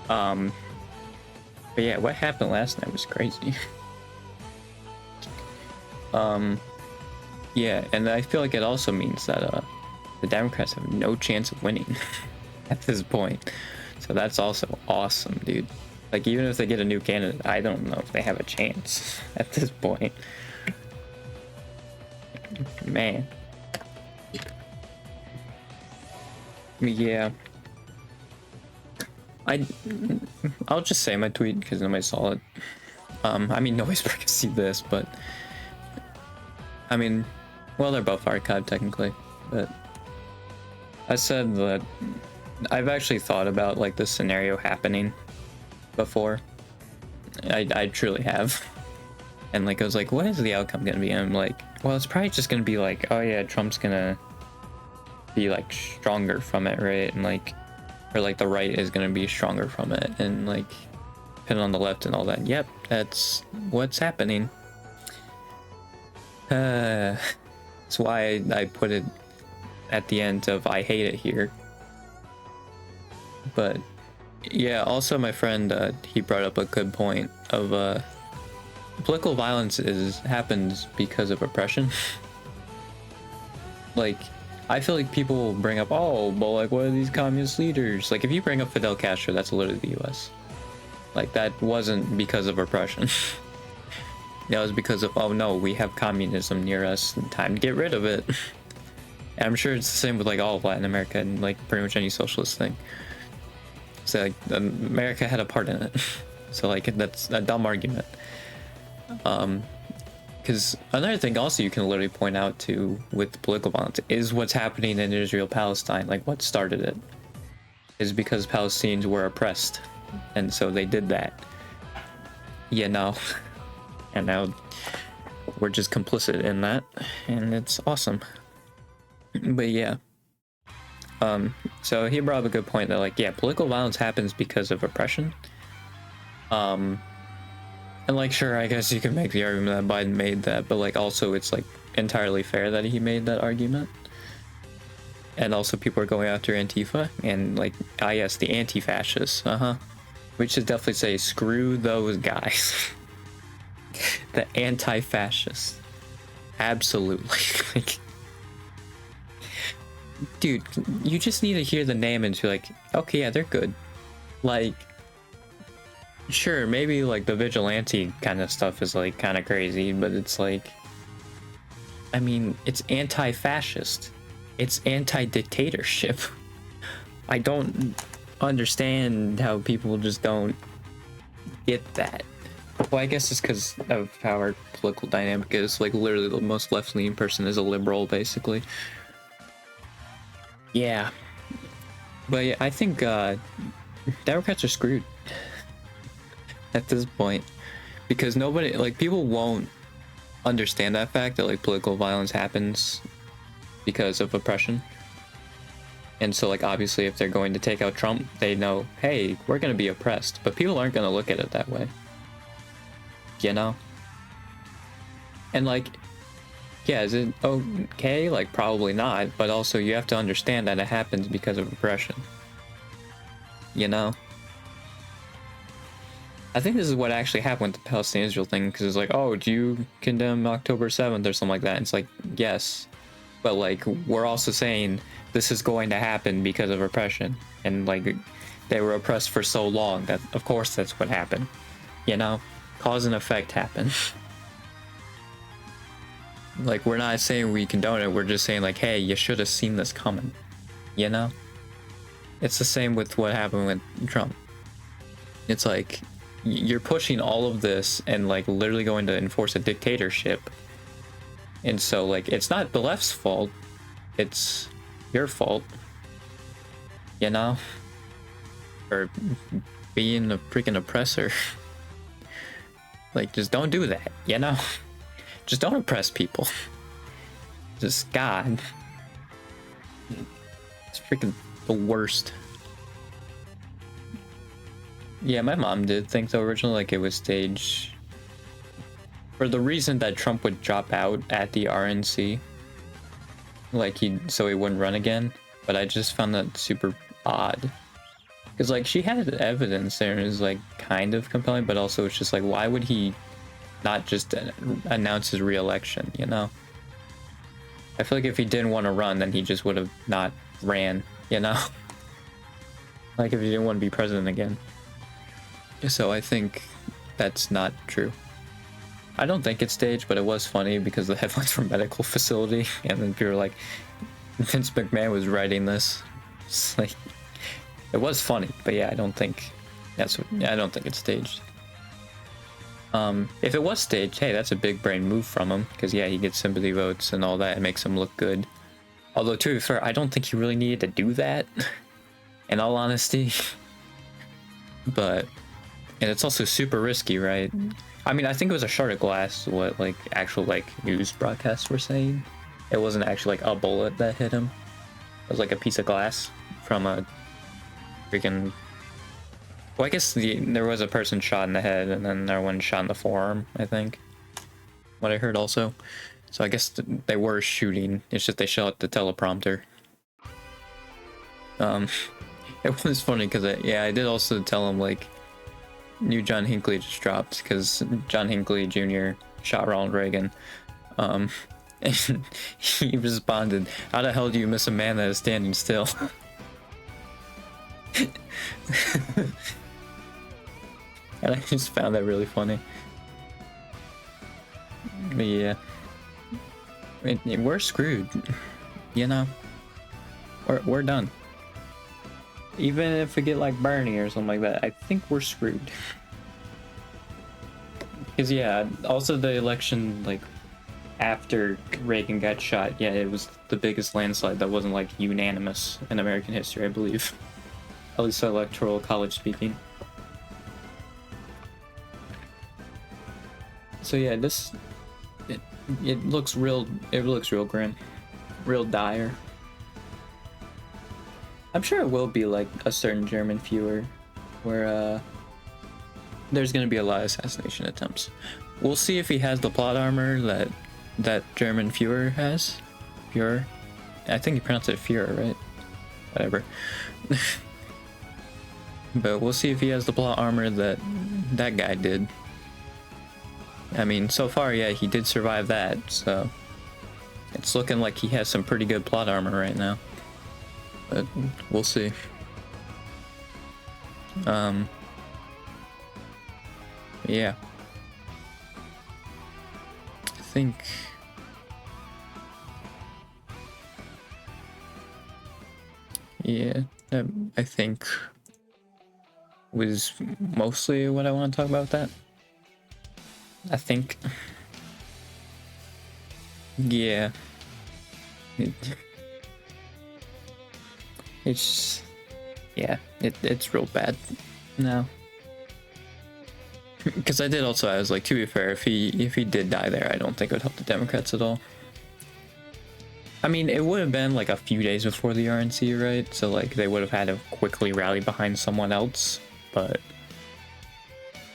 Um, but yeah, what happened last night was crazy. Yeah, and I feel like it also means that the Democrats have no chance of winning at this point. So that's also awesome, dude. Like, even if they get a new candidate, I don't know if they have a chance at this point. Man. Yeah. I'll just say my tweet because nobody saw it. I mean, nobody's going to see this, but I mean, well, they're both archived technically, but I said that I've actually thought about like this scenario happening before. I truly have. And like I was like, what is the outcome gonna be? And I'm like, well, it's probably just gonna be like, oh yeah, Trump's gonna be like stronger from it, right? And like, or like the right is gonna be stronger from it, and like pin on the left and all that. Yep, that's what's happening. That's why I put it at the end of I hate it here. But yeah, also my friend he brought up a good point of political violence happens because of oppression. Like, I feel like people will bring up, oh, but like, what are these communist leaders? Like, if you bring up Fidel Castro, that's literally the U.S. Like, that wasn't because of oppression. That was because of, oh no, we have communism near us, and time to get rid of it. And I'm sure it's the same with like all of Latin America and like pretty much any socialist thing. So like, America had a part in it. So like, that's a dumb argument. Because another thing also you can literally point out to with political violence is what's happening in Israel-Palestine. Like, what started it is because Palestinians were oppressed, and so they did that. Yeah, no. And now we're just complicit in that, and it's awesome. But yeah. So he brought up a good point that like, yeah, political violence happens because of oppression. And like, sure, I guess you could make the argument that Biden made that, but like, also it's like entirely fair that he made that argument. And also, people are going after Antifa and like, yes, the anti-fascists. We should definitely say screw those guys. The anti-fascists. Absolutely. Like, dude, you just need to hear the name and be like, okay, yeah, they're good. Like, sure, maybe like the vigilante kind of stuff is like kind of crazy, but it's like, I mean, it's anti-fascist. It's anti-dictatorship. I don't understand how people just don't get that. Well, I guess it's because of how our political dynamic is. Like, literally, the most left-leaning person is a liberal, basically. Yeah. But yeah, I think Democrats are screwed at this point. Because nobody, like, people won't understand that fact that, like, political violence happens because of oppression. And so, like, obviously, if they're going to take out Trump, they know, hey, we're going to be oppressed. But people aren't going to look at it that way. You know? And, like, yeah, is it okay? Like, probably not. But also, you have to understand that it happens because of oppression. You know? I think this is what actually happened with the Palestinian-Israel thing, because it's like, oh, do you condemn October 7th or something like that? And it's like, yes. But, like, we're also saying this is going to happen because of oppression. And, like, they were oppressed for so long that, of course, that's what happened. You know? Cause and effect happen. Like, we're not saying we condone it, we're just saying, like, hey, you should have seen this coming. You know? It's the same with what happened with Trump. It's like, you're pushing all of this and, like, literally going to enforce a dictatorship. And so, like, it's not the left's fault. It's your fault. You know? For being a freaking oppressor. Like, just don't do that, you know? Just don't oppress people. Just, God. It's freaking the worst. Yeah, my mom did think though originally like it was staged for the reason that Trump would drop out at the RNC. Like so he wouldn't run again. But I just found that super odd. Because like she had evidence there and it was like kind of compelling, but also it's just like, why would he not just announce his re-election, you know? I feel like if he didn't want to run, then he just would have not ran, you know? Like if he didn't want to be president again. So I think that's not true. I don't think it's staged, but it was funny because the headlines were medical facility, and then people were like, Vince McMahon was writing this. It's like, it was funny, but yeah, I don't think it's staged. If it was staged, hey, that's a big brain move from him, because yeah, he gets sympathy votes and all that. It makes him look good. Although to be fair, I don't think he really needed to do that, in all honesty. But, and it's also super risky, right? I mean, I think it was a shard of glass, what like actual like news broadcasts were saying. It wasn't actually like a bullet that hit him. It was like a piece of glass from a freaking. Well, I guess there was a person shot in the head, and then there one shot in the forearm, I think. What I heard also. So I guess they were shooting. It's just they shot the teleprompter. It was funny because I did also tell him like, new John Hinckley just dropped because John Hinckley Jr. shot Ronald Reagan. And he responded, "How the hell do you miss a man that is standing still?" And I just found that really funny. But yeah, we're screwed. You know, we're done. Even if we get like Bernie or something like that, I think we're screwed. Because yeah, also the election like after Reagan got shot, yeah, it was the biggest landslide that wasn't like unanimous in American history, I believe. At least electoral college speaking. So yeah, it looks real grim, real dire. I'm sure it will be like a certain German Führer where there's gonna be a lot of assassination attempts. We'll see if he has the plot armor that German Führer has. Führer? I think you pronounce it Führer, right? Whatever. But we'll see if he has the plot armor that guy did. I mean, so far, yeah, he did survive that, so it's looking like he has some pretty good plot armor right now. But we'll see. Yeah. I think I think was mostly what I want to talk about with that. I think yeah. It's real bad now. Because I was like, to be fair, if he did die there, I don't think it would help the Democrats at all. I mean, it would have been like a few days before the RNC, right? So like they would have had to quickly rally behind someone else, but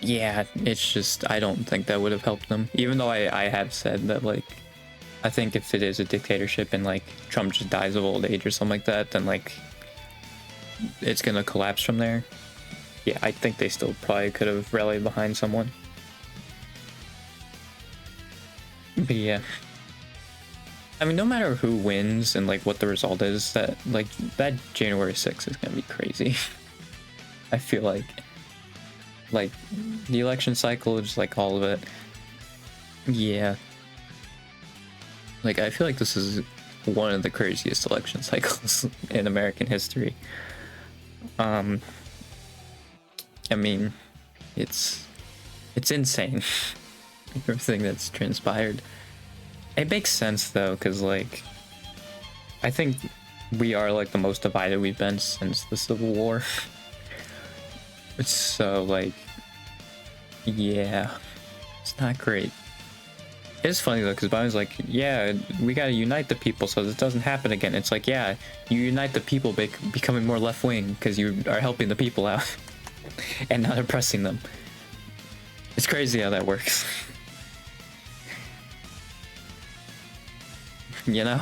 yeah, it's just, I don't think that would have helped them. Even though I have said that, like, I think if it is a dictatorship and like Trump just dies of old age or something like that, then like it's gonna collapse from there. Yeah, I think they still probably could have rallied behind someone. But yeah, I mean, no matter who wins and like what the result is, that January 6th is gonna be crazy. I feel like the election cycle, just like all of it. Yeah. Like, I feel like this is one of the craziest election cycles in American history. I mean, it's insane. Everything that's transpired. It makes sense though, because like, I think we are like the most divided we've been since the Civil War. So like, yeah, it's not great. It's funny though, because Biden's like, yeah, we gotta unite the people so this doesn't happen again. It's like, yeah, you unite the people by becoming more left-wing because you are helping the people out and not oppressing them. It's crazy how that works. You know?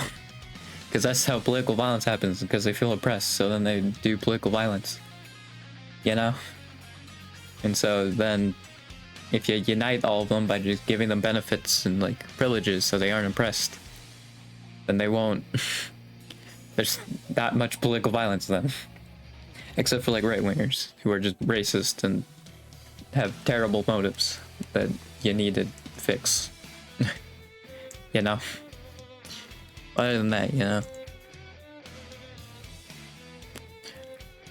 Because that's how political violence happens, because they feel oppressed, so then they do political violence. you know? And so then if you unite all of them by just giving them benefits and like privileges so they aren't oppressed, then they won't. There's not much political violence then. Except for like right-wingers who are just racist and have terrible motives that you need to fix. You know? Other than that, you know?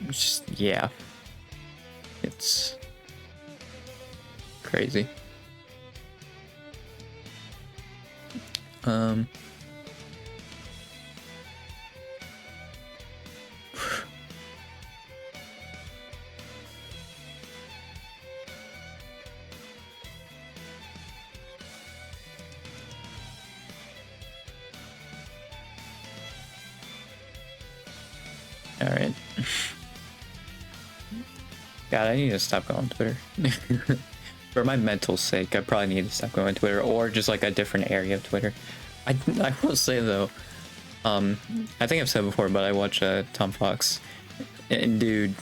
It's just, yeah. It's crazy. All right. God, I need to stop going on Twitter. For my mental sake, I probably need to stop going on Twitter or just like a different area of Twitter. I will say though, I think I've said before, but I watch Tom Fox, and dude,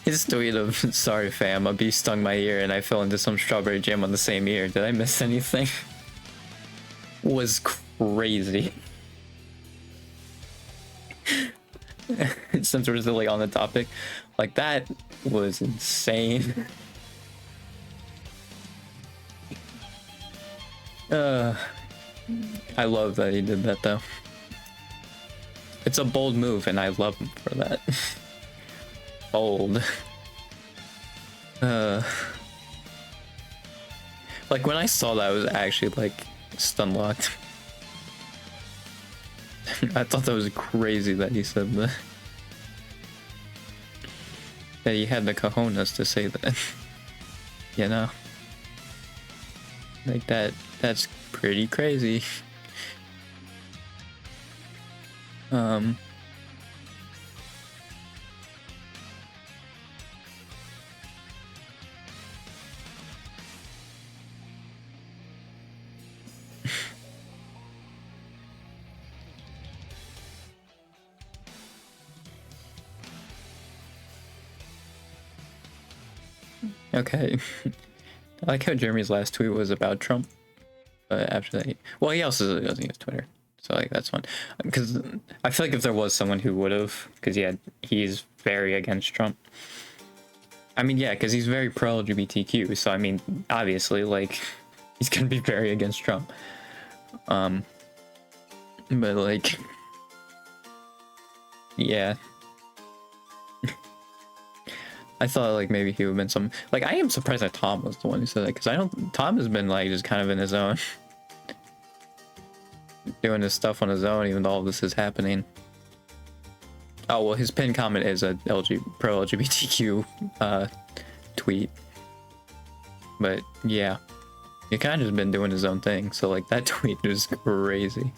his tweet of "Sorry fam, a bee stung my ear and I fell into some strawberry jam on the same ear. Did I miss anything?" was crazy. Since we're still like on the topic, like that was insane. I love that he did that though. It's a bold move and I love him for that. Bold. Like when I saw that, I was actually like stun locked. I thought that was crazy that he said that. That he had the cojones to say that. You know? Like that's pretty crazy. Okay. I like how Jeremy's last tweet was about Trump. But after that, well, he also doesn't use Twitter. So like that's fun. Because I feel like if there was someone who would have, because yeah, he's very against Trump. I mean, yeah, because he's very pro LGBTQ. So I mean, obviously, like he's gonna be very against Trump. But like, yeah. I thought like maybe he would have been some, like I am surprised that Tom was the one who said that, because I don't, Tom has been like just kind of in his own doing his stuff on his own even though all this is happening. Oh well, his pinned comment is a pro LGBTQ tweet, but yeah, he kind of just been doing his own thing, so like that tweet was crazy.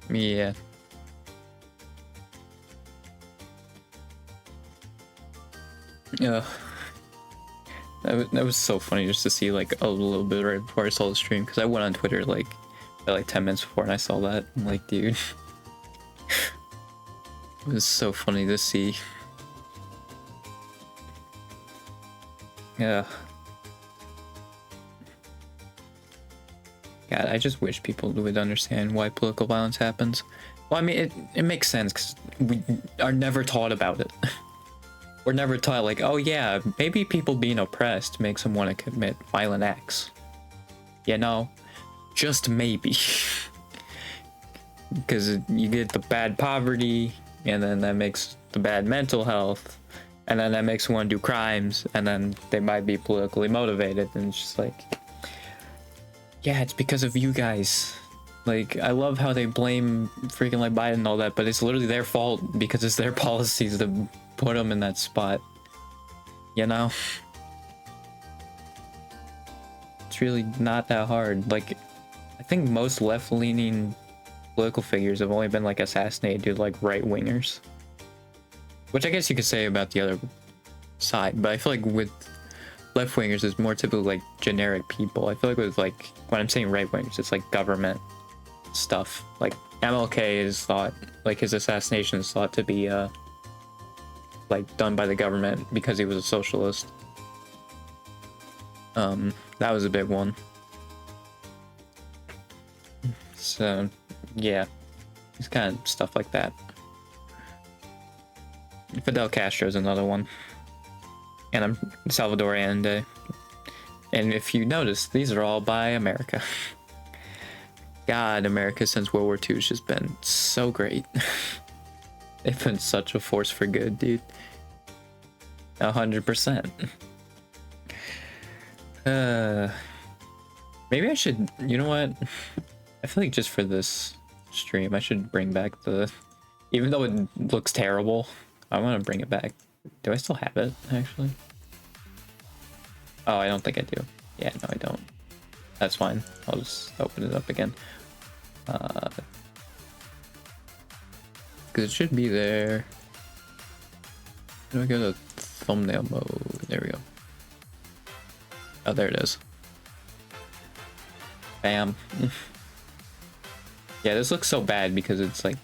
Yeah. Yeah. That was so funny just to see like a little bit right before I saw the stream, because I went on Twitter like at like 10 minutes before and I saw that. I'm like, dude. It was so funny to see. Yeah. God, I just wish people would understand why political violence happens. Well, I mean, it makes sense because we are never taught about it. We're never taught, like, oh yeah, maybe people being oppressed makes them want to commit violent acts. You know? Just maybe. Because you get the bad poverty, and then that makes the bad mental health, and then that makes one do crimes, and then they might be politically motivated, and it's just like... Yeah, it's because of you guys. Like, I love how they blame freaking like Biden and all that, but it's literally their fault because it's their policies that put them in that spot. You know? It's really not that hard. Like, I think most left-leaning political figures have only been like assassinated due to like right-wingers. Which I guess you could say about the other side, but I feel like with left wingers is more typically like generic people. I feel like with like when I'm saying right wingers, it's like government stuff. Like MLK is thought, like his assassination is thought to be like done by the government because he was a socialist. That was a big one. So yeah, it's kind of stuff like that. Fidel Castro is another one, and I'm Salvador Allende. And if you notice, these are all by America. God, America since World War II has just been so great. They've been such a force for good, dude. 100%. Maybe I should, you know what? I feel like just for this stream, I should bring back the, even though it looks terrible, I want to bring it back. Do I still have it, actually? Oh, I don't think I do. Yeah, no, I don't. That's fine. I'll just open it up again. Because it should be there. How do I go to thumbnail mode? There we go. Oh, there it is. Bam. Yeah, this looks so bad because it's like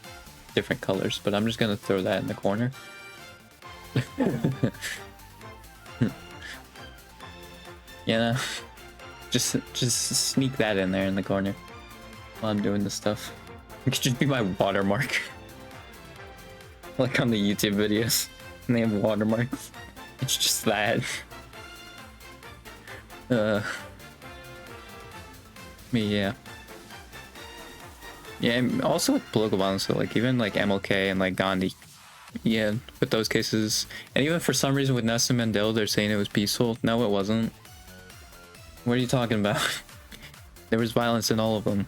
different colors, but I'm just gonna throw that in the corner. Yeah, just sneak that in there in the corner while I'm doing this stuff. It could just be my watermark. Like on the YouTube videos, and they have watermarks. It's just that. Yeah. Yeah, and also with political violence, so like even like MLK and like Gandhi, yeah, with those cases, and even for some reason with Nelson Mandela, they're saying it was peaceful. No, it wasn't. What are you talking about? There was violence in all of them.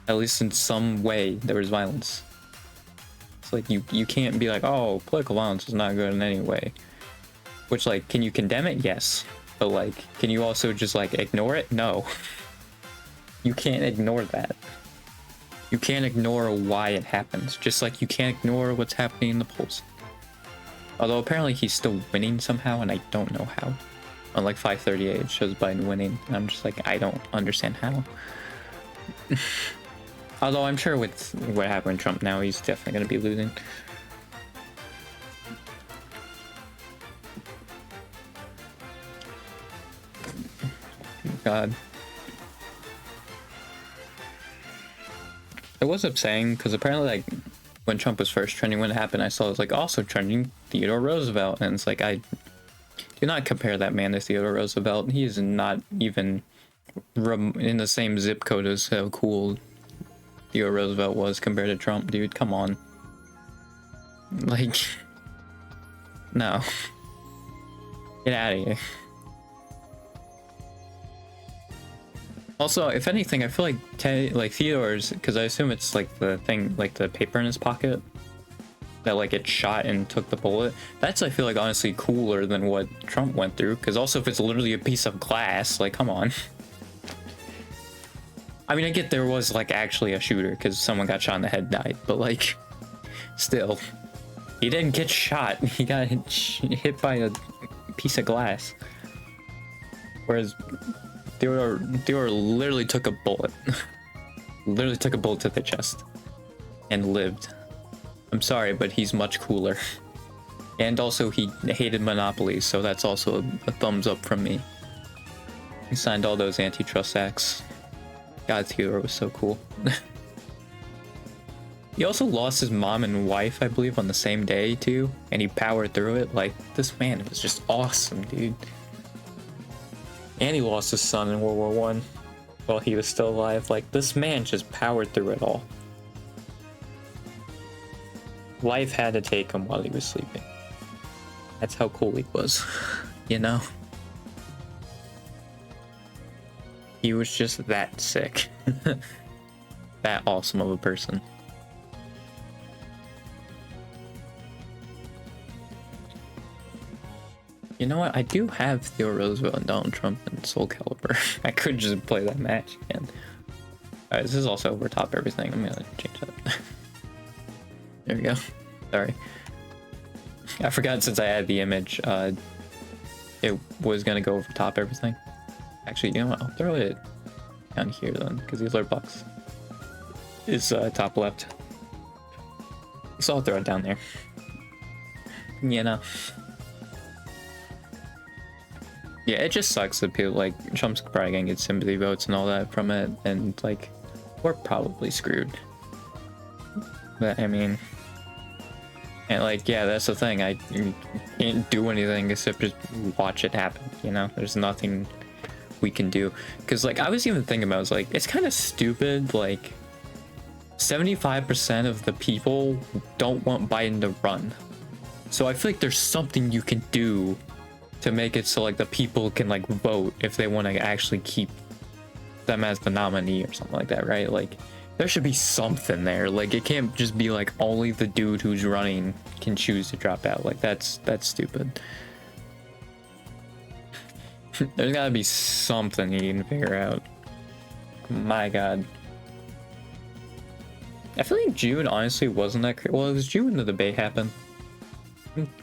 At least in some way, there was violence. It's like you can't be like, oh, political violence is not good in any way. Which, like, can you condemn it? Yes. But like, can you also just like ignore it? No. You can't ignore that. You can't ignore why it happens. Just like you can't ignore what's happening in the polls. Although apparently he's still winning somehow, and I don't know how. On like 538, it shows Biden winning. And I'm just like, I don't understand how. Although I'm sure with what happened with Trump now, he's definitely going to be losing. God. It was upsetting because apparently, like, when Trump was first trending, when it happened, I saw it was like also trending Theodore Roosevelt, and it's like, I do not compare that man to Theodore Roosevelt. He is not even in the same zip code as how cool Theodore Roosevelt was compared to Trump, dude. Come on. Like, no. Get out of here. Also, if anything, I feel like Theodore's, because I assume it's like the thing, like the paper in his pocket that like it shot and took the bullet. That's, I feel like, honestly cooler than what Trump went through, because also if it's literally a piece of glass, like, come on. I mean, I get there was like actually a shooter because someone got shot in the head, died, but like, still, he didn't get shot. He got hit by a piece of glass. Whereas Theodore literally took a bullet. Literally took a bullet to the chest and lived. I'm sorry, but he's much cooler. And also he hated monopolies, so that's also a thumbs up from me. He signed all those antitrust acts. God, Theodore was so cool. He also lost his mom and wife, I believe, on the same day too, and he powered through it. Like, this man was just awesome, dude. And he lost his son in World War I while he was still alive. Like, this man just powered through it all. Life had to take him while he was sleeping. That's how cool he was, you know? He was just that sick. That awesome of a person. You know what? I do have Theodore Roosevelt and Donald Trump and Soul Calibur. I could just play that match again. Alright, this is also over top everything. I'm gonna change that. There we go. Sorry. I forgot since I had the image, it was gonna go over top everything. Actually, you know what? I'll throw it down here then, because the alert box is top left. So I'll throw it down there. You know. Yeah, it just sucks that people like Trump's probably gonna get sympathy votes and all that from it, and like we're probably screwed. But I mean, and like yeah, that's the thing. You can't do anything except just watch it happen. You know, there's nothing we can do. Because like I was even thinking about, it's like it's kind of stupid. Like 75% of the people don't want Biden to run, so I feel like there's something you can do to make it so like the people can like vote if they want to actually keep them as the nominee or something like that, right? Like there should be something there. Like it can't just be like only the dude who's running can choose to drop out. Like that's stupid. There's gotta be something you can figure out. My god. I feel like June honestly wasn't that well, it was June when the debate happened.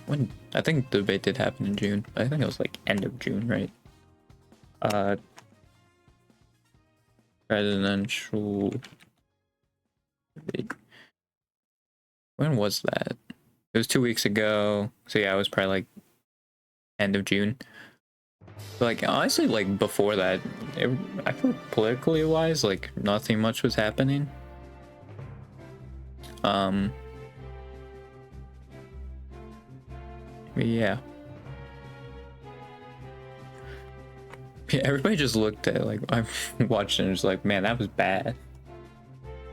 When I think the debate did happen in June. I think it was like end of June, right? Presidential debate. When was that? It was 2 weeks ago. So yeah, it was probably like end of June. But like honestly, like before that, I feel politically wise, like nothing much was happening. Yeah. Yeah, everybody just looked at like I watched it and was like, man, that was bad.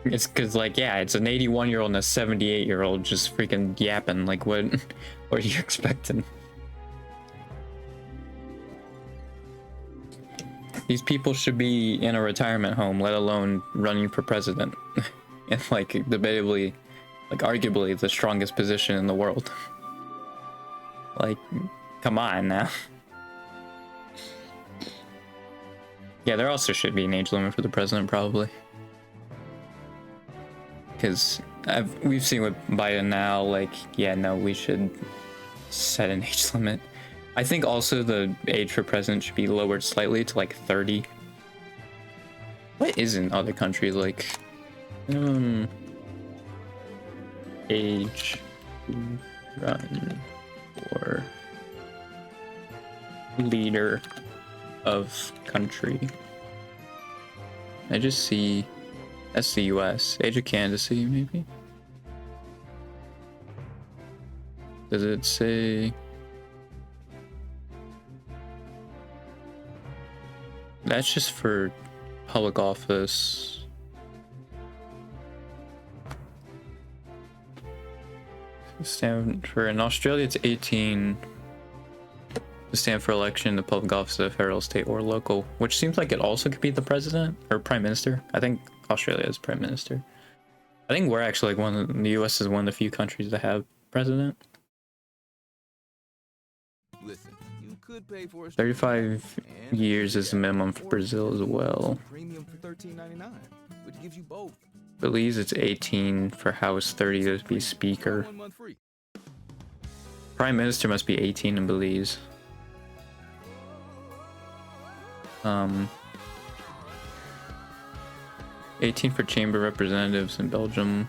It's because like yeah, it's an 81-year-old and a 78-year-old just freaking yapping. Like what are you expecting? These people should be in a retirement home, let alone running for president. And like debatably, like arguably the strongest position in the world. Like, come on now. Yeah, there also should be an age limit for the president, probably. Because we've seen with Biden now, like, yeah, no, we should set an age limit. I think also the age for president should be lowered slightly to like 30. What is in other countries like? Age to run for leader of country. I just see that's the US. Age of candidacy, maybe. Does it say? That's just for public office. Stand for in Australia it's 18 to stand for election in the public office of federal, state, or local, which seems like it also could be the president or prime minister. I think Australia is prime minister. I think we're actually like the US is one of the few countries that have president. Listen, you could pay for 35 years is the minimum for Brazil as well. Premium for $13.99, which gives you both. Belize it's 18 for House, 30 to be speaker. 1 month free. Prime minister must be 18 in Belize. 18 for Chamber of Representatives in Belgium.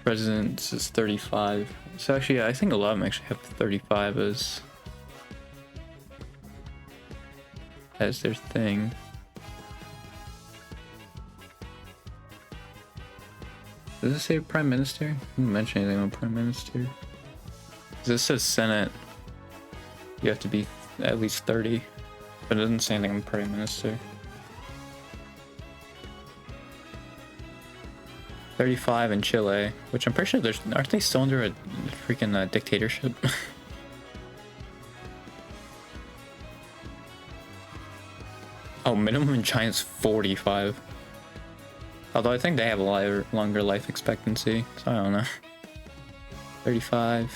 President is 35. So actually, I think a lot of them actually have 35 as their thing. Does it say prime minister? I didn't mention anything about prime minister. This says Senate. You have to be at least 30, but it doesn't say anything on prime minister. 35 in Chile, which I'm pretty sure aren't they still under a freaking dictatorship? Oh, minimum in China is 45. Although I think they have a longer life expectancy, so I don't know. 35.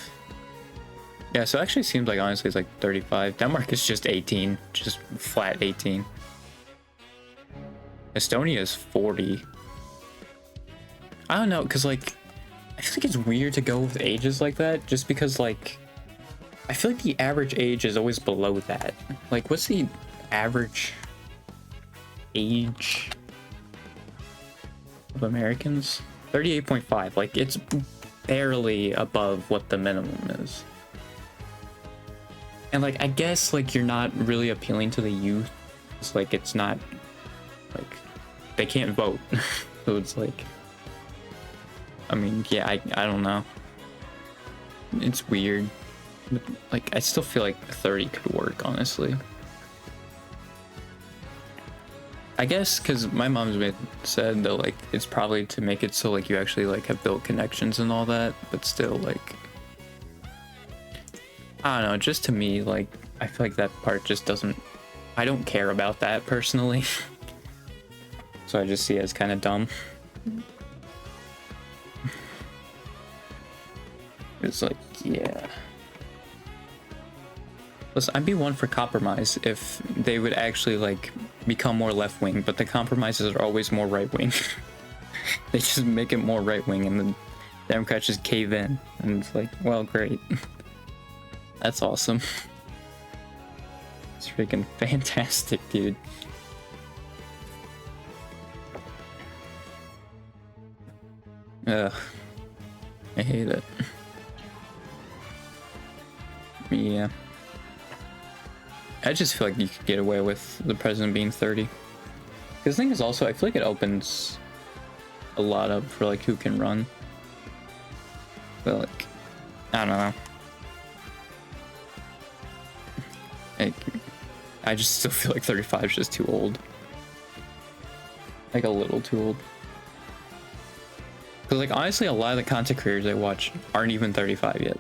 Yeah, so it actually seems like honestly it's like 35. Denmark is just 18, just flat 18. Estonia is 40. I don't know, because like I feel like it's weird to go with ages like that, just because like I feel like the average age is always below that. Like, what's the average age of Americans? 38.5. Like, it's barely above what the minimum is. And like, I guess like you're not really appealing to the youth. It's like, it's not like they can't vote. So it's like, I mean, yeah, I don't know. It's weird. But like, I still feel like 30 could work, honestly. I guess because my mom's said that like it's probably to make it so like you actually like have built connections and all that, but still like I don't know, just to me like I feel like that part just doesn't, I don't care about that personally. So I just see it as kind of dumb. It's like, yeah. Listen, I'd be one for compromise if they would actually like become more left wing, but the compromises are always more right wing. They just make it more right wing, and the Democrats just cave in, and it's like, well, great. That's awesome. It's freaking fantastic, dude. Ugh, I hate it. Yeah. I just feel like you could get away with the president being 30. Because the thing is also, I feel like it opens a lot up for like who can run. But like, I don't know. Like, I just still feel like 35 is just too old. Like a little too old. Because like honestly, a lot of the content creators I watch aren't even 35 yet.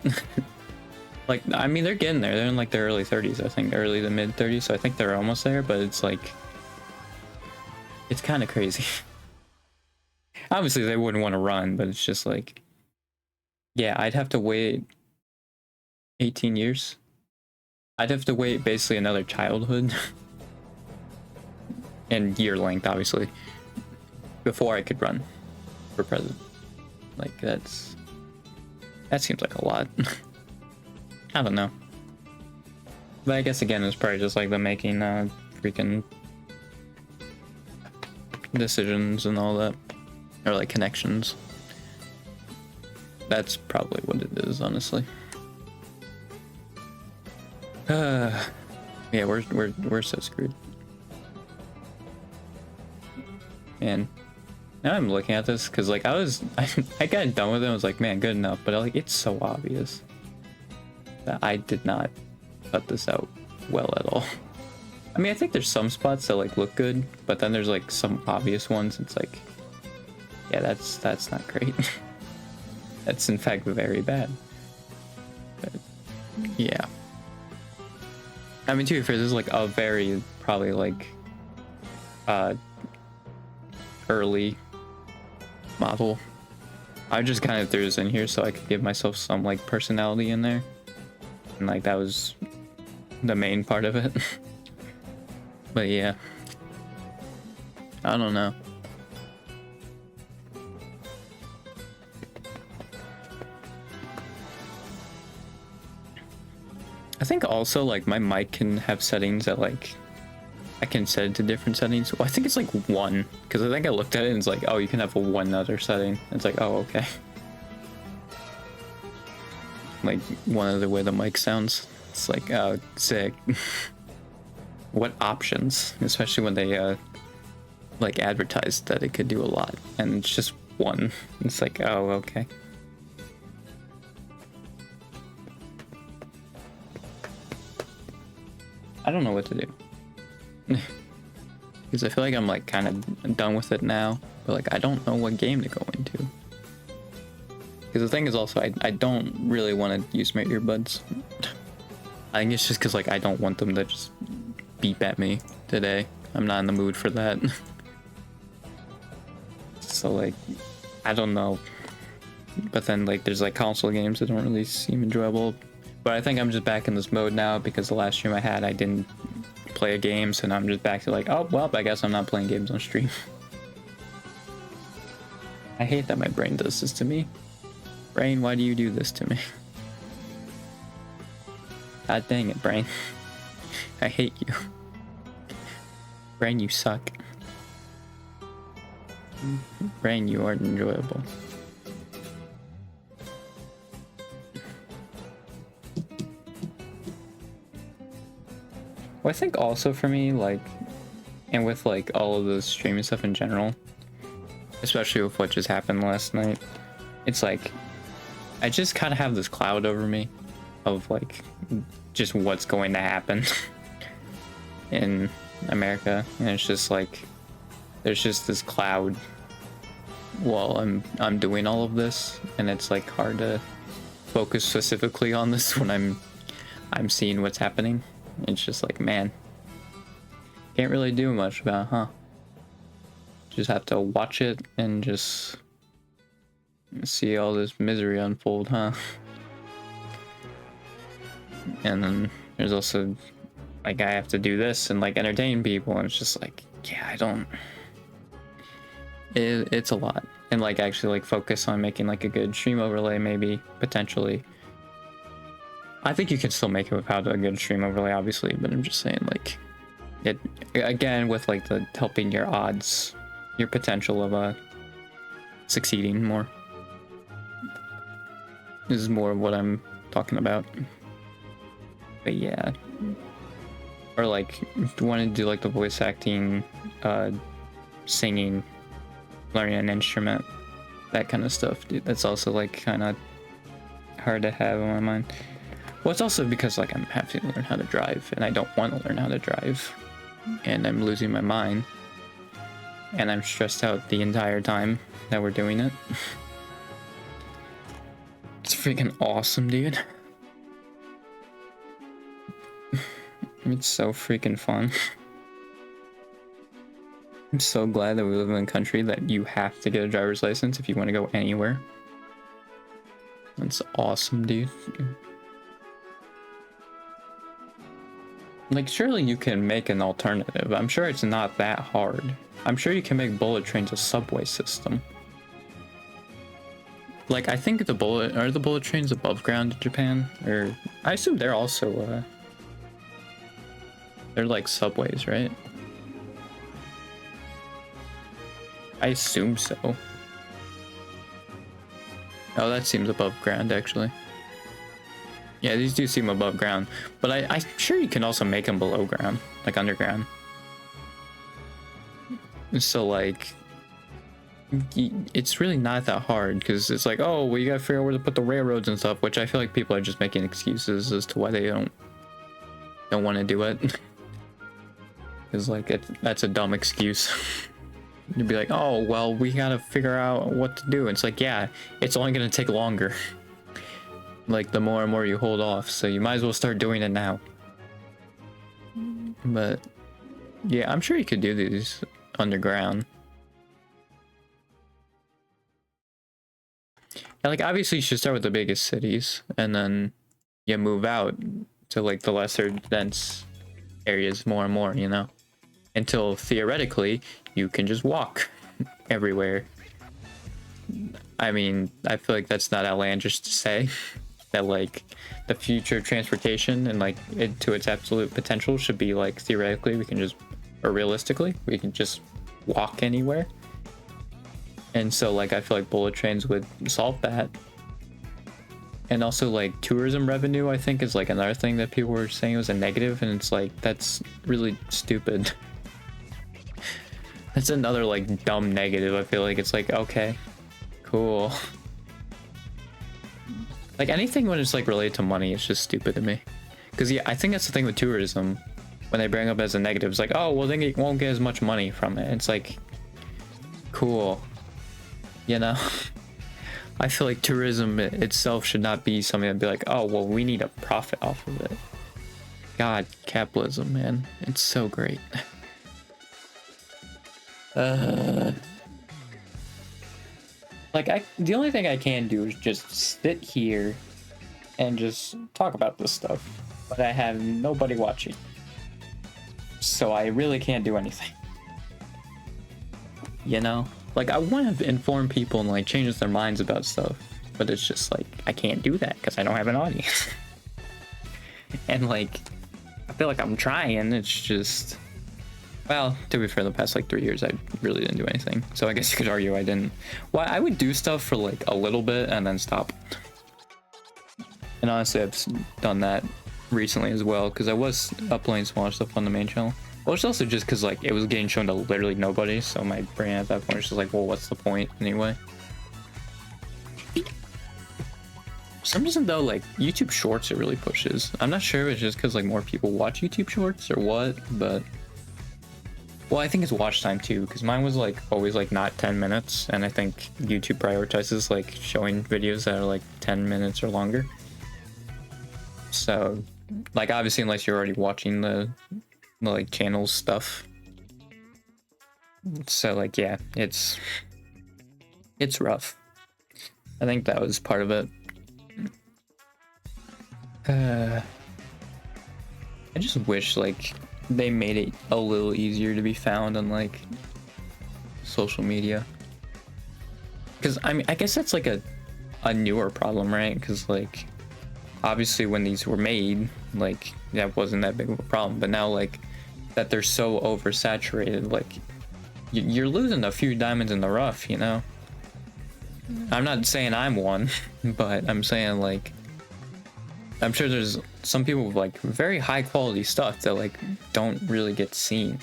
Like, I mean, they're getting there. They're in like their early 30s, I think, early to mid 30s. So I think they're almost there, but it's like, it's kind of crazy. Obviously, they wouldn't want to run, but it's just like, yeah, I'd have to wait 18 years. I'd have to wait basically another childhood and year length, obviously, before I could run for president. Like, that seems like a lot. I don't know. But I guess again, it's probably just like the making freaking decisions and all that. Or like connections. That's probably what it is, honestly. Yeah, we're so screwed. And now I'm looking at this because like I got done with it. I was like, man, good enough. But like, it's so obvious that I did not cut this out well at all. I mean, I think there's some spots that like look good, but then there's like some obvious ones. It's like, yeah, that's not great. That's in fact very bad. But, yeah. I mean, to be fair, this is like a very probably like early model. I just kind of threw this in here so I could give myself some like personality in there. And like that was the main part of it. But yeah, I don't know. I think also like my mic can have settings that like I can set it to different settings. Well, I think it's like 1, because I think I looked at it and it's like, oh, you can have one other setting. It's like, oh, okay. Like one of the way the mic sounds. It's like, oh, sick. What options? Especially when they like advertised that it could do a lot, and it's just 1. It's like, oh, okay. I don't know what to do. Because I feel like I'm like kind of done with it now, but like I don't know what game to go into. Because the thing is also I don't really want to use my earbuds. I think it's just because like I don't want them to just beep at me today. I'm not in the mood for that. So like I don't know. But then like there's like console games that don't really seem enjoyable. But I think I'm just back in this mode now because the last stream I had I didn't play a game, so now I'm just back to like, oh well, I guess I'm not playing games on stream. I hate that my brain does this to me. Brain, why do you do this to me? God dang it, brain. I hate you. Brain, you suck. Brain, you aren't enjoyable. Well, I think also for me, like, and with like all of the streaming stuff in general, especially with what just happened last night, it's like I just kind of have this cloud over me of like just what's going to happen in America, and it's just like there's just this cloud while I'm doing all of this, and it's like hard to focus specifically on this when I'm seeing what's happening. It's just like, man, can't really do much about it, huh? Just have to watch it and just see all this misery unfold, huh? And then there's also like I have to do this and like entertain people, and it's just like, yeah, I don't. It's a lot, and like actually like focus on making like a good stream overlay, maybe potentially. I think you can still make it without a good stream overlay, obviously, but I'm just saying, like, it again with like the helping your odds, your potential of succeeding more. This is more of what I'm talking about. But yeah, or like want to do like the voice acting, singing, learning an instrument, that kind of stuff, dude. That's also like kind of hard to have on my mind. Well, it's also because like I'm having to learn how to drive, and I don't want to learn how to drive, and I'm losing my mind, and I'm stressed out the entire time that we're doing it. It's freaking awesome, dude. It's so freaking fun. I'm so glad that we live in a country that you have to get a driver's license if you want to go anywhere. That's awesome, dude. Like, surely you can make an alternative. I'm sure it's not that hard. I'm sure you can make bullet trains a subway system. Like, I think the bullet trains above ground in Japan? Or I assume they're also they're like subways, right? I assume so. Oh, that seems above ground, actually. Yeah, these do seem above ground, but I'm sure you can also make them below ground, like underground. So like, it's really not that hard, because it's like, oh, well, you gotta figure out where to put the railroads and stuff, which I feel like people are just making excuses as to why they don't want to do it. Because like that's a dumb excuse. You'd be like, oh, well, we gotta figure out what to do. And it's like, yeah, it's only gonna take longer. Like the more and more you hold off, so you might as well start doing it now. But yeah, I'm sure you could do these underground. And like, obviously you should start with the biggest cities, and then you move out to like the lesser dense areas more and more, you know, until theoretically you can just walk everywhere. I mean, I feel like that's not outlandish to say. That like the future transportation and like it to its absolute potential should be like theoretically we can just, or realistically we can just walk anywhere. And so like I feel like bullet trains would solve that. And also like tourism revenue, I think, is like another thing that people were saying was a negative, and it's like that's really stupid. That's another like dumb negative. I feel like it's like, okay, cool. Like anything when it's like related to money, it's just stupid to me. Because yeah, I think that's the thing with tourism. When they bring up as a negative, it's like, oh, well, then you won't get as much money from it. It's like, cool. You know? I feel like tourism itself should not be something that'd be like, oh, well, we need a profit off of it. God, capitalism, man. It's so great. Like, the only thing I can do is just sit here and just talk about this stuff, but I have nobody watching, so I really can't do anything. You know, Like, I want to inform people and like change their minds about stuff, but it's just like I can't do that because I don't have an audience. And like, I feel like I'm trying. It's just, well, to be fair, the past like 3 years, I really didn't do anything. So I guess you could argue I didn't. Well, I would do stuff for like a little bit and then stop. And honestly, I've done that recently as well because I was uploading smaller stuff on the main channel. Well, it's also just because like it was getting shown to literally nobody, so my brain at that point was just like, well, what's the point anyway? For some reason though, like YouTube Shorts, it really pushes. I'm not sure if it's just because like more people watch YouTube Shorts or what, but well, I think it's watch time too, because mine was like always like not 10 minutes, and I think YouTube prioritizes like showing videos that are like 10 minutes or longer. So, like obviously, unless you're already watching the like channels stuff. So like yeah, it's rough. I think that was part of it. I just wish like they made it a little easier to be found on like social media. Because I mean, I guess that's like a newer problem, right? Because like obviously when these were made, like that wasn't that big of a problem, but now like that they're so oversaturated, like you're losing a few diamonds in the rough, you know? I'm not saying I'm one, but I'm saying like I'm sure there's some people with like very high quality stuff that like don't really get seen,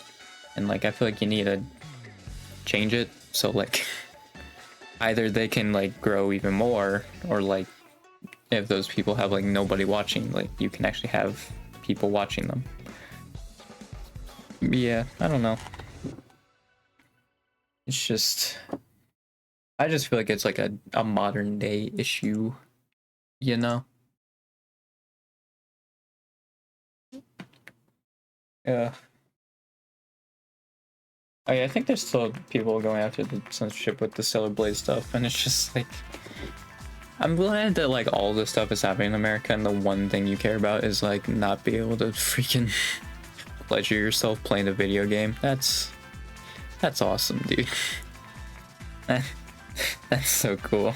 and like I feel like you need to change it so like either they can like grow even more, or like if those people have like nobody watching, like you can actually have people watching them. Yeah, I don't know. It's just, I just feel like it's like a modern day issue, you know? Yeah. I think there's still people going after the censorship with the Stellar Blade stuff, and it's just like, I'm glad that like all this stuff is happening in America, and the one thing you care about is like not be able to freaking pleasure yourself playing a video game. That's awesome, dude. That's so cool.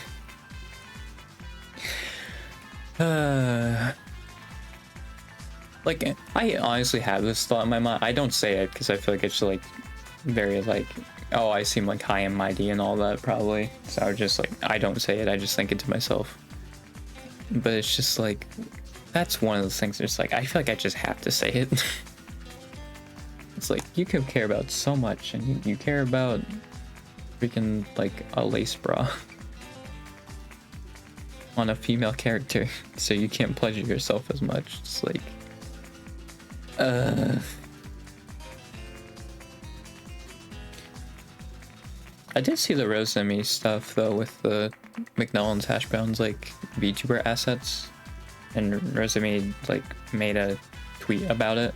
Like, I honestly have this thought in my mind. I don't say it because I feel like it's like very like, oh, I seem like high and mighty and all that probably. So I just like, I don't say it. I just think it to myself. But it's just like, that's one of those things. It's like I feel like I just have to say it. It's like you can care about so much, and you care about freaking like a lace bra on a female character, so you can't pleasure yourself as much. It's like, I did see the Rosemi stuff though with the McNullen's hash browns like VTuber assets, and Rosemi like made a tweet about it.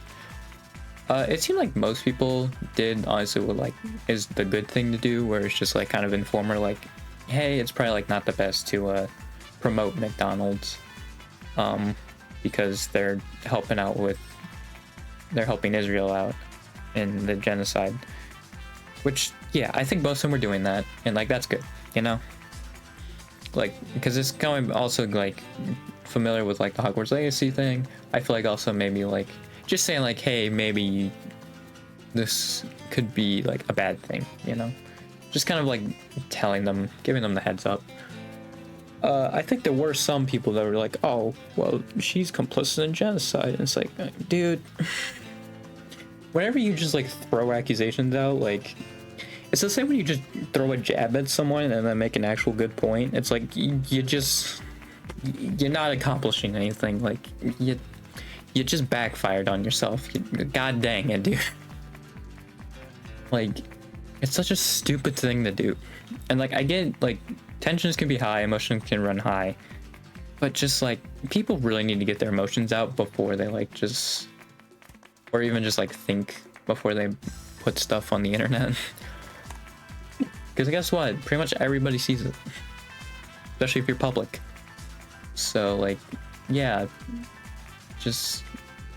It seemed like most people did honestly what like is the good thing to do, where it's just like kind of informer like, hey, it's probably like not the best to promote McDonald's because they're helping Israel out in the genocide, which yeah, I think most of them were doing that, and like that's good, you know, like because it's kind of also like familiar with like the Hogwarts Legacy thing. I feel like also maybe like just saying like, hey, maybe this could be like a bad thing, you know, just kind of like telling them, giving them the heads up. I think there were some people that were like, oh, well, she's complicit in genocide. And it's like, dude, whenever you just like throw accusations out, like it's the same when you just throw a jab at someone and then make an actual good point. It's like you're not accomplishing anything. Like you just backfired on yourself. God dang it, dude. Like, it's such a stupid thing to do. And like, I get like tensions can be high, emotions can run high, but just like people really need to get their emotions out before they like just, or even just like think before they put stuff on the internet. Because guess what? Pretty much everybody sees it, especially if you're public. So like, yeah, just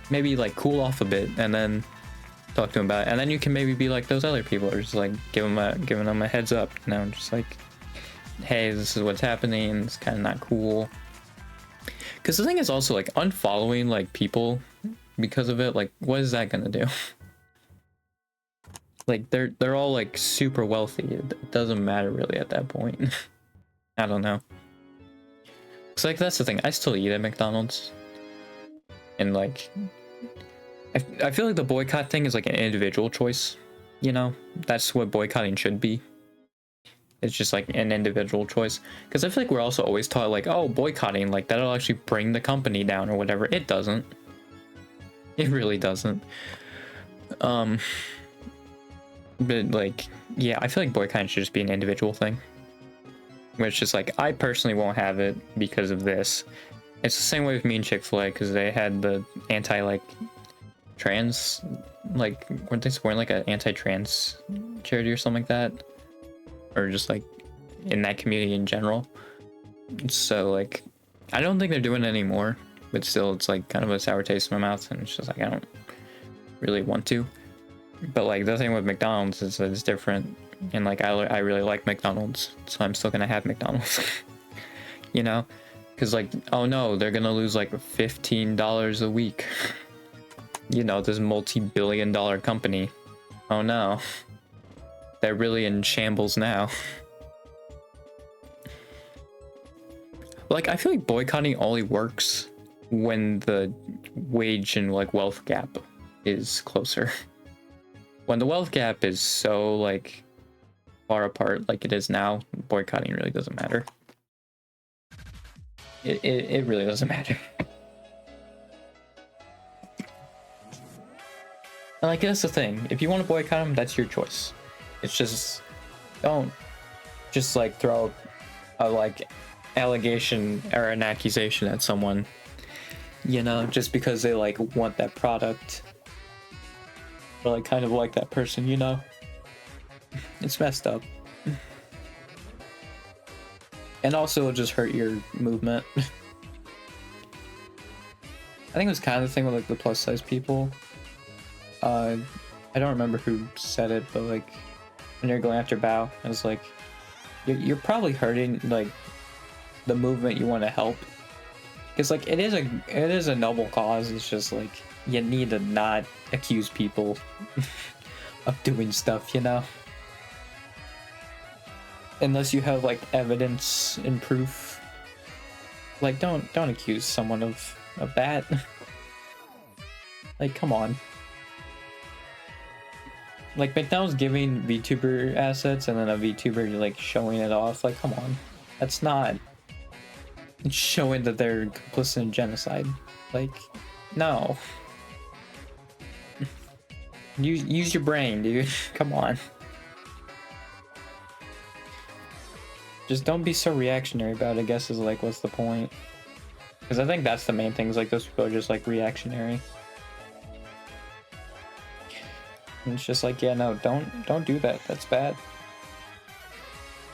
maybe like cool off a bit and then talk to him about it, and then you can maybe be like those other people, or just like giving them a heads up, you know, just like, hey, this is what's happening. It's kind of not cool. Because the thing is also like unfollowing like people because of it. Like, what is that gonna do? Like they're all like super wealthy. It doesn't matter really at that point. I don't know. It's like that's the thing. I still eat at McDonald's, and like I feel like the boycott thing is like an individual choice. You know, that's what boycotting should be. It's just like an individual choice, because I feel like we're also always taught like, oh, boycotting, like that'll actually bring the company down or whatever. It doesn't. It really doesn't. But like, yeah, I feel like boycotting should just be an individual thing, where it's just like, I personally won't have it because of this. It's the same way with me and Chick-fil-A, because they had the anti like trans, like, weren't they supporting like an anti-trans charity or something like that? Or just like in that community in general. So like, I don't think they're doing it anymore, but still it's like kind of a sour taste in my mouth, and it's just like I don't really want to. But like the thing with McDonald's is that it's different, and like I really like McDonald's, so I'm still gonna have McDonald's. You know, because like, oh no, they're gonna lose like $15 a week. You know, this multi-billion-dollar company. Oh no. They're really in shambles now. Like, I feel like boycotting only works when the wage and like wealth gap is closer. When the wealth gap is so like far apart like it is now, boycotting really doesn't matter. It really doesn't matter. And like, that's the thing. If you want to boycott them, that's your choice. It's just, don't just like throw a like allegation or an accusation at someone, you know, just because they like want that product or like kind of like that person, you know. It's messed up. And also it'll just hurt your movement. I think it was kind of the thing with like the plus size people. I don't remember who said it, but like, when you're going after Bao, I was like, you're probably hurting like the movement you want to help, because like it is a noble cause. It's just like you need to not accuse people of doing stuff, you know, unless you have like evidence and proof. Like, don't accuse someone of that. Like, come on. Like, McDonald's giving VTuber assets and then a VTuber like showing it off. Like, come on, that's not showing that they're complicit in genocide. Like, no. Use your brain, dude. Come on. Just don't be so reactionary about it, I guess, is like, what's the point? Because I think that's the main thing, is like those people are just like reactionary. And it's just like, yeah, no, don't do that. That's bad.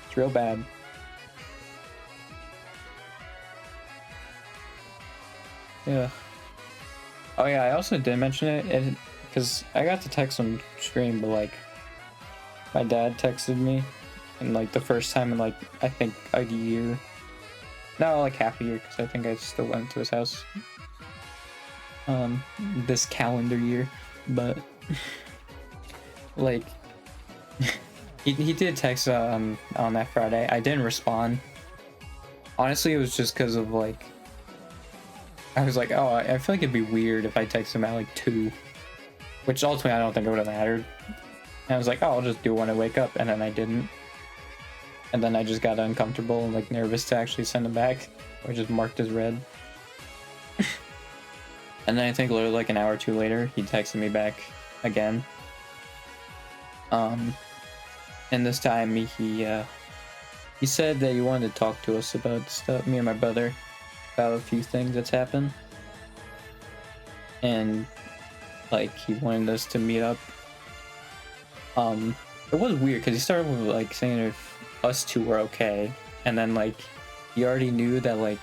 It's real bad. Yeah. Oh yeah, I also did mention it because I got to text on stream, but like my dad texted me, and like the first time in like I think a year, no, like half a year, because I think I still went to his house this calendar year, but like he did text on that Friday. I didn't respond. Honestly, it was just because of like, I was like, oh, I feel like it'd be weird if I text him at like 2, which ultimately I don't think it would have mattered. And I was like, oh, I'll just do it when I wake up, and then I didn't. And then I just got uncomfortable and like nervous to actually send him back. I just marked as read. And then I think literally like an hour or two later, he texted me back again. And this time he said that he wanted to talk to us about stuff, me and my brother, about a few things that's happened. And like he wanted us to meet up. It was weird because he started with like saying if us two were okay, and then like he already knew that like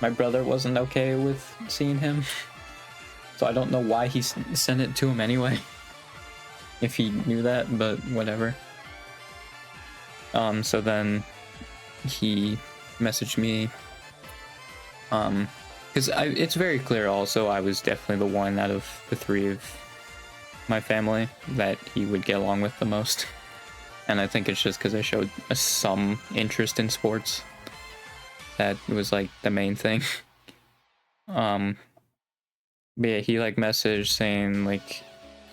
my brother wasn't okay with seeing him. So I don't know why he sent it to him anyway. if he knew that, but whatever. So then he messaged me, because it's very clear also I was definitely the one out of the three of my family that he would get along with the most. And I think it's just because I showed some interest in sports. That was like the main thing. But yeah, he like messaged saying like,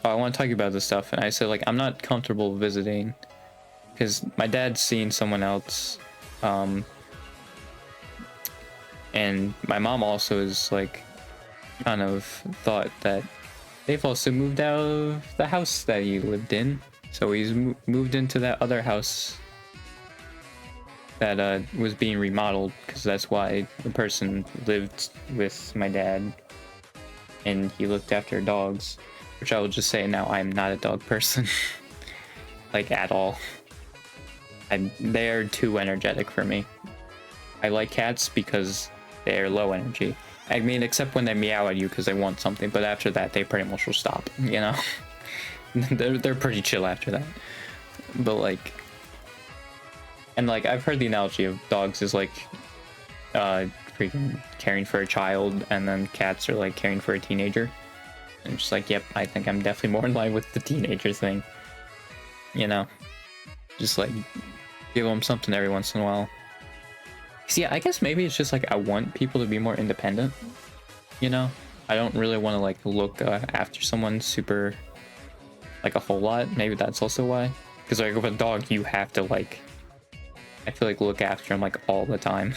oh, I want to talk about this stuff. And I said like, I'm not comfortable visiting because my dad's seen someone else. And my mom also is like kind of thought that they've also moved out of the house that he lived in. So he's moved into that other house that was being remodeled, because that's why the person lived with my dad and he looked after dogs, which I will just say now I'm not a dog person. Like at all. They're too energetic for me. I like cats because they're low energy. I mean, except when they meow at you because they want something, but after that they pretty much will stop, you know? they're pretty chill after that. But like, and like I've heard the analogy of dogs is like freaking caring for a child, and then cats are like caring for a teenager. And just like, yep, I think I'm definitely more in line with the teenager thing, you know? Just like give them something every once in a while. See, I guess maybe it's just like I want people to be more independent, you know? I don't really want to like look after someone super like a whole lot. Maybe that's also why, because like with a dog you have to like, I feel like look after him like all the time.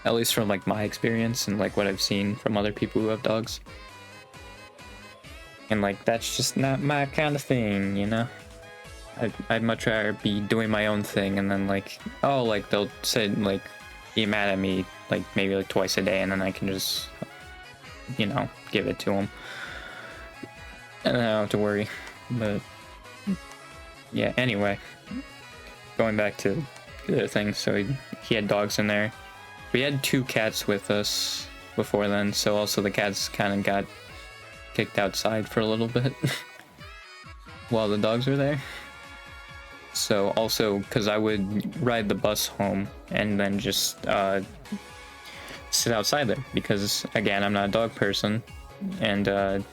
At least from like my experience and like what I've seen from other people who have dogs. And like that's just not my kind of thing, you know? I'd much rather be doing my own thing, and then like, oh, like they'll say like be mad at me like maybe like twice a day, and then I can just, you know, give it to them and I don't have to worry. But yeah, anyway, going back to the other thing, so he had dogs in there. We had 2 cats with us before then, so also the cats kind of got kicked outside for a little bit while the dogs were there. So also, because I would ride the bus home and then just sit outside there, because again, I'm not a dog person, and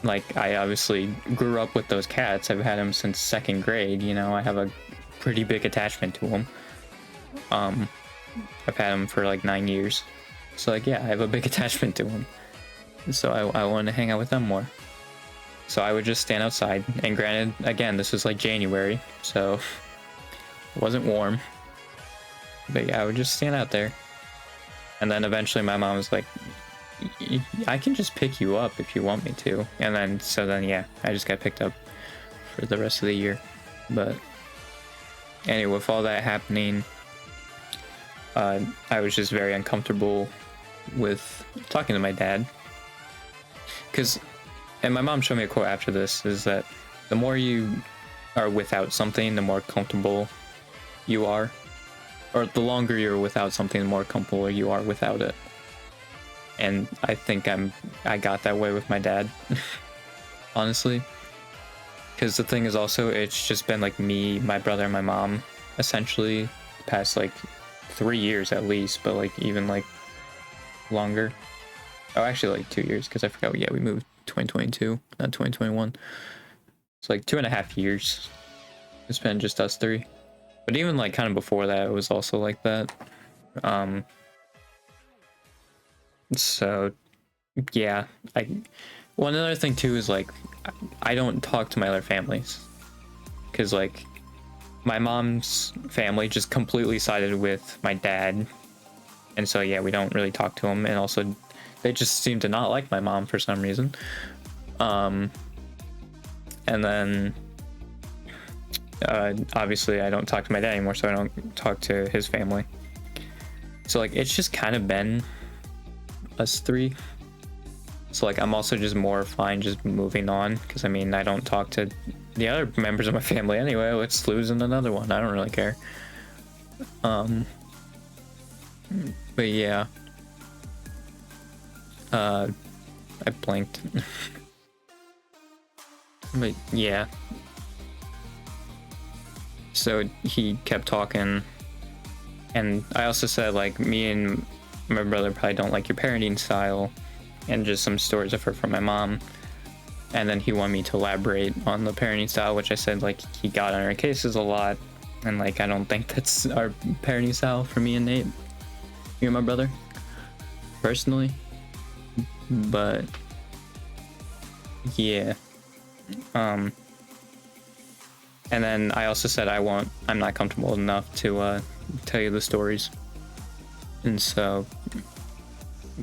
like I obviously grew up with those cats. I've had them since 2nd grade, you know. I have a pretty big attachment to them. I've had them for like 9 years, so like yeah, I have a big attachment to them, so I wanted to hang out with them more. So I would just stand outside, and granted, again, this was like January, so it wasn't warm. But yeah, I would just stand out there. And then eventually my mom was like, I can just pick you up if you want me to. And then, so then yeah, I just got picked up for the rest of the year. But anyway, with all that happening, I was just very uncomfortable with talking to my dad. And my mom showed me a quote after this, is that the more you are without something, the more comfortable you are. Or the longer you're without something, the more comfortable you are without it. And I think I got that way with my dad, honestly. Because the thing is also, it's just been like me, my brother, and my mom, essentially, the past like 3 years at least, but like even like longer. Oh, actually like 2 years, because I forgot, yeah, we moved 2022, not 2021. It's like 2.5 years. It's been just us 3. But even like kind of before that, it was also like that. So yeah, one other thing too is like I don't talk to my other families, because like my mom's family just completely sided with my dad, and so yeah, we don't really talk to him, and also they just seem to not like my mom for some reason. And then obviously I don't talk to my dad anymore, so I don't talk to his family. So like it's just kind of been us 3. So like I'm also just more fine just moving on, because I mean I don't talk to the other members of my family anyway. Let's lose in another one. I don't really care. But yeah, I blinked. But yeah. So he kept talking, and I also said like me and my brother probably don't like your parenting style, and just some stories I've heard from my mom. And then he wanted me to elaborate on the parenting style, which I said like he got on our cases a lot, and like I don't think that's our parenting style for me and Nate, me and my brother, personally. But yeah. And then I also said I'm not comfortable enough to tell you the stories. And so,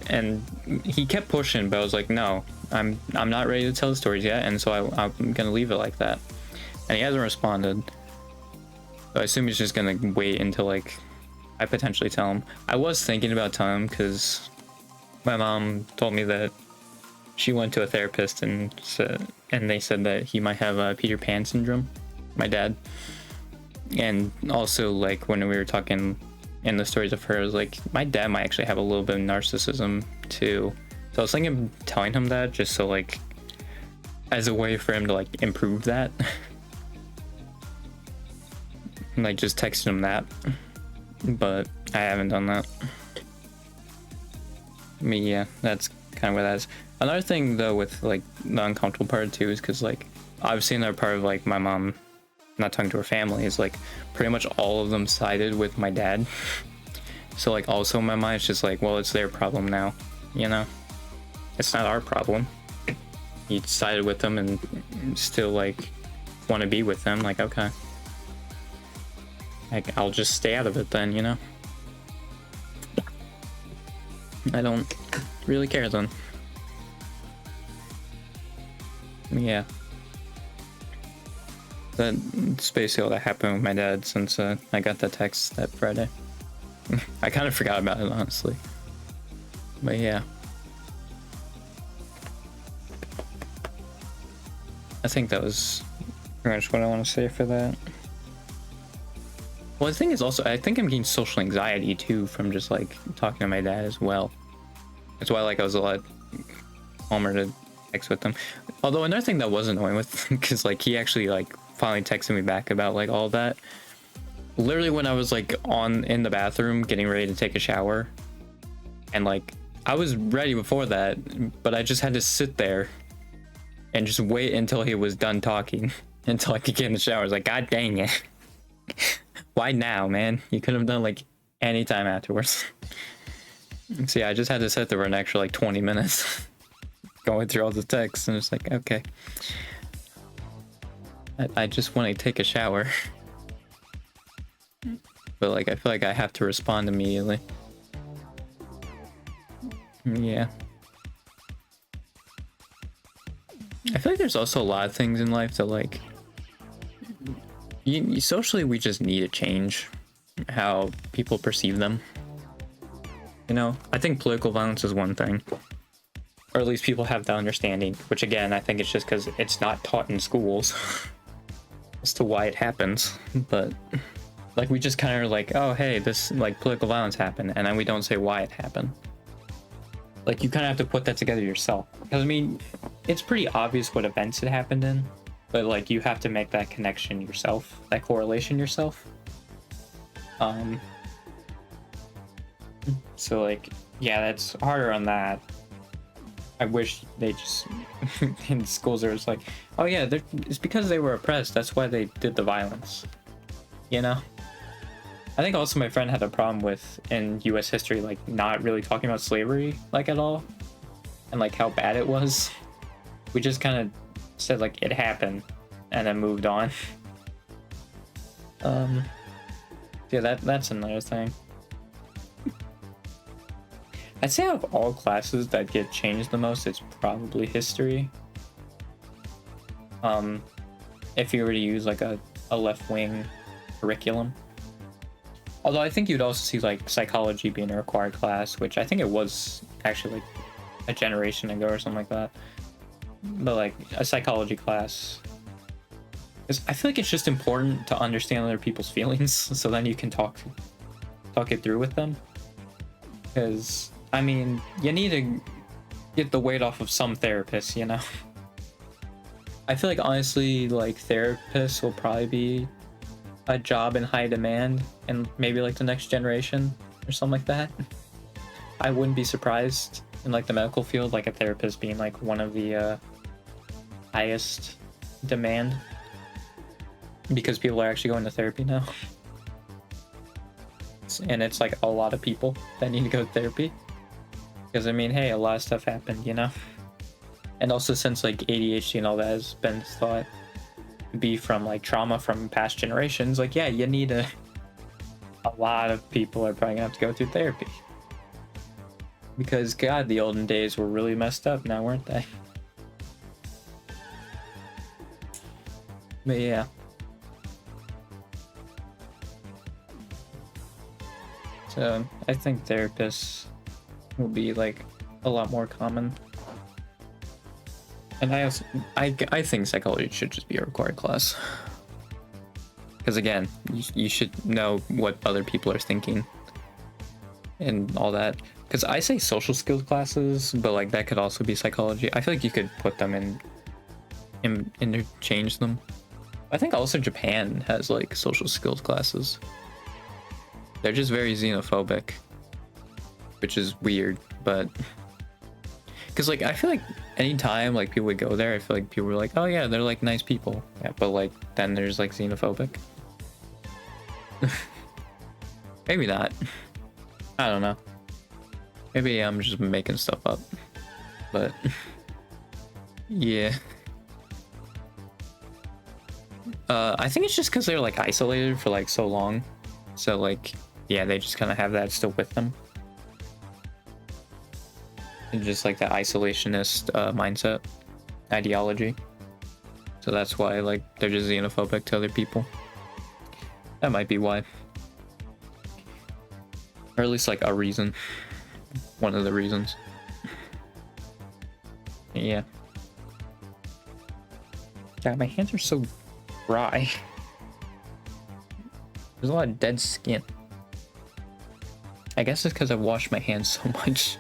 and he kept pushing, but I was like, no, I'm not ready to tell the stories yet, and so I'm gonna leave it like that. And he hasn't responded. So I assume he's just gonna wait until like I potentially tell him. I was thinking about telling him because my mom told me that she went to a therapist and they said that he might have Peter Pan syndrome, my dad. And also like when we were talking in the stories of her, I was like, my dad might actually have a little bit of narcissism too. So I was thinking of telling him that just so like as a way for him to like improve that. And like just texted him that, but I haven't done that. I mean, yeah, that's kind of what that is. Another thing though with like the uncomfortable part too is because like obviously another part of like my mom not talking to her family is like pretty much all of them sided with my dad. So like also in my mind it's just like, well, it's their problem now, you know? It's not our problem. You sided with them and still like want to be with them, like okay. Like I'll just stay out of it then, you know? I don't really care then. Yeah. That's basically all that happened with my dad since I got that text that Friday. I kind of forgot about it, honestly. But yeah. I think that was pretty much what I want to say for that. Well, the thing is also, I think I'm getting social anxiety too from just like talking to my dad as well. That's why like I was a lot calmer to text with him. Although another thing that was annoying with, because like he actually like finally texted me back about like all that. Literally when I was like in the bathroom getting ready to take a shower, and like I was ready before that, but I just had to sit there and just wait until he was done talking until I could get in the shower. I was like, God dang it. Why now, man? You could have done like any time afterwards. So yeah, I just had to sit there for an extra like 20 minutes going through all the texts, and it's like, okay. I just want to take a shower. But like I feel like I have to respond immediately. Yeah. I feel like there's also a lot of things in life that like socially we just need to change how people perceive them. You know, I think political violence is one thing, or at least people have the understanding, which again I think it's just because it's not taught in schools as to why it happens. But like we just kind of like, oh hey, this like political violence happened, and then we don't say why it happened. Like you kind of have to put that together yourself, because I mean it's pretty obvious what events it happened in, but like you have to make that connection yourself, that correlation yourself. So like yeah, that's harder on that. I wish they just in schools there was like, oh yeah, it's because they were oppressed, that's why they did the violence, you know? I think also my friend had a problem with in US history like not really talking about slavery like at all, and like how bad it was. We just kind of said like it happened and then moved on. Yeah, that's another thing. I'd say out of all classes that get changed the most, it's probably history. If you were to use like a left-wing curriculum. Although I think you'd also see like psychology being a required class, which I think it was actually like a generation ago or something like that. But like a psychology class, because I feel like it's just important to understand other people's feelings, so then you can talk it through with them. Because I mean, you need to get the weight off of some therapists, you know. I feel like honestly, like therapists will probably be a job in high demand, and maybe like the next generation or something like that. I wouldn't be surprised in like the medical field, like a therapist being like one of the highest demand, because people are actually going to therapy now. And it's like a lot of people that need to go to therapy. Because I mean, hey, a lot of stuff happened, you know? And also since like ADHD and all that has been thought to be from like trauma from past generations, like yeah, you need a lot of people are probably gonna have to go through therapy. Because God, the olden days were really messed up now, weren't they? But yeah. So I think therapists will be like a lot more common. And I think psychology should just be a required class. Because again, you should know what other people are thinking and all that. Because I say social skills classes, but like that could also be psychology. I feel like you could put them in interchange them. I think also Japan has like social skills classes. They're just very xenophobic, which is weird, but because like I feel like anytime like people would go there, I feel like people were like, oh yeah, they're like nice people. Yeah, but like then there's like xenophobic. Maybe not. I don't know. Maybe I'm just making stuff up. But yeah. I think it's just because they're like isolated for like so long. So like yeah, they just kind of have that still with them. And just like that isolationist mindset, ideology. So that's why like they're just xenophobic to other people. That might be why. Or at least like a reason. One of the reasons. Yeah. God, my hands are so dry. There's a lot of dead skin. I guess it's because I've washed my hands so much.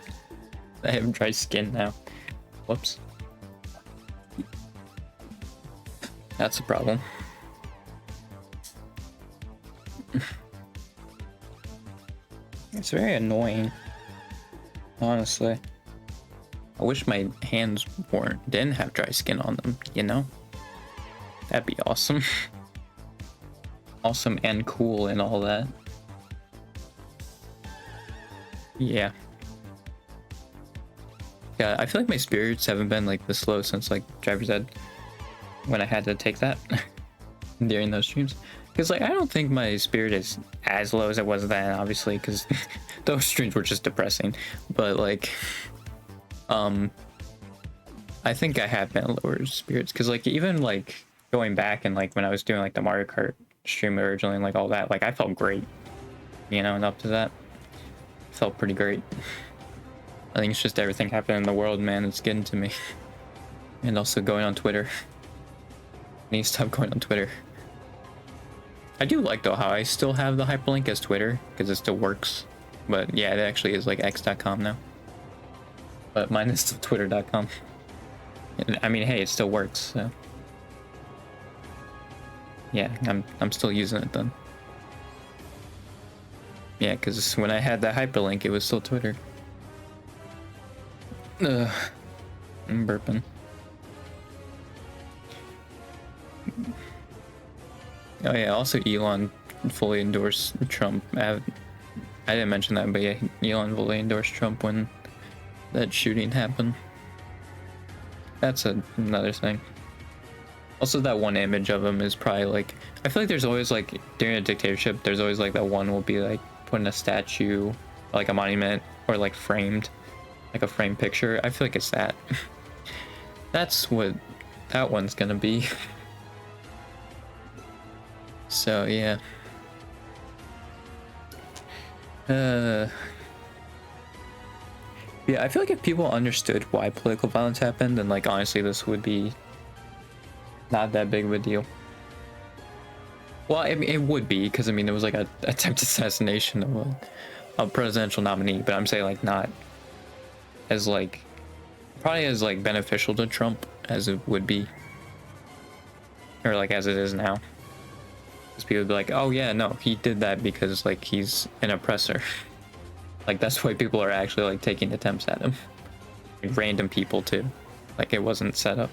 I have dry skin now. Whoops. That's a problem. It's very annoying. Honestly. I wish my hands didn't have dry skin on them, you know? That'd be awesome. Awesome and cool and all that. Yeah. Yeah, I feel like my spirits haven't been like this low since like driver's ed, when I had to take that during those streams. Because like I don't think my spirit is as low as it was then, obviously, because those streams were just depressing. But like, I think I have been lower spirits because like even like going back and like when I was doing like the Mario Kart stream originally and like all that, like I felt great, you know, and up to that, felt pretty great. I think it's just everything happening in the world, man. It's getting to me. And also going on Twitter. I need to stop going on Twitter. I do like though how I still have the hyperlink as Twitter because it still works. But yeah, it actually is like x.com now. But mine is still twitter.com. I mean, hey, it still works. So yeah, I'm still using it then. Yeah, because when I had that hyperlink, it was still Twitter. I'm burping. Oh yeah, also Elon fully endorsed Trump. I didn't mention that, but yeah, Elon fully endorsed Trump when that shooting happened. That's another thing. Also, that one image of him is probably like, I feel like there's always like, during a dictatorship, there's always like that one will be like put in a statue, like a monument, or like framed, like a framed picture. I feel like it's that. That's what that one's gonna be. So yeah. Yeah, I feel like if people understood why political violence happened, then like honestly this would be not that big of a deal. Well, I mean, it would be, because I mean there was like a attempted assassination of a presidential nominee, but I'm saying like not as like, probably as like beneficial to Trump as it would be or like as it is now. Because people would be like, oh yeah, no, he did that because like he's an oppressor. Like that's why people are actually like taking attempts at him. Like, random people too. Like it wasn't set up.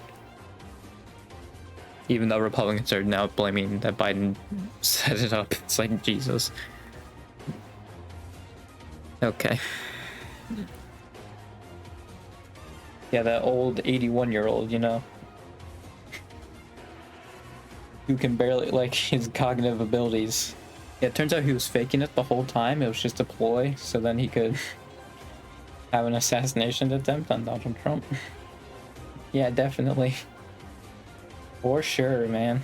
Even though Republicans are now blaming that Biden set it up. It's like, Jesus. Okay. Yeah, that old 81-year-old, you know. Who can barely, like, his cognitive abilities. Yeah, it turns out he was faking it the whole time. It was just a ploy, so then he could have an assassination attempt on Donald Trump. Yeah, definitely. For sure, man.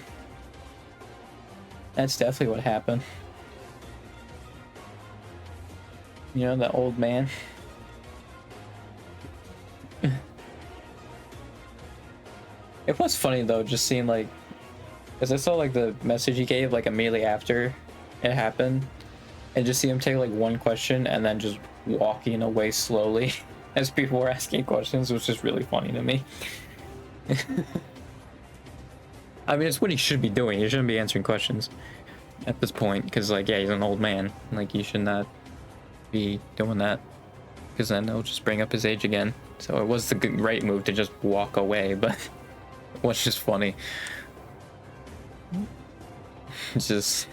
That's definitely what happened. You know, that old man. It was funny though, just seeing like, because I saw like the message he gave like immediately after it happened, and just see him take like one question and then just walking away slowly as people were asking questions was just really funny to me. I mean, it's what he should be doing. He shouldn't be answering questions at this point, because like, yeah, he's an old man. Like, he should not be doing that, because then it'll just bring up his age again. So it was the right move to just walk away, but it was just funny. Just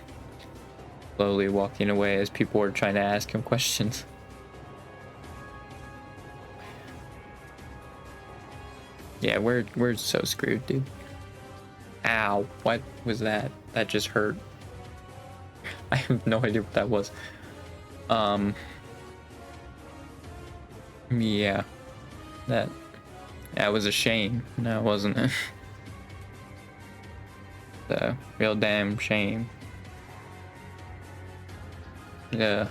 slowly walking away as people were trying to ask him questions. Yeah, we're so screwed, dude. Ow, what was that? That just hurt. I have no idea what that was. Yeah. That was a shame. No, wasn't it? The real damn shame. Yeah.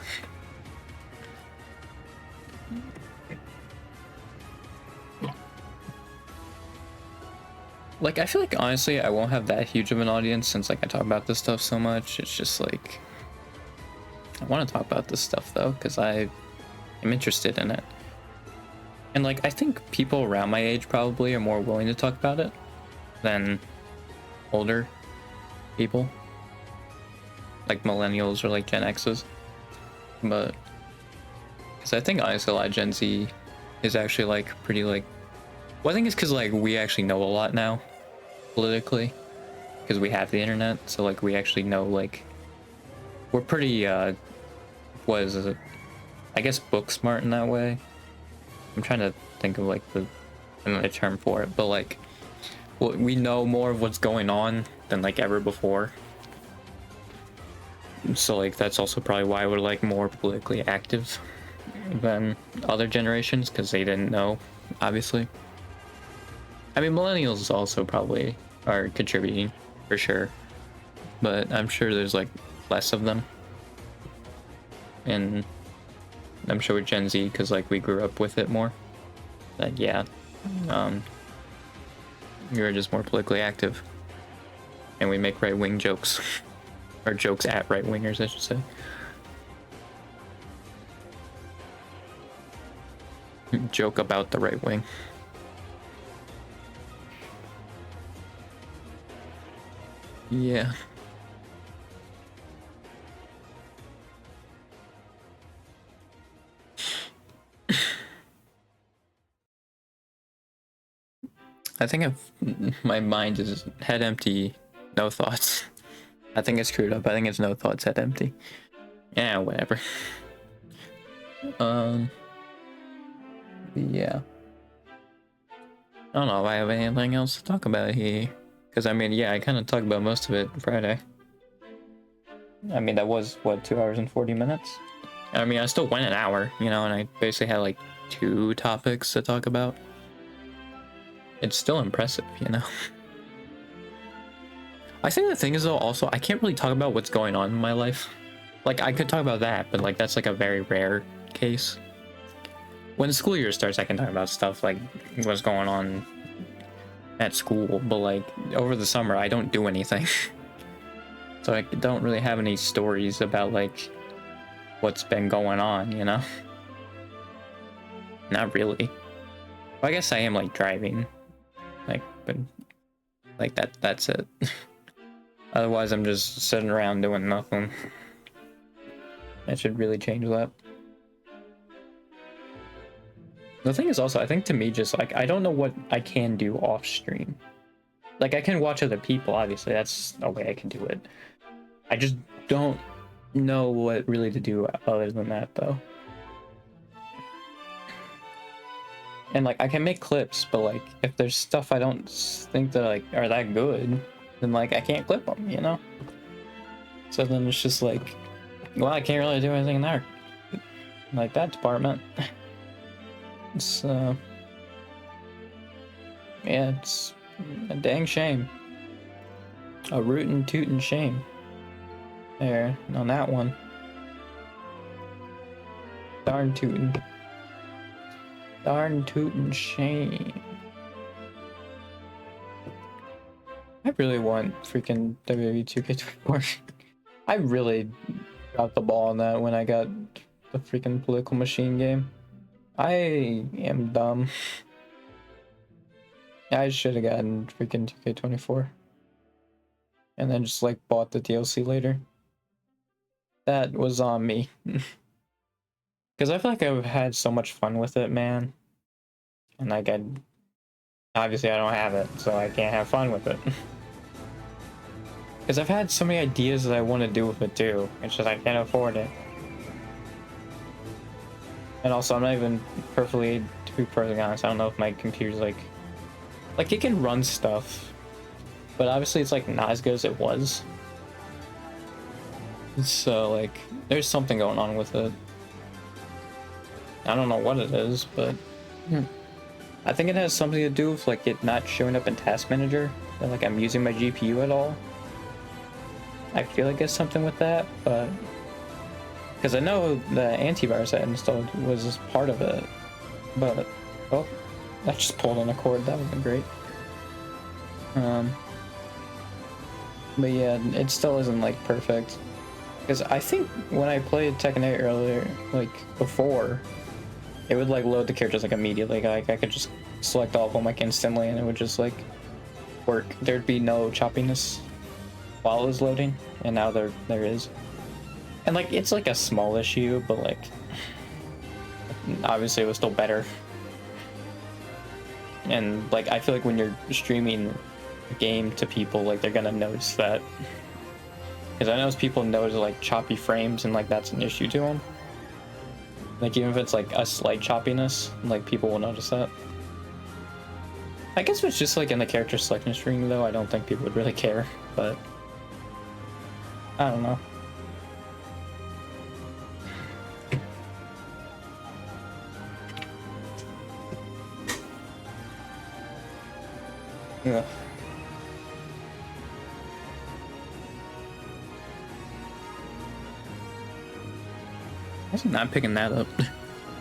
Like, I feel like honestly I won't have that huge of an audience since like I talk about this stuff so much. It's just like, I want to talk about this stuff though because I am interested in it. And like, I think people around my age probably are more willing to talk about it than older people, like millennials or like Gen X's. But because I think honestly a lot of Gen Z is actually like pretty like, well, I think it's because like we actually know a lot now politically because we have the internet, so like we actually know, like we're pretty what is it, I guess book smart in that way. I'm trying to think of like another term for it, but like, well, we know more of what's going on than like ever before. So like that's also probably why we're like more politically active than other generations, because they didn't know, obviously. I mean, millennials also probably are contributing for sure, but I'm sure there's like less of them. And I'm sure with Gen Z, because like we grew up with it more, that yeah, you're just more politically active, and we make right-wing jokes, or jokes at right-wingers, I should say. Joke about the right wing. Yeah. I think my mind is head empty, no thoughts. I think it's screwed up. I think it's no thoughts, head empty. Yeah, whatever. Yeah. I don't know if I have anything else to talk about here. Because, I mean, yeah, I kind of talked about most of it Friday. I mean, that was, what, 2 hours and 40 minutes? I mean, I still went an hour, you know, and I basically had, like, 2 topics to talk about. It's still impressive, you know? I think the thing is, though, also, I can't really talk about what's going on in my life. Like, I could talk about that, but, like, that's, like, a very rare case. When the school year starts, I can talk about stuff, like, what's going on at school, but, like, over the summer, I don't do anything. So I don't really have any stories about, like, what's been going on, you know? Not really. Well, I guess I am, like, driving. Like, but, like, that's it. Otherwise, I'm just sitting around doing nothing. I should really change that. The thing is also, I think to me, just like, I don't know what I can do off stream. Like, I can watch other people, obviously, that's a way I can do it. I just don't know what really to do other than that, though. And like, I can make clips, but like, if there's stuff I don't think that like are that good, then like I can't clip them, you know? So then it's just like, well, I can't really do anything in there, like that department. It's yeah, it's a dang shame. A rootin' tootin' shame. There, on that one. Darn tootin'. Darn tootin' shame. I really want freaking WWE 2K24. I really dropped the ball on that when I got the freaking Political Machine game. I am dumb. I should have gotten freaking 2K24. And then just like bought the DLC later. That was on me. Because I feel like I've had so much fun with it, man. And like, obviously I don't have it, so I can't have fun with it. Because I've had so many ideas that I want to do with it too. It's just I can't afford it. And also, I'm not even perfectly, to be perfectly honest, I don't know if my computer's like it can run stuff, but obviously it's like not as good as it was. So like, there's something going on with it. I don't know what it is, but I think it has something to do with like it not showing up in Task Manager, and like I'm using my GPU at all. I feel like it's something with that, but because I know the antivirus I installed was part of it, but oh, that just pulled on a cord. That wasn't great. But yeah, it still isn't like perfect. Because I think when I played Tekken 8 earlier, like before, it would like load the characters like immediately. Like I could just select all of them like instantly, and it would just like work. There'd be no choppiness while it was loading, and now there is. And like it's like a small issue, but like obviously it was still better. And like I feel like when you're streaming a game to people, like they're gonna notice that. Because I know people notice like choppy frames, and like that's an issue to them. Like even if it's like a slight choppiness, like people will notice that. I guess if it's just like in the character selection screen though, I don't think people would really care, but I don't know. Yeah. I'm not picking that up.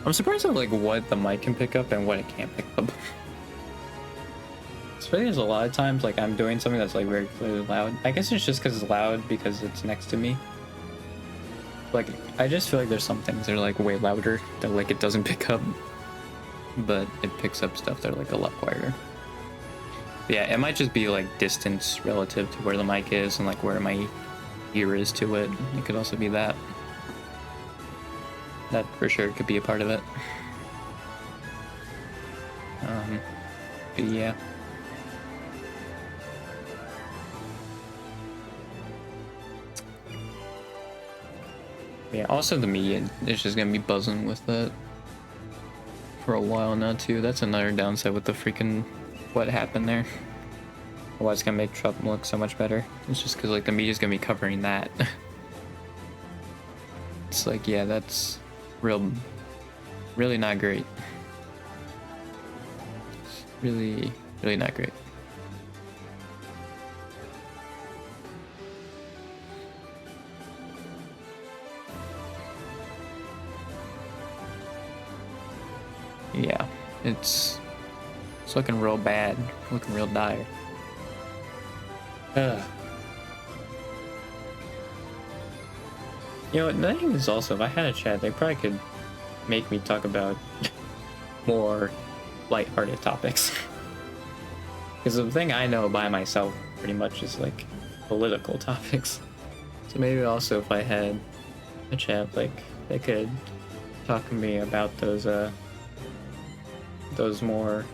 I'm surprised at like what the mic can pick up and what it can't pick up. Especially there's a lot of times like I'm doing something that's like very clearly loud. I guess it's just because it's loud because it's next to me. Like I just feel like there's some things that are like way louder that like it doesn't pick up, but it picks up stuff that are like a lot quieter. Yeah, it might just be like distance relative to where the mic is and like where my ear is to it. It could also be that. That for sure could be a part of it. But yeah. Yeah, also the media is just gonna be buzzing with that for a while now too. That's another downside with the freaking what happened there. Why it's gonna make Trump look so much better. It's just because like the media's gonna be covering that. It's like, yeah, that's really not great. Really not great. Yeah, it's looking real bad, looking real dire. You know, the thing is also, if I had a chat, they probably could make me talk about more lighthearted topics. Because the thing I know by myself pretty much is like political topics. So maybe also if I had a chat, like they could talk to me about those more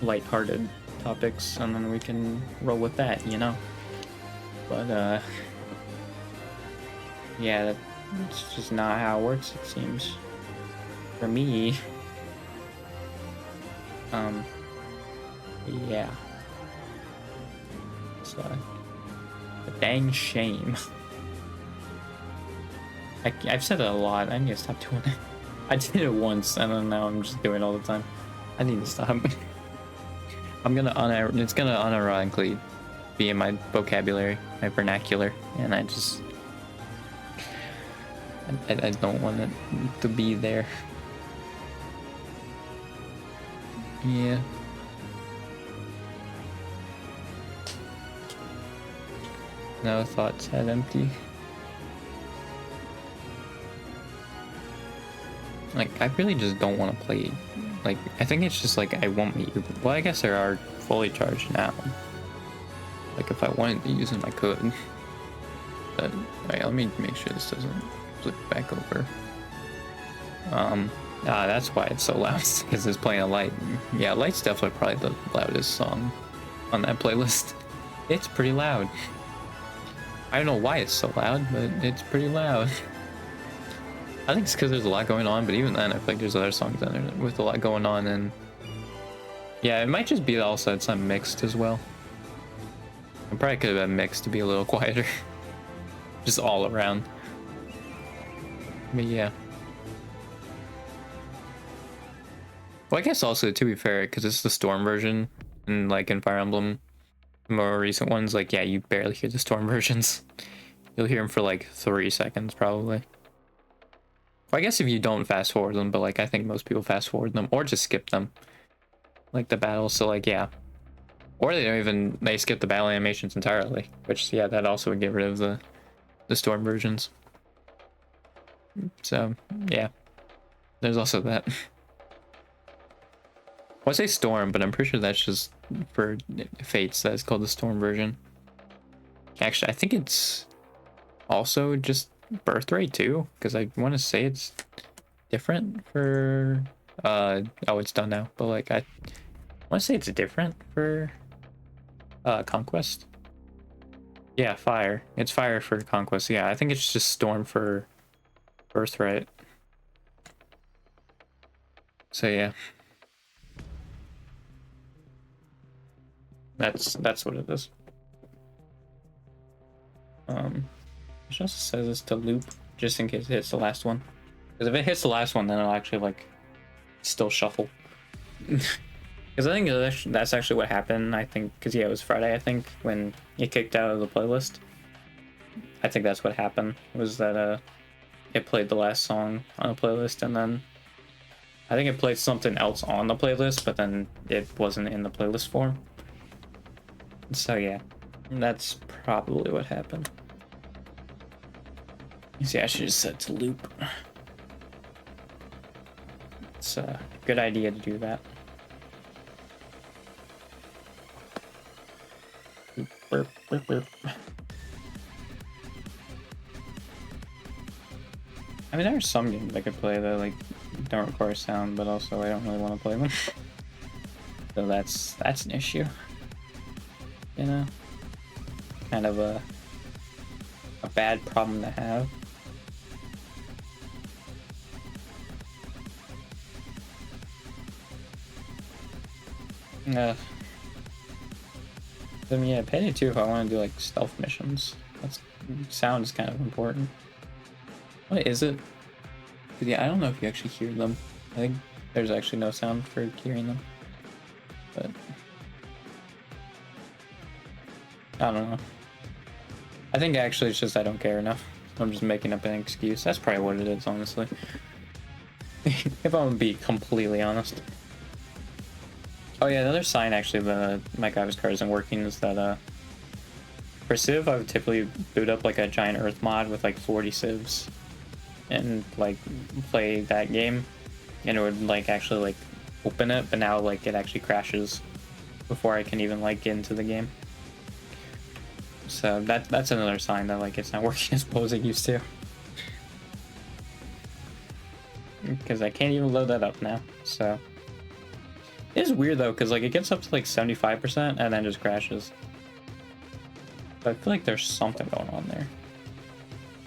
lighthearted topics, and then we can roll with that, you know. But yeah, that's just not how it works, it seems. For me. Yeah. It's a dang shame. I've said it a lot. I need to stop doing it. I did it once, and then now I'm just doing it all the time. I need to stop. It's gonna unironically be in my vocabulary, my vernacular, and I don't want it to be there. Yeah. No thoughts had empty. Like, I really just don't want to play. Like, I think it's just like I won't meet you. Well, I guess they are fully charged now. Like, if I wanted to use them, I could. But, wait, let me make sure this doesn't flip back over. That's why it's so loud, because it's playing a Light. Yeah, Light's definitely probably the loudest song on that playlist. It's pretty loud. I don't know why it's so loud, but it's pretty loud. I think it's because there's a lot going on, but even then, I feel like there's other songs on there with a lot going on, and yeah, it might just be also it's not mixed as well. I probably could have been mixed to be a little quieter, just all around. But yeah. Well, I guess also, to be fair, because it's the Storm version, and like in Fire Emblem, more recent ones, like, yeah, you barely hear the Storm versions. You'll hear them for like 3 seconds, probably. Well, I guess if you don't fast forward them, but like, I think most people fast forward them, or just skip them. Like the battles, so like, yeah. Or they skip the battle animations entirely, which, yeah, that also would get rid of the Storm versions. So, yeah. There's also that. Well, I say Storm, but I'm pretty sure that's just for Fates. That's called the Storm version. Actually, I think it's also just Birthright too, because I want to say it's different for. Oh, it's done now. But like, I want to say it's different for Conquest. Yeah, Fire. It's Fire for Conquest. Yeah, I think it's just Storm for Birthright. So yeah. That's what it is. It just says it's to loop just in case it hits the last one. Because if it hits the last one, then it'll actually like still shuffle. Because I think that's actually what happened. I think because yeah, it was Friday. I think when it kicked out of the playlist. I think that's what happened. Was that it played the last song on a playlist, and then I think it played something else on the playlist, but then it wasn't in the playlist form. So yeah, that's probably what happened. You see, I should have said to loop. It's a good idea to do that. Burp, burp, burp. I mean, there are some games I could play that like don't require sound, but also I don't really want to play them. So that's an issue. You know, kind of a bad problem to have. I mean, yeah, Payday 2 if I want to do like stealth missions. Sound is kind of important. What is it? 'Cause, yeah, I don't know if you actually hear them. I think there's actually no sound for hearing them. But I don't know. I think actually it's just I don't care enough. I'm just making up an excuse. That's probably what it is, honestly. If I'm gonna be completely honest. Oh yeah, another sign actually that my Gaiva's card isn't working is that for Civ I would typically boot up like a giant earth mod with like 40 civs and like play that game, and it would like actually like open it, but now like it actually crashes before I can even like get into the game. So that's another sign that like it's not working as well as it used to. Because I can't even load that up now. So it's weird though, because like it gets up to like 75% and then just crashes. So I feel like there's something going on there.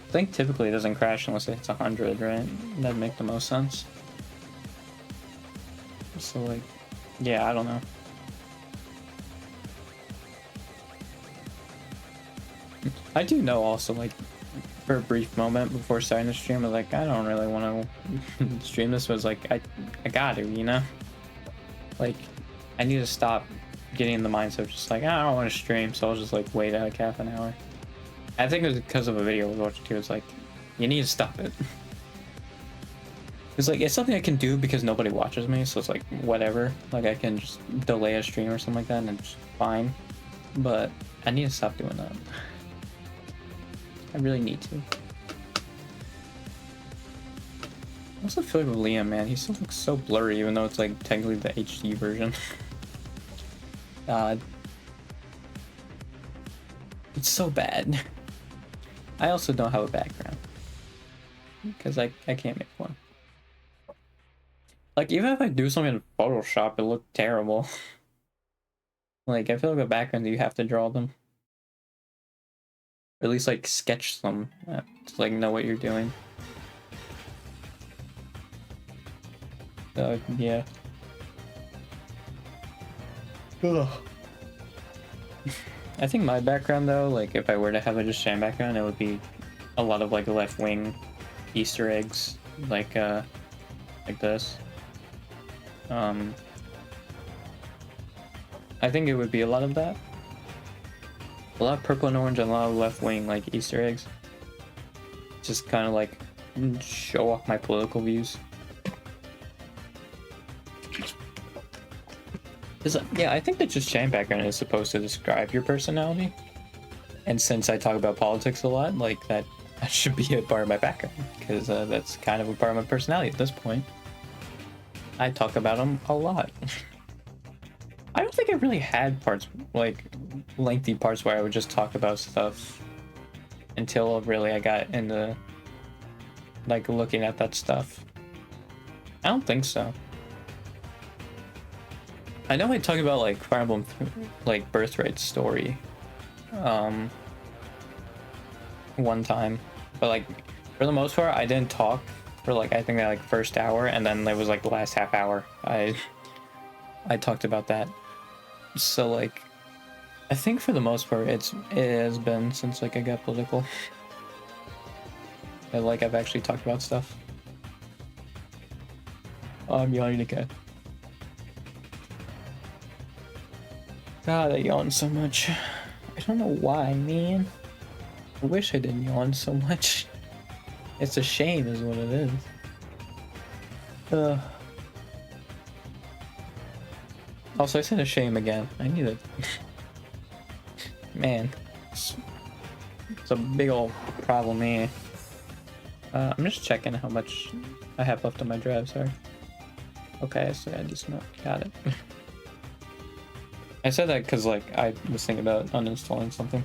I think typically it doesn't crash unless it's 100, right? That'd make the most sense. So like, yeah, I don't know. I do know also, like, for a brief moment before starting the stream, I was like, I don't really want to stream this. Was like, I got to, you know? Like, I need to stop getting in the mindset of just like, I don't want to stream, so I'll just like wait like half an hour. I think it was because of a video I was watching too. It's like, you need to stop it. It's like, it's something I can do because nobody watches me, so it's like, whatever. Like, I can just delay a stream or something like that, and it's fine. But I need to stop doing that. I really need to. I also feel like with Liam, man, he still looks so blurry, even though it's like technically the HD version. God. It's so bad. I also don't have a background. Because I can't make one. Like, even if I do something in Photoshop, it looks terrible. Like, I feel like a background, you have to draw them. Or at least, like, sketch them to, like, know what you're doing. Yeah. Ugh. I think my background, though, like, if I were to have a just sham background, it would be a lot of, like, left-wing Easter eggs, like this. I think it would be a lot of that. A lot of purple and orange and a lot of left-wing, like, Easter eggs. Just kind of, like, show off my political views. Yeah, I think that just sham background is supposed to describe your personality. And since I talk about politics a lot, like, that should be a part of my background. Because that's kind of a part of my personality at this point. I talk about them a lot. I don't think I really had parts, like, lengthy parts where I would just talk about stuff until really I got into, like, looking at that stuff. I don't think so. I know I talked about, like, Fire Emblem, like, Birthright story, one time, but, like, for the most part, I didn't talk for, like, I think that, like, first hour, and then there was, like, the last half hour, I talked about that. So, like, I think for the most part, it has been since, like, I got political. And, like, I've actually talked about stuff. Oh, I'm yawning again. God, I yawn so much. I don't know why, man. I wish I didn't yawn so much. It's a shame is what it is. Also, I said a shame again. I need it. Man. It's a big old problem here. I'm just checking how much I have left on my drive, sorry. Okay, so I just got it. I said that because, like, I was thinking about uninstalling something.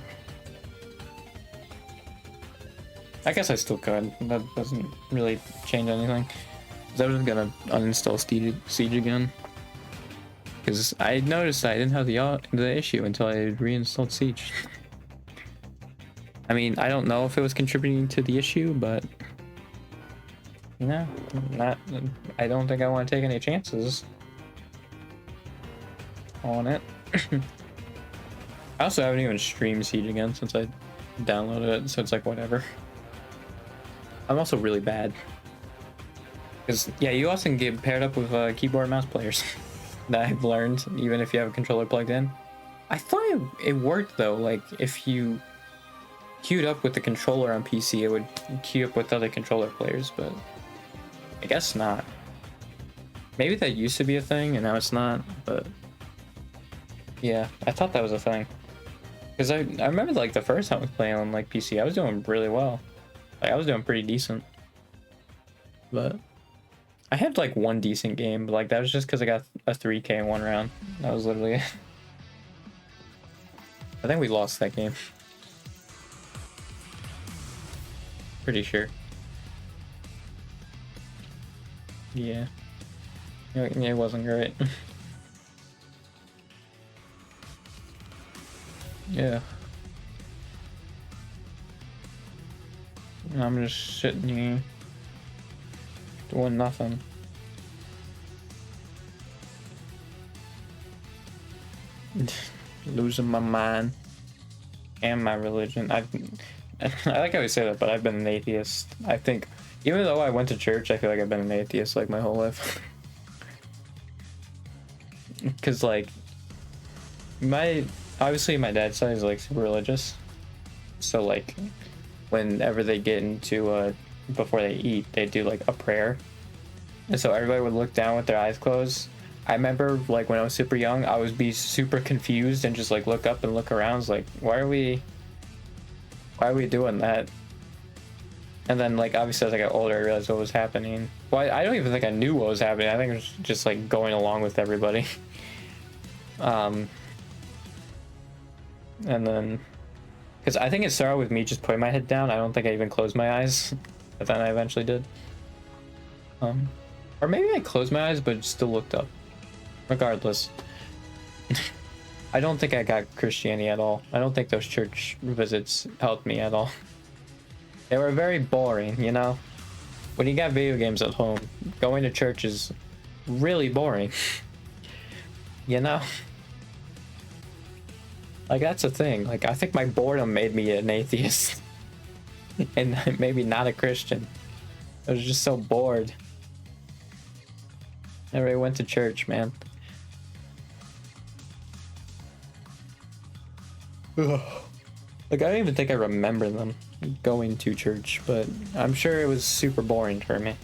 I guess I still could. That doesn't really change anything. I was gonna uninstall Siege again. Because I noticed I didn't have the issue until I reinstalled Siege. I mean, I don't know if it was contributing to the issue, but... No, I don't think I want to take any chances on it. I also haven't even streamed Siege again since I downloaded it, so it's like whatever. I'm also really bad. Because, yeah, you also can get paired up with keyboard and mouse players. That I've learned, even if you have a controller plugged in. I thought it worked though, like if you queued up with the controller on PC, it would queue up with other controller players, but I guess not. Maybe that used to be a thing and now it's not, but yeah, I thought that was a thing. Because I remember like the first time I was playing on like PC, I was doing really well. Like I was doing pretty decent. But I had like one decent game, but like that was just because I got a 3K in one round. That was literally it. I think we lost that game. Pretty sure. Yeah. It wasn't great. Yeah. I'm just sitting here doing nothing. Losing my mind and my religion. I like how we say that, but I've been an atheist. I think even though I went to church, I feel like I've been an atheist like my whole life. Cause like obviously my dad's side is like super religious. So like whenever they get into before they eat, they do like a prayer. And so everybody would look down with their eyes closed. I remember like when I was super young, I would be super confused and just like look up and look around. It's like, why are we doing that? And then like obviously as I got older, I realized what was happening. Well, I don't even think I knew what was happening. I think it was just like going along with everybody. And then because I think it started with me just putting my head down. I don't think I even closed my eyes, but then I eventually did. Or maybe I closed my eyes but still looked up. Regardless, I don't think I got Christianity at all. I don't think those church visits helped me at all. They were very boring, you know? When you got video games at home, going to church is really boring. You know? Like, that's the thing. Like, I think my boredom made me an atheist. And maybe not a Christian. I was just so bored. Everybody went to church, man. Ugh. Like, I don't even think I remember them going to church, but I'm sure it was super boring for me.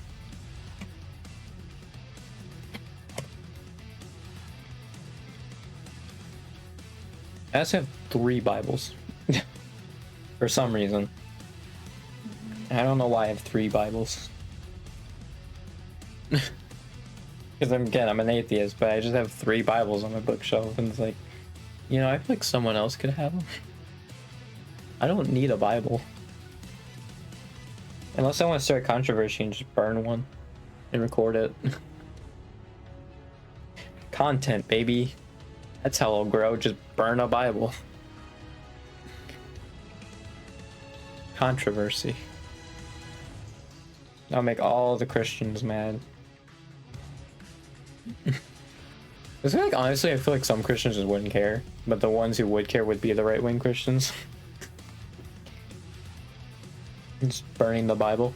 I also have 3 Bibles. For some reason. I don't know why I have 3 Bibles. Because I'm an atheist, but I just have 3 Bibles on my bookshelf, and it's like, you know, I feel like someone else could have them. I don't need a Bible. Unless I want to start controversy and just burn one and record it. Content, baby. That's how I'll grow. Just burn a Bible. Controversy. I'll make all the Christians mad. It's like, honestly, I feel like some Christians just wouldn't care, but the ones who would care would be the right-wing Christians. Just burning the Bible.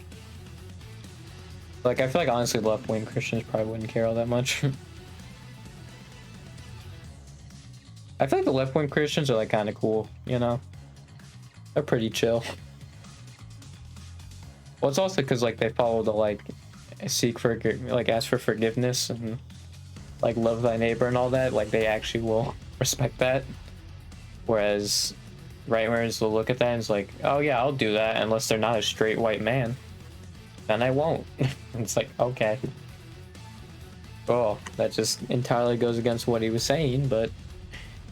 Like, I feel like honestly left-wing Christians probably wouldn't care all that much. I feel like the left-wing Christians are like kind of cool, you know? They're pretty chill. Well, it's also because like they follow the like ask for forgiveness and like love thy neighbor and all that. Like they actually will respect that. Whereas right-wingers will look at that and it's like, oh yeah, I'll do that unless they're not a straight white man. Then I won't. It's like, okay. Oh, that just entirely goes against what he was saying, but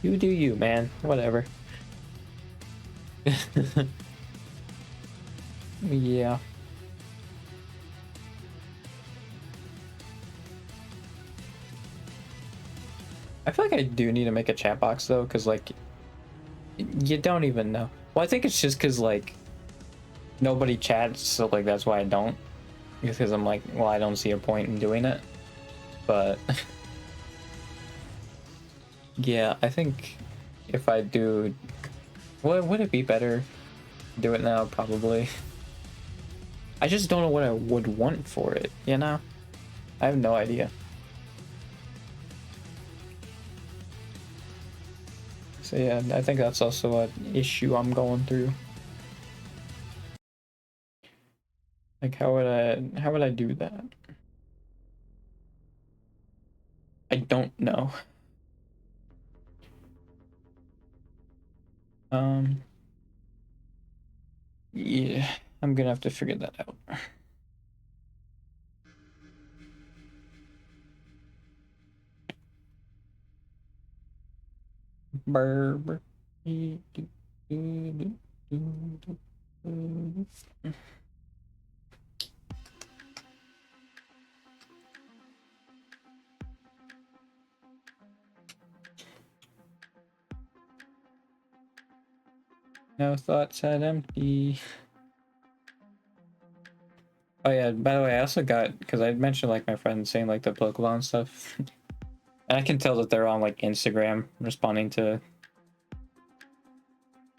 you do you, man. Whatever. Yeah. I feel like I do need to make a chat box though, because like you don't even know. Well, I think it's just because like nobody chats, so like that's why I don't. Because I'm like, well, I don't see a point in doing it. But yeah, I think if I do, would it be better? Do it now, probably. I just don't know what I would want for it, you know? I have no idea. So yeah, I think that's also an issue I'm going through. Like how would I do that? I don't know. Yeah, I'm gonna have to figure that out. Burr. No thoughts had empty. Oh yeah, by the way, I also got, because I mentioned like my friends saying like the Pokemon stuff. And I can tell that they're on like Instagram responding to,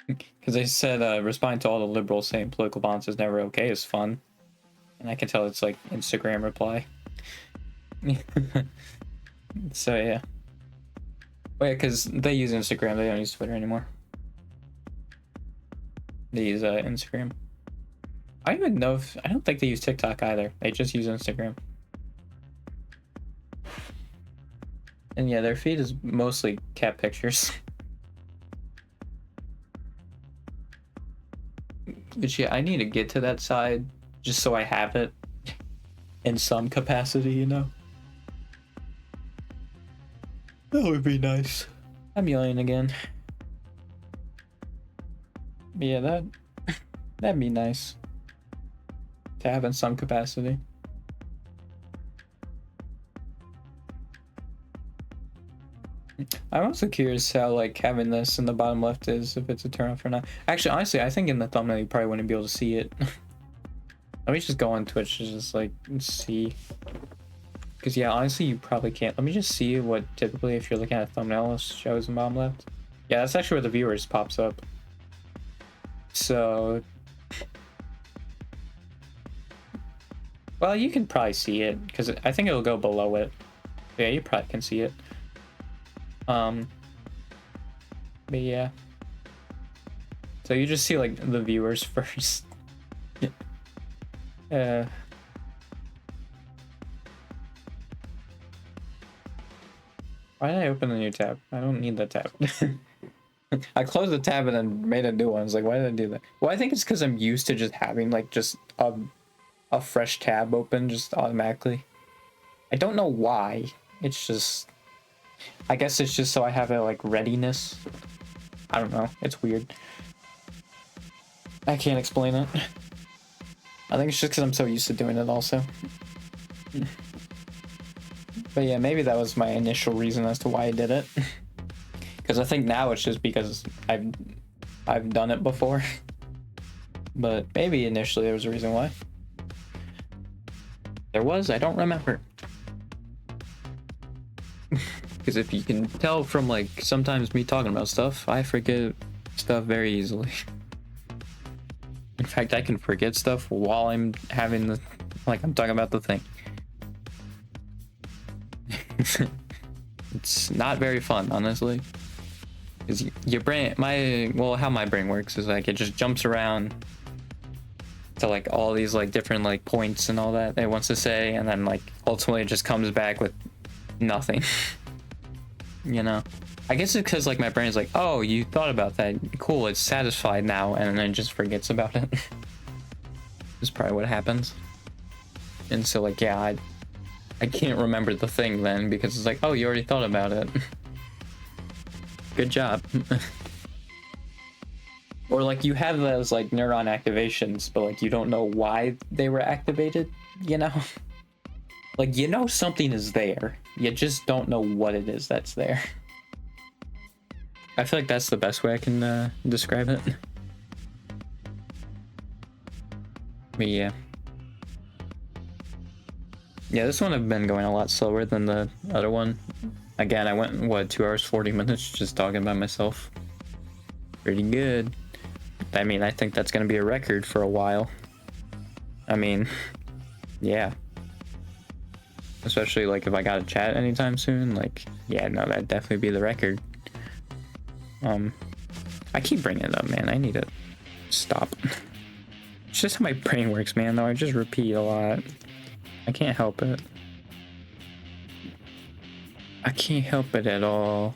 because they said responding to all the liberals saying political violence is never okay is fun. And I can tell it's like Instagram reply. So yeah. Oh yeah, because they use Instagram, they don't use Twitter anymore. They use Instagram. I don't even know if, I don't think they use TikTok either. They just use Instagram. And yeah, their feed is mostly cat pictures. But yeah, I need to get to that side just so I have it in some capacity, you know? That would be nice. I'm yelling again. But yeah, that'd be nice to have in some capacity. I'm also curious how like having this in the bottom left is, if it's a turn off or not. Actually, honestly, I think in the thumbnail you probably wouldn't be able to see it. Let me just go on Twitch to just like see. Because yeah, honestly, you probably can't. Let me just see what typically, if you're looking at a thumbnail, shows in bottom left. Yeah, that's actually where the viewers pops up. So, well, you can probably see it because I think it'll go below it. Yeah, you probably can see it. But yeah. So you just see like the viewers first. Why did I open a new tab? I don't need that tab. I closed the tab and then made a new one. I was like, why did I do that? Well, I think it's because I'm used to just having like just a fresh tab open just automatically. I don't know why. It's just, I guess it's just so I have a like readiness. I don't know. It's weird. I can't explain it. I think it's just because I'm so used to doing it also. But yeah, maybe that was my initial reason as to why I did it. Because I think now it's just because I've done it before. But maybe initially there was a reason why. There was, I don't remember. Because if you can tell from like sometimes me talking about stuff, I forget stuff very easily. In fact, I can forget stuff while I'm having the, like I'm talking about the thing. It's not very fun, honestly. Because your brain, how my brain works is like it just jumps around to like all these like different like points and all that it wants to say, and then like ultimately it just comes back with nothing. You know, I guess it's because like my brain is like, oh, you thought about that, cool, it's satisfied now, and then it just forgets about it. That's probably what happens. And so like, yeah, I can't remember the thing then because it's like, oh, you already thought about it. Good job. Or like you have those like neuron activations, but like you don't know why they were activated, you know? Like, you know something is there, you just don't know what it is that's there. I feel like that's the best way I can describe it. But yeah. Yeah, this one I've been going a lot slower than the other one. Again, I went, what, 2 hours, 40 minutes just talking by myself. Pretty good. I mean, I think that's going to be a record for a while. I mean, yeah. Especially, like, if I got to chat anytime soon, like, yeah, no, that'd definitely be the record. I keep bringing it up, man. I need to stop. It's just how my brain works, man, though. I just repeat a lot. I can't help it. I can't help it at all.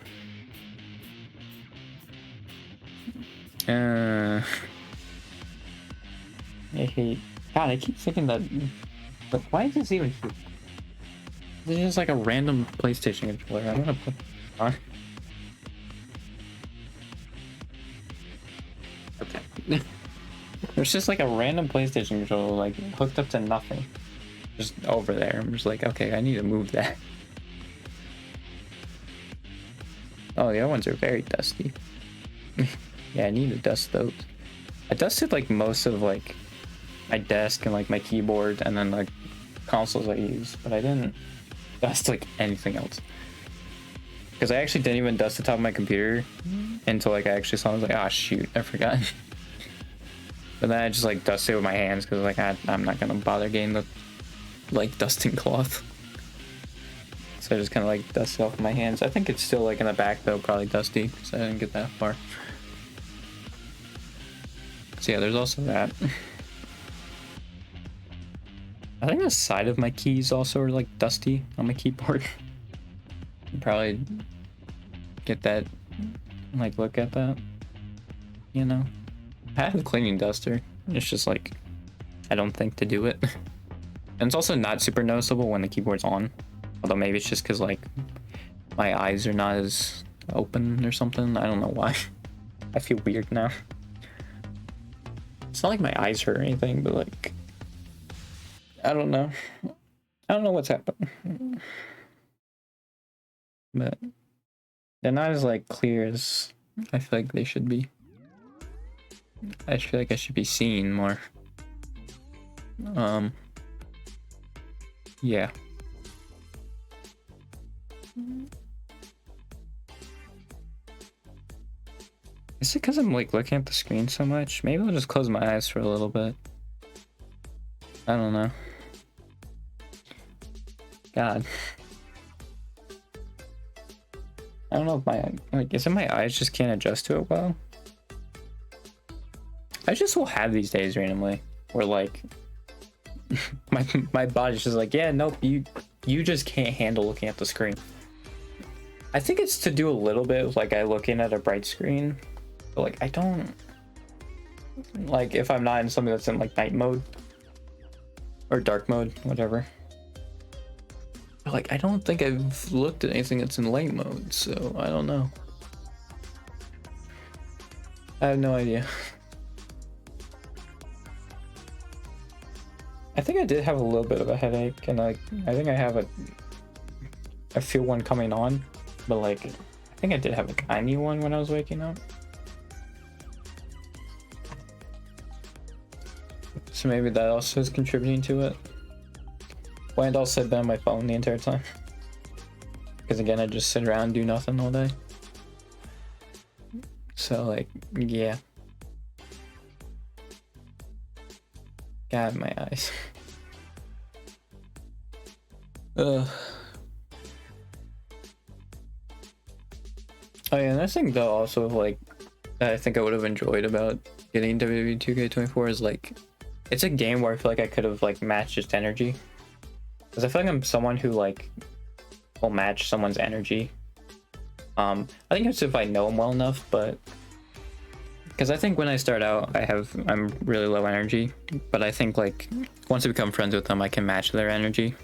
I hate... God, I keep thinking that... But why is this even here? This is just like a random PlayStation controller. I'm gonna put it on. Okay. There's just like a random PlayStation controller, like, hooked up to nothing. Just over there. I'm just like, okay, I need to move that. Oh, the other ones are very dusty. Yeah, I need to dust those. I dusted like most of like my desk and like my keyboard and then like consoles I use, but I didn't dust like anything else. Because I actually didn't even dust the top of my computer until like I actually saw it. I was like, ah, shoot, I forgot. But then I just like dusted it with my hands because like I'm not gonna bother getting the like dusting cloth. So I just kind of like dusted off with my hands. I think it's still like in the back though, probably dusty, so I didn't get that far. So yeah, there's also that. I think the side of my keys also are like dusty on my keyboard. Probably get that, like look at that, you know. I have a cleaning duster. It's just like I don't think to do it. And it's also not super noticeable when the keyboard's on. Although maybe it's just because like my eyes are not as open or something. I don't know why. I feel weird now. It's not like my eyes hurt or anything, but like I don't know. I don't know what's happened. But they're not as like clear as I feel like they should be. I feel like I should be seen more. Yeah. Is it because I'm like looking at the screen so much? Maybe I'll just close my eyes for a little bit. I don't know. God. I don't know if my, like, is it my eyes just can't adjust to it well? I just will have these days randomly where like my body's just like, yeah, nope, you just can't handle looking at the screen. I think it's to do a little bit with like I looking at a bright screen, but like I don't like if I'm not in something that's in like night mode or dark mode, whatever. But like I don't think I've looked at anything that's in light mode, so I don't know. I have no idea. I think I did have a little bit of a headache, and like I think I feel one coming on, but like I think I did have a tiny one when I was waking up. So maybe that also is contributing to it. Well, and also I've been on my phone the entire time. Because again, I just sit around and do nothing all day. So like, yeah. God, my eyes. Ugh. Oh yeah, and I think though also like I think I would have enjoyed about getting WWE 2K24 is like it's a game where I feel like I could have like matched its energy. Because I feel like I'm someone who like will match someone's energy. I think it's if I know them well enough, but because I think when I start out I'm really low energy, but I think like once I become friends with them I can match their energy.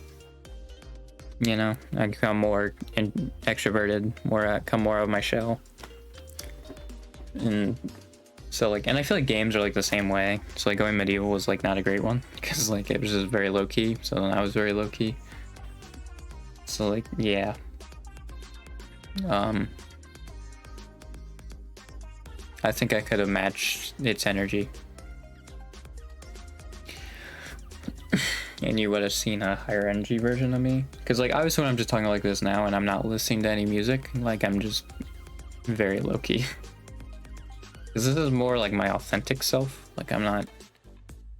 You know, I become more extroverted, come more out of my shell. And so like, and I feel like games are like the same way. So like going medieval was like not a great one because like it was just very low key. So then I was very low key. So like, yeah. I think I could have matched its energy. And you would have seen a higher energy version of me. Because like obviously when I'm just talking like this now and I'm not listening to any music, like I'm just very low key. Because this is more like my authentic self. Like I'm not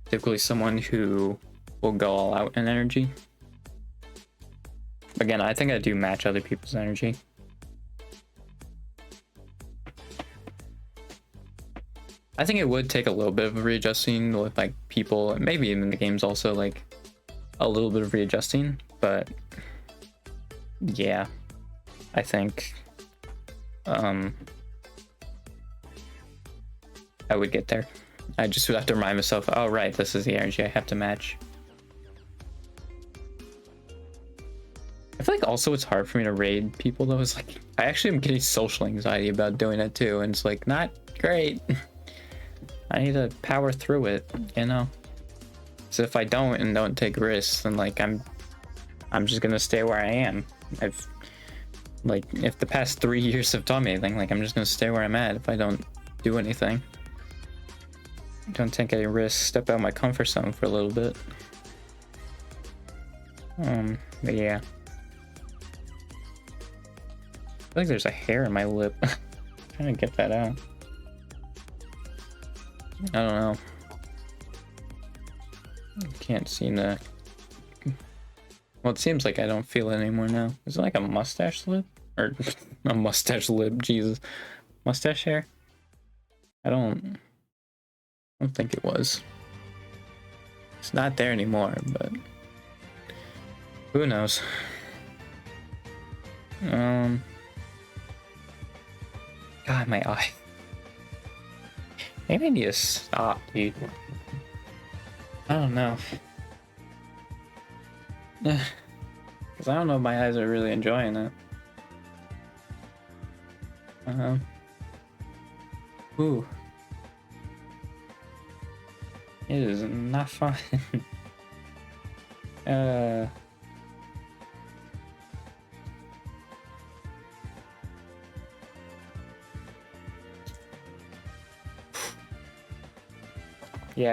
typically someone who will go all out in energy. Again, I think I do match other people's energy. I think it would take a little bit of readjusting with like people, and maybe even the games also like a little bit of readjusting, but yeah, I think I would get there. I just would have to remind myself, oh right, this is the energy I have to match. I feel like also it's hard for me to raid people though. It's like I actually am getting social anxiety about doing it too, and it's like not great. I need to power through it, you know. So if I don't take risks, then like I'm just gonna stay where I am. I've like if the past 3 years have taught me anything, like I'm just gonna stay where I'm at if I don't do anything. don't take any risks, step out of my comfort zone for a little bit. But yeah. I feel like there's a hair in my lip. Trying to get that out. I don't know. Can't seem to. Well, it seems like I don't feel it anymore now. Is it like a mustache lip? Or a mustache lip, Jesus. Mustache hair? I don't think it was. It's not there anymore, but who knows? God, my eye. Maybe I need to stop, dude. I don't know. Because I don't know if my eyes are really enjoying it. Ooh. It is not fun. Yeah,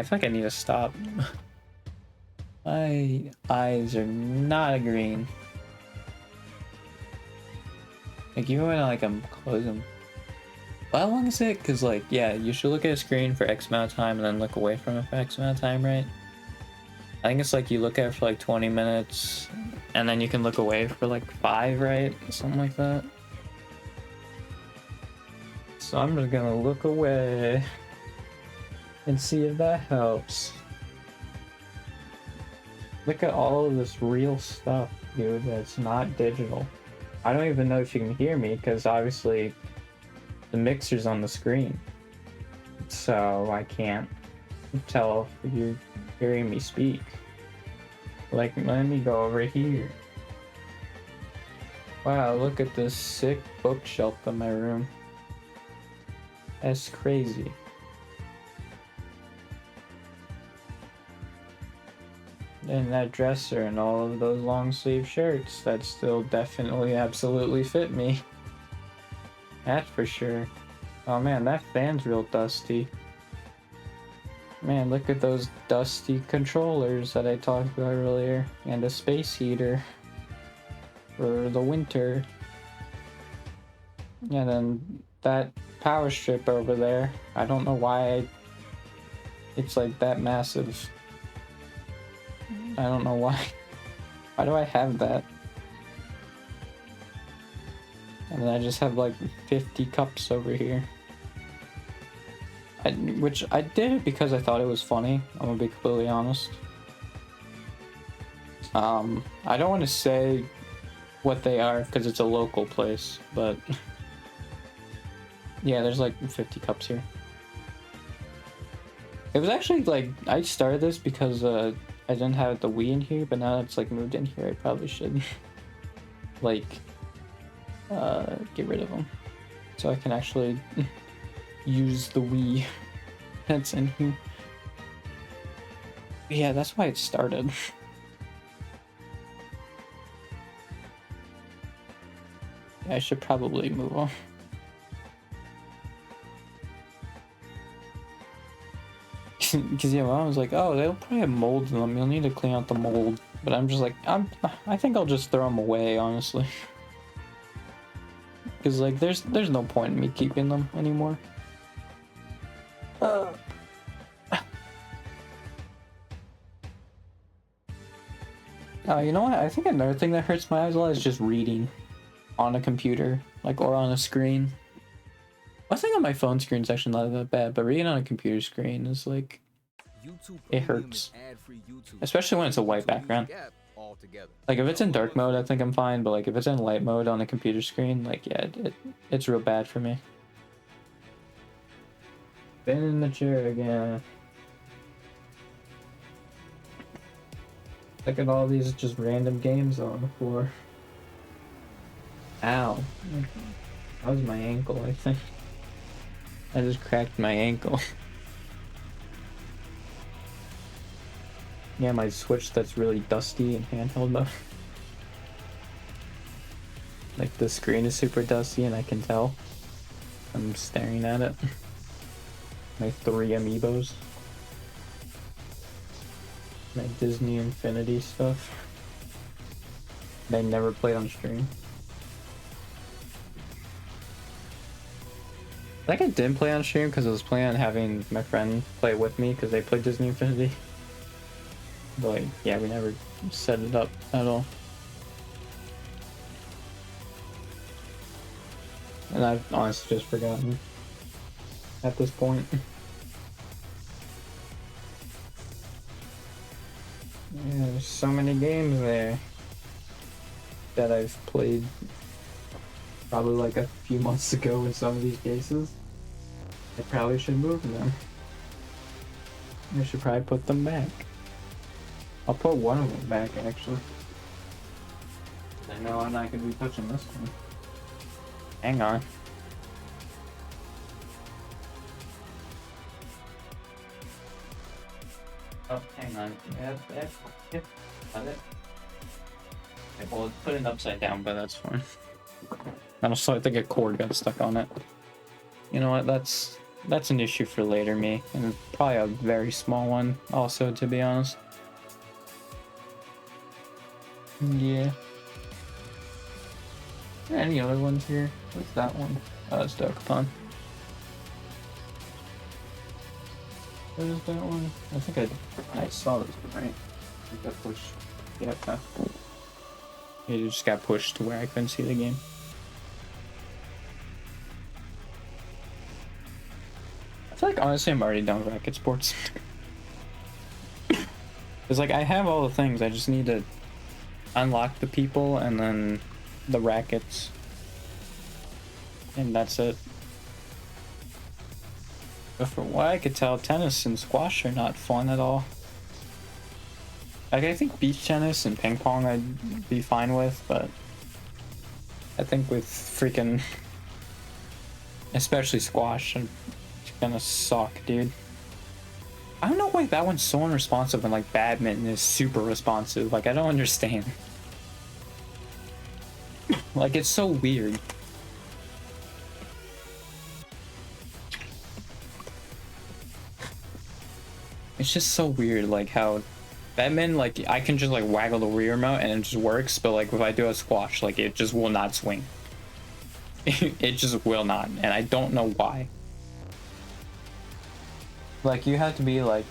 I feel like I need to stop. My eyes are not agreeing. Like even when I'm close them. How long is it? Cause like yeah, you should look at a screen for X amount of time and then look away from it for X amount of time, right? I think it's like you look at it for like 20 minutes and then you can look away for like 5, right? Something like that. So I'm just gonna look away and see if that helps. Look at all of this real stuff, dude, that's not digital. I don't even know if you can hear me because obviously the mixer's on the screen. So I can't tell if you're hearing me speak. Like, let me go over here. Wow, look at this sick bookshelf in my room. That's crazy. And that dresser and all of those long sleeve shirts that still definitely absolutely fit me. That's for sure. Oh man, that fan's real dusty. Man, look at those dusty controllers that I talked about earlier. And a space heater for the winter. And then that power strip over there. I don't know why it's like that massive. I don't know why. Why do I have that? And then I just have like 50 cups over here. Which I did it because I thought it was funny. I'm gonna be completely honest. I don't want to say what they are because it's a local place, but yeah, there's like 50 cups here. It was actually like I started this because I didn't have the Wii in here, but now that it's like moved in here, I probably should like get rid of them so I can actually use the Wii that's in here. Yeah, that's why it started. Yeah, I should probably move on. Because yeah, well, I was like, oh, they'll probably have mold in them. You'll need to clean out the mold. But I'm just like, I think I'll just throw them away, honestly. Because like, there's no point in me keeping them anymore. You know what? I think another thing that hurts my eyes a lot is just reading on a computer, like, or on a screen. I think on my phone screen is actually not that bad, but reading on a computer screen is like, it hurts. Especially when it's a white background. Like if it's in dark mode, I think I'm fine, but like if it's in light mode on a computer screen, like yeah, it's real bad for me. Been in the chair again. Look at all these just random games on the floor. Ow. That was my ankle, I think. I just cracked my ankle. Yeah, my Switch that's really dusty in handheld mode. Like the screen is super dusty and I can tell. I'm staring at it. My 3 amiibos. Like Disney Infinity stuff. They never played on stream. I think I didn't play on stream because I was planning on having my friend play it with me because they played Disney Infinity. But like, yeah, we never set it up at all. And I've honestly just forgotten at this point. Yeah, there's so many games there that I've played probably like a few months ago in some of these cases. I probably should move them. I should probably put them back. I'll put one of them back actually. I know I'm not gonna be touching this one. Hang on. Oh, hang on. Yep. Got it. Okay, well, put it upside down, but that's fine. I think a cord got stuck on it. You know what? That's an issue for later me, and probably a very small one also, to be honest. Yeah. Any other ones here? What's that one? Oh, it's Dokapon. What is that one? I think I saw this one, right? I think I pushed. Yeah, okay. It just got pushed to where I couldn't see the game. I feel like honestly I'm already done with racket sports. It's like I have all the things, I just need to unlock the people and then the rackets. And that's it. But from what I could tell, tennis and squash are not fun at all. Like, I think beach tennis and ping pong I'd be fine with, but I think with freaking, especially squash, it's gonna suck, dude. I don't know why that one's so unresponsive and like badminton is super responsive. Like, I don't understand. Like, it's so weird. It's just so weird, like how badminton, like I can just like waggle the Wii remote and it just works, but like if I do a squash, like it just will not swing. It just will not, and I don't know why. Like you have to be like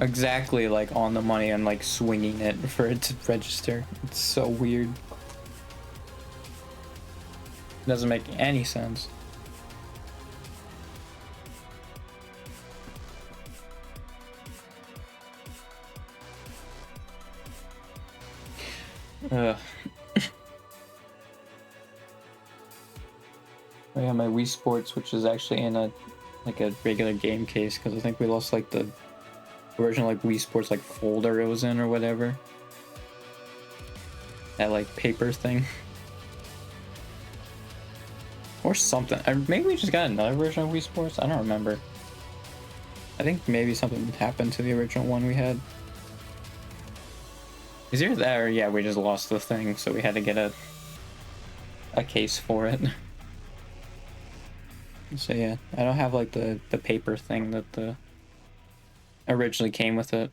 exactly like on the money and like swinging it for it to register. It's so weird. It doesn't make any sense. Oh yeah, my Wii Sports, which is actually in a regular game case, because I think we lost like the original like Wii Sports like folder it was in or whatever. That like paper thing. Or something. Maybe we just got another version of Wii Sports? I don't remember. I think maybe something happened to the original one we had. Is either that or yeah, we just lost the thing, so we had to get a case for it. So yeah, I don't have like the paper thing that the originally came with it,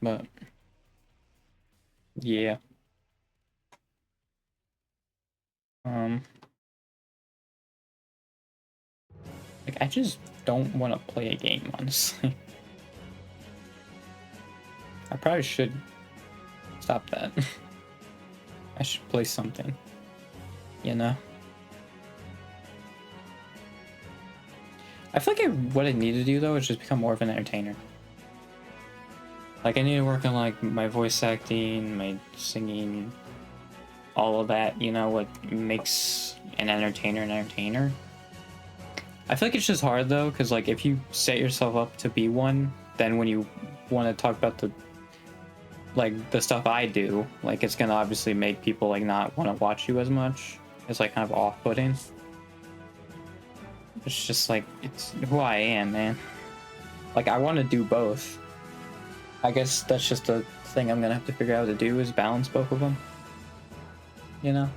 but yeah. Like I just don't want to play a game, honestly. I probably should stop that. I should play something, you know? I feel like what I need to do though is just become more of an entertainer. Like I need to work on like my voice acting, my singing, all of that, you know, what makes an entertainer an entertainer. I feel like it's just hard though, because like if you set yourself up to be one, then when you want to talk about the stuff I do, like it's gonna obviously make people like not want to watch you as much. It's like kind of off-putting. It's just like it's who I am, man. Like I want to do both. I guess that's just a thing I'm gonna have to figure out how to do is balance both of them. You know?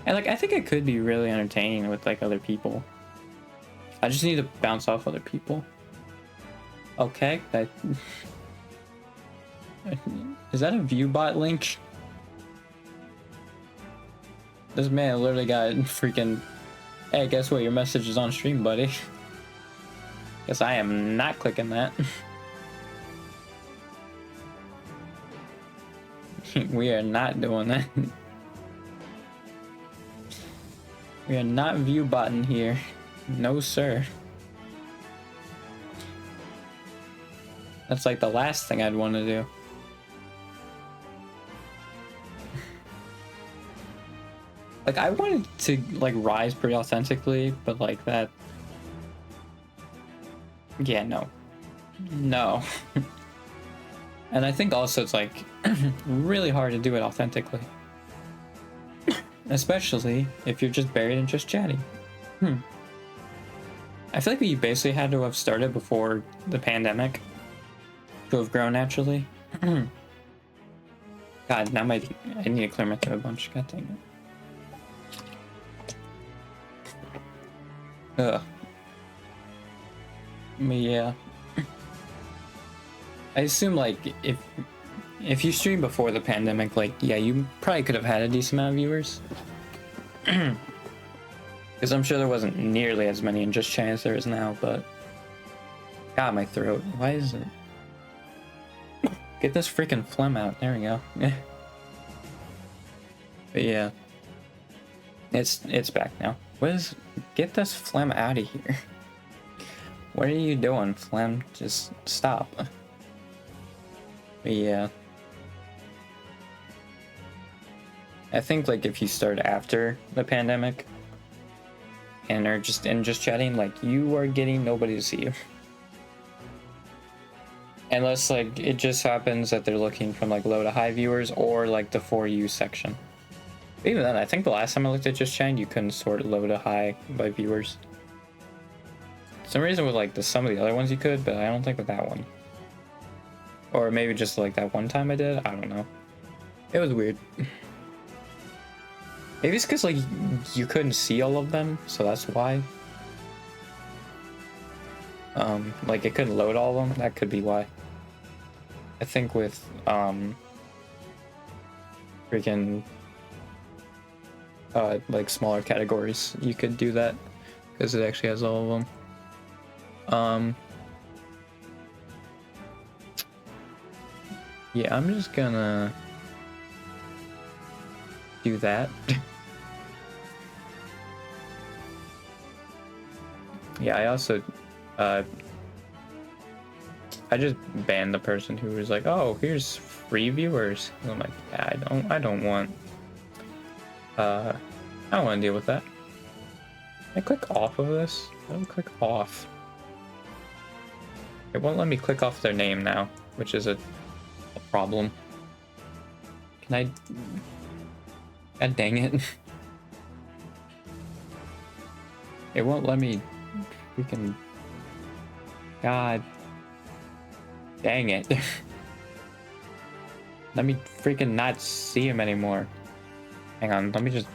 And like I think it could be really entertaining with like other people. I just need to bounce off other people. Okay, Is that a ViewBot link? This man literally got freaking... Hey, guess what? Your message is on stream, buddy. Guess I am not clicking that. We are not doing that. We are not ViewBotting here. No, sir. That's like the last thing I'd want to do. Like, I wanted to, like, rise pretty authentically, but, like, that... Yeah, no. No. And I think also it's, like, really hard to do it authentically. Especially if you're just buried in just chatting. I feel like we basically had to have started before the pandemic to have grown naturally. God, now I need to clear my throat a bunch. God dang it. Ugh. But yeah. I assume, like, if you streamed before the pandemic, like, yeah, you probably could have had a decent amount of viewers. Because I'm sure there wasn't nearly as many in Just Chat as there is now, but... God, my throat. Why is it... Get this freaking phlegm out. There we go. But yeah. It's back now. What is... Get this phlegm out of here. What are you doing, phlegm? Just stop. But yeah. I think, like, if you start after the pandemic and are just chatting, like, you are getting nobody to see you. Unless, like, it just happens that they're looking from, like, low to high viewers or, like, the For You section. But even then, I think the last time I looked at Just Chat, you couldn't sort low to high by viewers. For some reason with, like, some of the other ones you could, but I don't think with that one. Or maybe just, like, that one time I did? I don't know. It was weird. Maybe it's because, like, you couldn't see all of them, so that's why. Like, it couldn't load all of them. That could be why. I think with, freaking, like, smaller categories, you could do that, because it actually has all of them. Yeah, I'm just gonna do that. Yeah, I also, I just banned the person who was like, "Oh, here's free viewers." And I'm like, yeah, I don't want to deal with that. Can I click off of this? I don't click off. It won't let me click off their name now, which is a problem. Can I? God dang it! It won't let me. Freaking. God. Dang it. Let me freaking not see him anymore. Hang on, let me just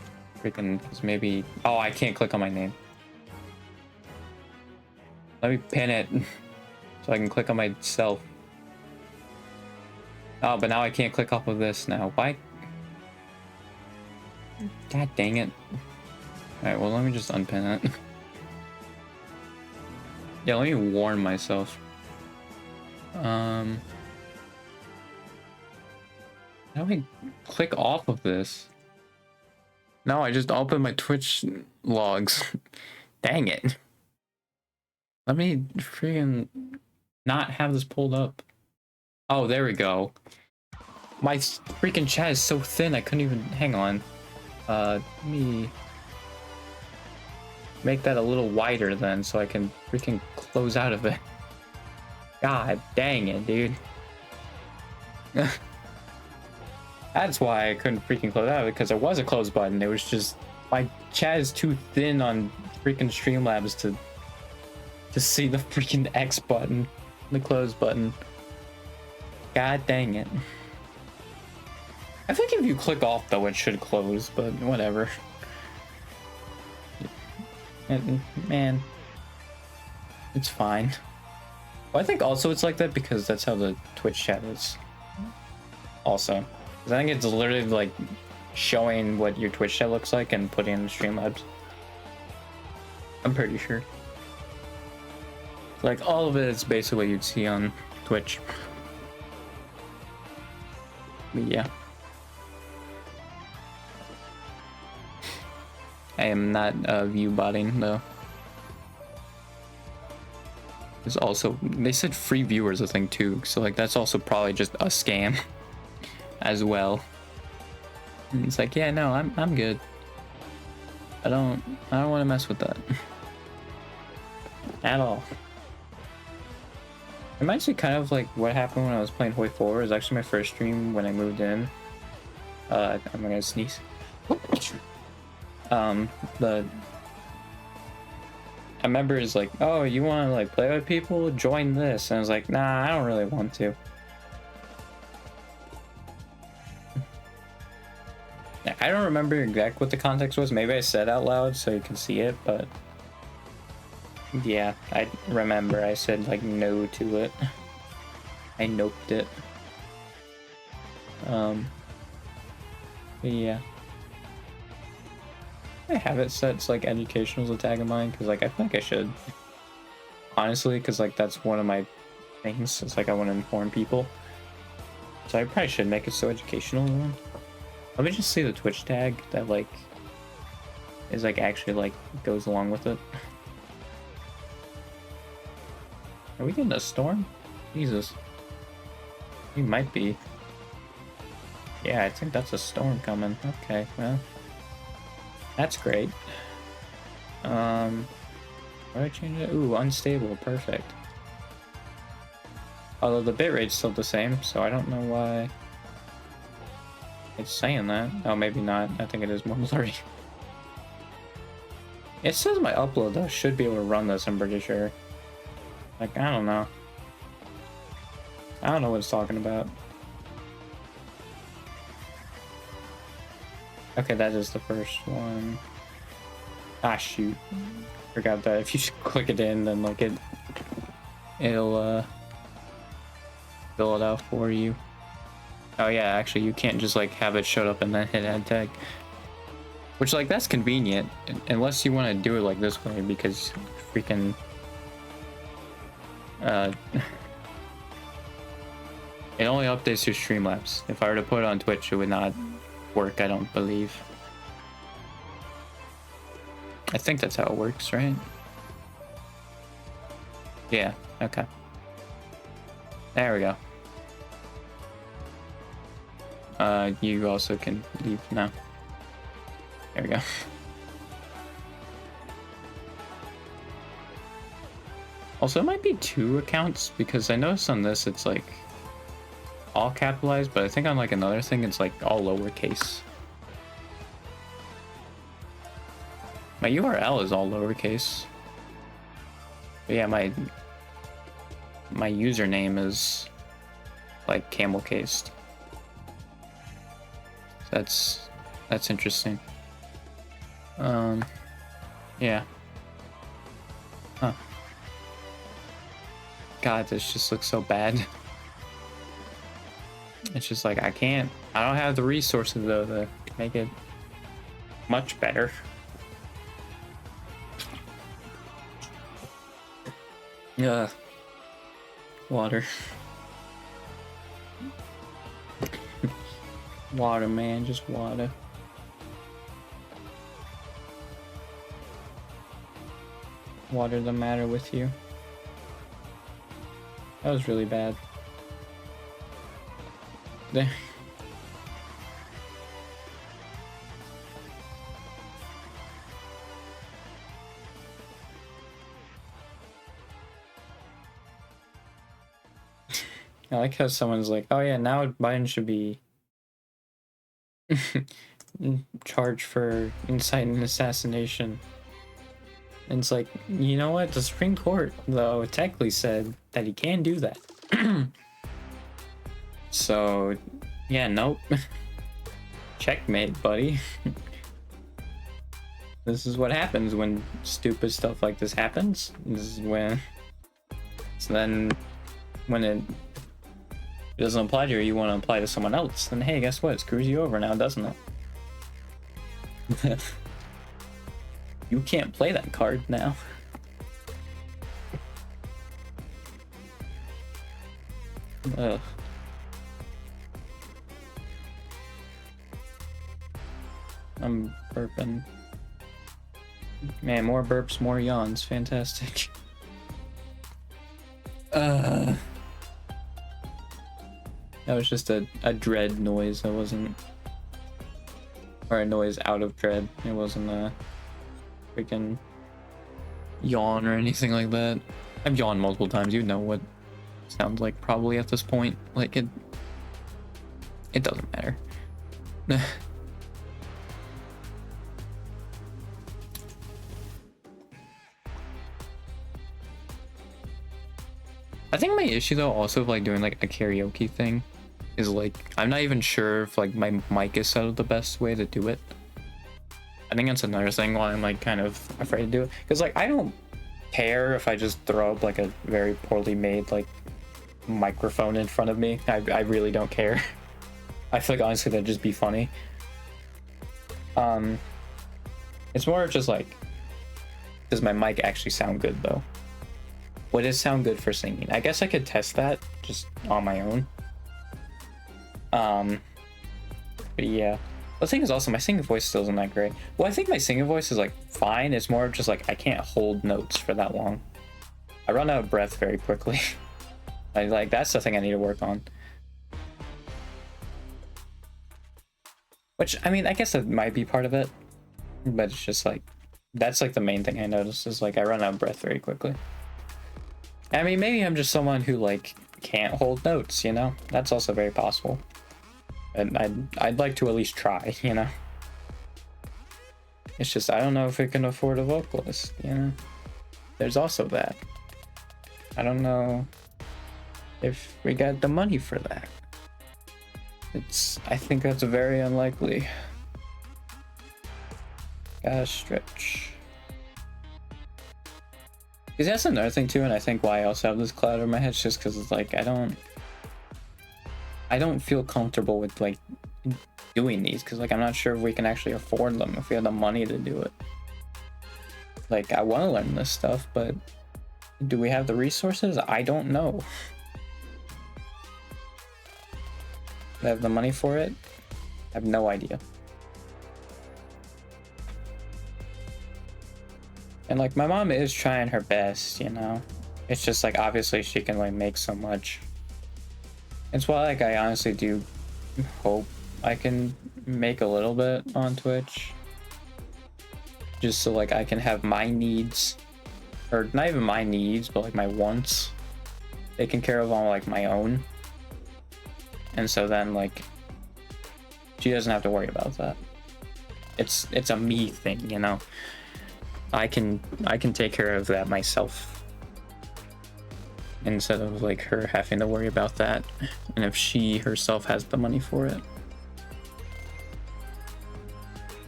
freaking, cause maybe, oh, I can't click on my name. Let me pin it so I can click on myself. Oh, but now I can't click off of this now. Why? God dang it. Alright, well, let me just unpin it. Yeah, let me warn myself. How do I click off of this? No, I just opened my Twitch logs. Dang it. Let me freaking not have this pulled up. Oh, there we go. My freaking chat is so thin, I couldn't even... Hang on. Let me... make that a little wider then, so I can freaking close out of it. God dang it, dude. That's why I couldn't freaking close out, because there was a close button. It was just... my chat is too thin on freaking Streamlabs to see the freaking X button. The close button. God dang it. I think if you click off, though, it should close, but whatever. Man. It's fine. Well, I think also it's like that because that's how the Twitch chat is. also. 'Cause I think it's literally like showing what your Twitch chat looks like and putting in the Streamlabs. I'm pretty sure. Like all of it is basically what you'd see on Twitch. But yeah. I am not view botting though. There's also, they said free viewers I think too, so like that's also probably just a scam as well. And he's like, yeah, no, I'm good. I don't want to mess with that at all. It reminds me kind of like what happened when I was playing Hoi 4. It was actually my first stream when I moved in. I'm gonna sneeze. I remember it's like, oh, you want to like play with people? Join this. And I was like, nah, I don't really want to. I don't remember exactly what the context was. Maybe I said out loud so you can see it, but yeah, I remember I said like no to it. I noped it. Yeah. I have it set to like educational as a tag of mine because like I think I should, honestly, because like that's one of my things. It's like I want to inform people, so I probably should make it so educational one. Let me just see the Twitch tag that like is like actually like goes along with it. Are we getting a storm? Jesus, we might be. Yeah, I think that's a storm coming. Okay, well. That's great. Why do I change it? Ooh, unstable, perfect. Although the bitrate's still the same, so I don't know why it's saying that. Oh, maybe not. I think it is more blurry. It says my upload though should be able to run this, I'm pretty sure. Like, I don't know. I don't know what it's talking about. Okay, that is the first one. Ah, shoot. Forgot that if you click it in, then like it'll fill it out for you. Oh yeah, actually you can't just like have it showed up and then hit add tag. Which like that's convenient, unless you want to do it like this way because freaking it only updates your Streamlabs. If I were to put it on Twitch, it would not work, I don't believe. I think that's how it works, right? Yeah, okay. There we go. You also can leave now. There we go. Also, it might be 2 accounts because I noticed on this it's like all capitalized, but I think on like another thing it's like all lowercase. My URL is all lowercase. But yeah, my username is like camel cased. That's interesting. Yeah. Huh. God, this just looks so bad. It's just like I don't have the resources though to make it much better. Yeah. Water. Water, man, just water. Water the matter with you? That was really bad. There. I like how someone's like, oh yeah, now Biden should be charged for inciting an assassination. And it's like, you know what? The Supreme Court, though, technically said that he can do that. So, yeah, nope. Checkmate, buddy. This is what happens when stupid stuff like this happens. This is when... So then, when it it doesn't apply to you, you want to apply to someone else, then hey, guess what? It screws you over now, doesn't it? You can't play that card now. Ugh. I'm burping. Man, more burps, more yawns. Fantastic. That was just a dread noise. That wasn't... Or a noise out of dread. It wasn't a freaking yawn or anything like that. I've yawned multiple times. You know what it sounds like probably at this point. Like, it doesn't matter. I think my issue though also of like doing like a karaoke thing is like I'm not even sure if like my mic is set up the best way to do it. I think that's another thing why I'm like kind of afraid to do it, because like I don't care if I just throw up like a very poorly made like microphone in front of me. I really don't care. I feel like honestly that'd just be funny. It's more just like, does my mic actually sound good though? Would it sound good for singing? I guess I could test that just on my own. But yeah. The thing is also my singing voice still isn't that great. Well, I think my singing voice is like fine. It's more of just like I can't hold notes for that long. I run out of breath very quickly. Like that's the thing I need to work on. Which I mean, I guess that might be part of it, but it's just like that's like the main thing I noticed is like I run out of breath very quickly. I mean, maybe I'm just someone who like can't hold notes, you know? That's also very possible. And I'd like to at least try, you know? It's just I don't know if we can afford a vocalist, you know? There's also that. I don't know if we got the money for that. I think that's very unlikely. Gotta stretch. Because that's another thing too, and I think why I also have this cloud over my head is just because it's like I don't feel comfortable with like doing these, because like I'm not sure if we can actually afford them, if we have the money to do it. Like I want to learn this stuff, but do we have the resources? I don't know. Do I have the money for it? I have no idea. And like my mom is trying her best, you know? It's just like obviously she can like make so much. It's why like I honestly do hope I can make a little bit on Twitch. Just so like I can have my needs, or not even my needs, but like my wants taken care of on like my own. And so then like she doesn't have to worry about that. It's a me thing, you know? I can take care of that myself instead of like her having to worry about that, and if she herself has the money for it.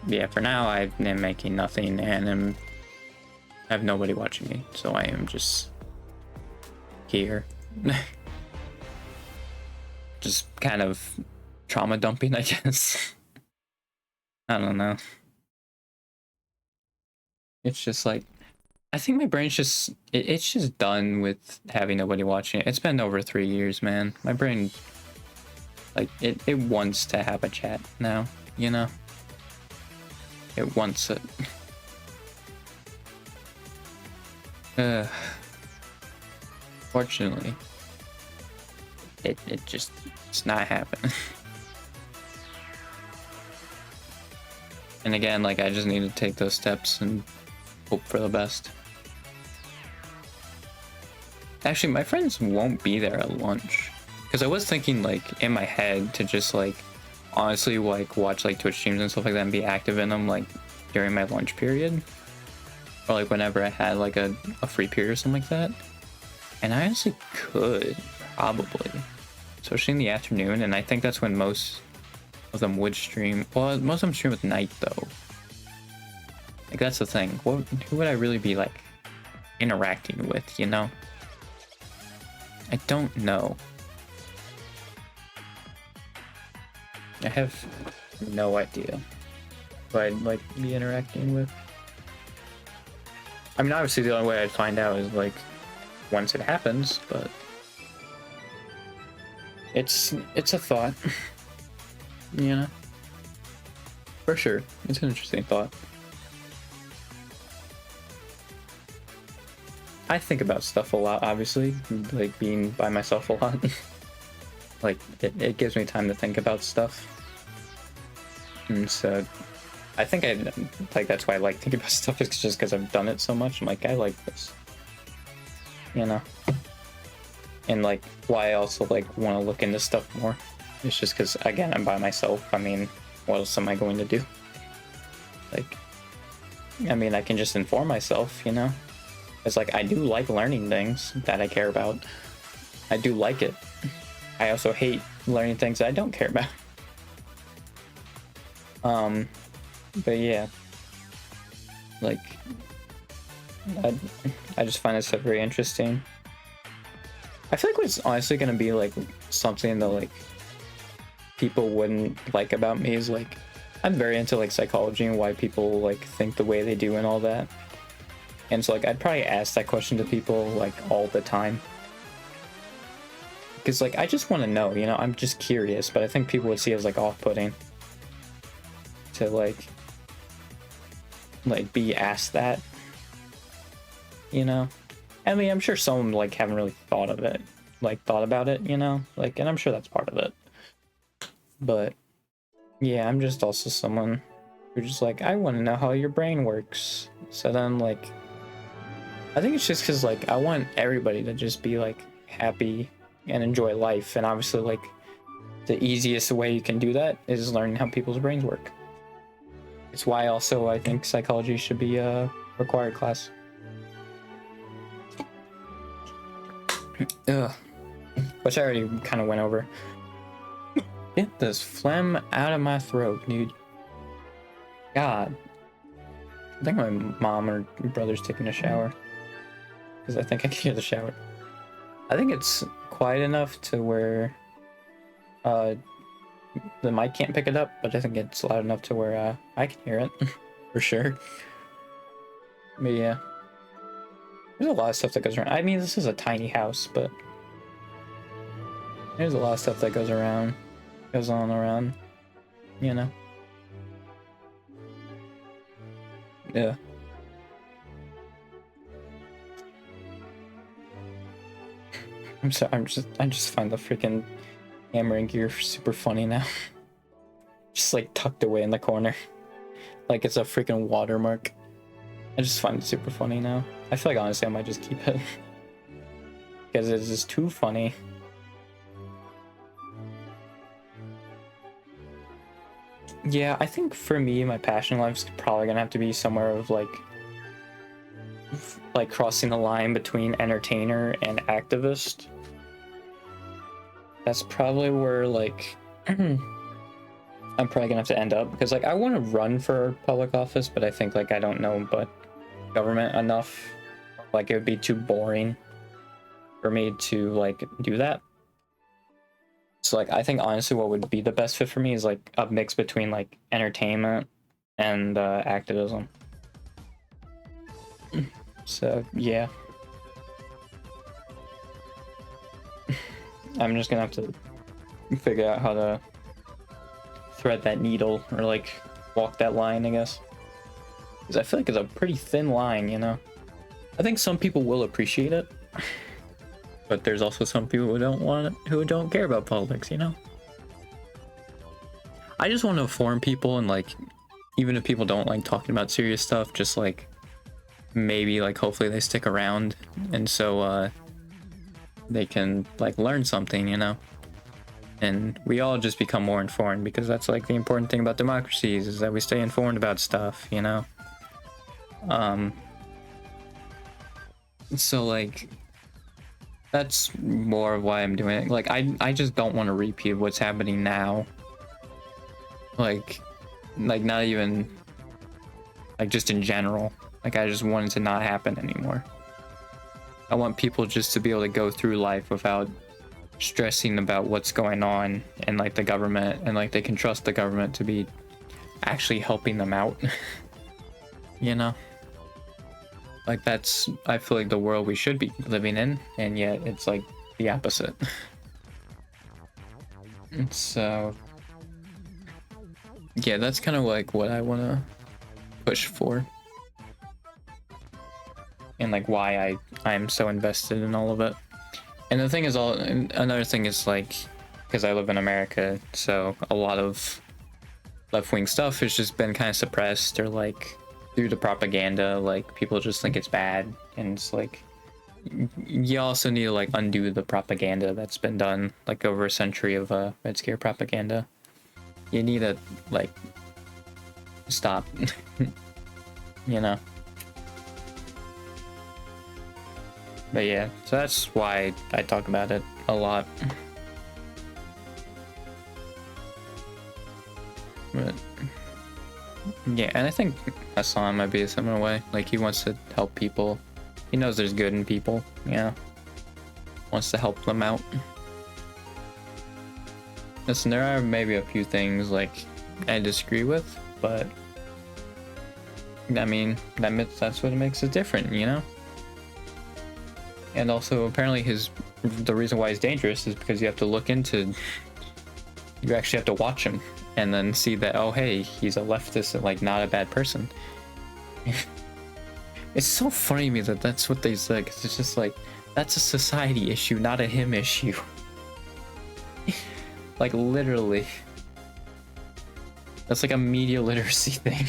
Yeah, for now I am making nothing and I have nobody watching me, so I am just here. Just kind of trauma dumping, I guess. I don't know. It's just like, I think my brain's just, it's just done with having nobody watching it. It's been over 3 years, man. My brain, like, it wants to have a chat now, you know? It wants it. Fortunately, it's not happening. And again, like, I just need to take those steps and hope for the best. Actually, my friends won't be there at lunch, because I was thinking like in my head to just like honestly like watch like Twitch streams and stuff like that and be active in them like during my lunch period, or like whenever I had like a free period or something like that. And I honestly could probably, especially in the afternoon, and I think that's when most of them would stream. Well, most of them stream at night though. Like that's the thing. Who would I really be like interacting with, you know? I don't know. I have no idea who I'd like be interacting with. I mean, obviously the only way I'd find out is like once it happens, but it's a thought. You know? For sure. It's an interesting thought. I think about stuff a lot, obviously, like being by myself a lot. Like, it gives me time to think about stuff. And so, I think that's why I like thinking about stuff, is just because I've done it so much. I'm like, I like this. You know? And like, why I also like want to look into stuff more. It's just because, again, I'm by myself. I mean, what else am I going to do? Like, I mean, I can just inform myself, you know? It's like, I do like learning things that I care about. I do like it. I also hate learning things that I don't care about. But yeah. Like, I just find this stuff very interesting. I feel like what's honestly gonna be like something that like people wouldn't like about me is like, I'm very into like psychology and why people like think the way they do and all that. And so like I'd probably ask that question to people like all the time. Because like I just want to know, you know, I'm just curious, but I think people would see it as like off-putting to like be asked that. You know? I mean, I'm sure some like haven't really thought about it, you know? Like, and I'm sure that's part of it. But yeah, I'm just also someone who just like, I want to know how your brain works. So then like, I think it's just because like I want everybody to just be like happy and enjoy life, and obviously like the easiest way you can do that is learning how people's brains work. It's why also I think psychology should be a required class. Ugh. Which I already kind of went over. Get this phlegm out of my throat, dude. God. I think my mom or brother's taking a shower. Because I think I can hear the shower. I think it's quiet enough to where the mic can't pick it up, but I think it's loud enough to where I can hear it. For sure. But yeah. There's a lot of stuff that goes around. I mean, this is a tiny house, but there's a lot of stuff that goes on around, you know? Yeah. I'm sorry, I just find the freaking hammering gear super funny now. Just like tucked away in the corner. Like it's a freaking watermark. I just find it super funny now. I feel like honestly I might just keep it. Because it's just too funny. Yeah, I think for me, my passion in life is probably gonna have to be somewhere of like crossing the line between entertainer and activist. That's probably where like I'm probably gonna have to end up, because like I want to run for public office, but I think like I don't know but government enough. Like it would be too boring for me to like do that. So like I think honestly what would be the best fit for me is like a mix between like entertainment and activism. So yeah. I'm just gonna have to figure out how to thread that needle or like walk that line, I guess. Because I feel like it's a pretty thin line, you know? I think some people will appreciate it. But there's also some people who don't care about politics, you know? I just want to inform people, and like, even if people don't like talking about serious stuff, just like, maybe like hopefully they stick around, and so they can like learn something, you know? And we all just become more informed, because that's like the important thing about democracies, is that we stay informed about stuff, you know? So like, that's more of why I'm doing it. Like I just don't want to repeat what's happening now. Like not even like just in general. Like I just want it to not happen anymore. I want people just to be able to go through life without stressing about what's going on and like the government, and like they can trust the government to be actually helping them out. You know, like that's, I feel like the world we should be living in, and yet it's like the opposite. And so yeah, that's kind of like what I want to push for, and like why I'm so invested in all of it. And the thing is, another thing is like, because I live in America, so a lot of left-wing stuff has just been kind of suppressed, or like through the propaganda, like people just think it's bad, and it's like you also need to like undo the propaganda that's been done like over a century of Red Scare propaganda. You need to like stop. You know. But yeah, so that's why I talk about it a lot. But yeah, and I think Hassan might be a similar way. Like, he wants to help people. He knows there's good in people. Yeah, wants to help them out. Listen, there are maybe a few things like I disagree with, but I mean that's what makes it different, you know. And also, apparently, the reason why he's dangerous is because you have to look into. You actually have to watch him and then see that, oh hey, he's a leftist and like not a bad person. It's so funny to me that that's what they said, because it's just like, that's a society issue, not a him issue. Like, literally. That's like a media literacy thing.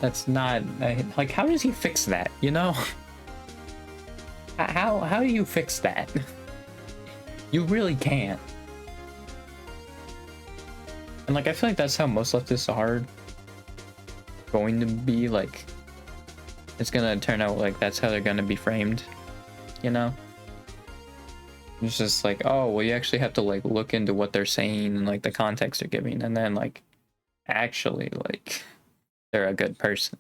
That's not like, how does he fix that, you know? How do you fix that? You really can't. And like, I feel like that's how most leftists are going to be. Like, it's gonna turn out like that's how they're gonna be framed, you know? It's just like, oh well, you actually have to like look into what they're saying and like the context they're giving, and then like actually like they're a good person.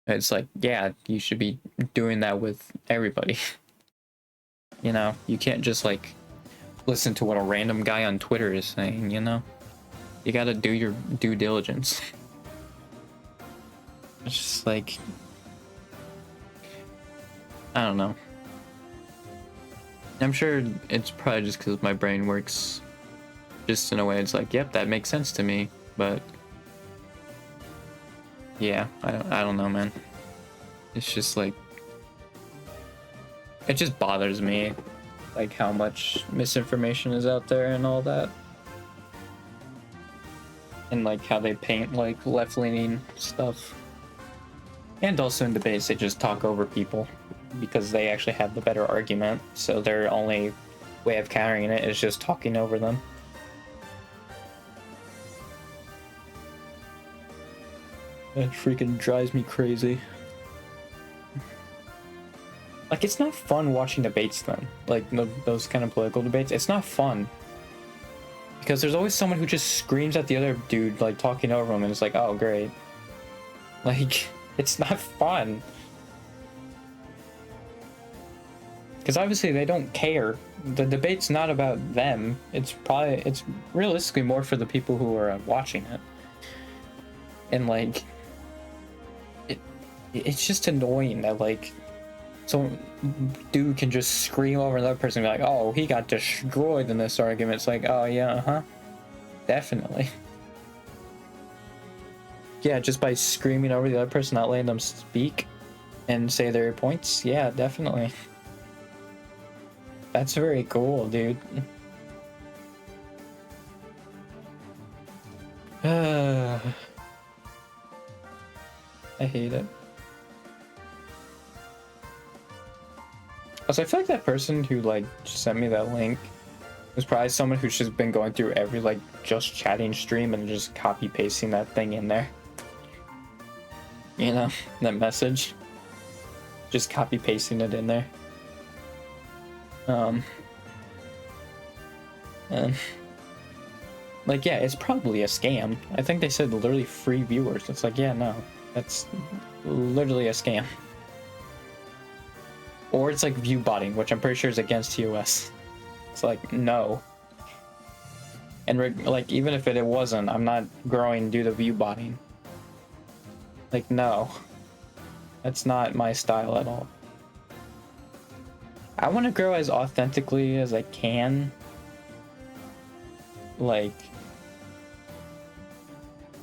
It's like, yeah, you should be doing that with everybody. You know, you can't just like listen to what a random guy on Twitter is saying, you know? You gotta do your due diligence. It's just like, I don't know. I'm sure it's probably just because my brain works just in a way it's like, yep, that makes sense to me, but yeah, I don't know, man. It's just like, it just bothers me, like how much misinformation is out there and all that, and like how they paint like left-leaning stuff, and also in debates they just talk over people because they actually have the better argument, so their only way of countering it is just talking over them. That freaking drives me crazy. Like, it's not fun watching debates then. Like, those kind of political debates. It's not fun. Because there's always someone who just screams at the other dude, like, talking over him, and it's like, oh, great. Like, it's not fun. Because obviously they don't care. The debate's not about them. It's realistically more for the people who are watching it. And, like, it's just annoying that, like, some dude can just scream over another person and be like, oh, he got destroyed in this argument. It's like, oh yeah, definitely. Yeah, just by screaming over the other person, not letting them speak and say their points. Yeah, definitely. That's very cool, dude. I hate it. Also, I feel like that person who like just sent me that link was probably someone who's just been going through every like just chatting stream and just copy pasting that thing in there. You know, that message. Just copy pasting it in there. And like, yeah, it's probably a scam. I think they said literally free viewers. It's like, yeah, no, that's literally a scam. Or it's like view botting, which I'm pretty sure is against TOS. It's like, no. And like, even if it wasn't, I'm not growing due to view botting. Like, no. That's not my style at all. I want to grow as authentically as I can. Like,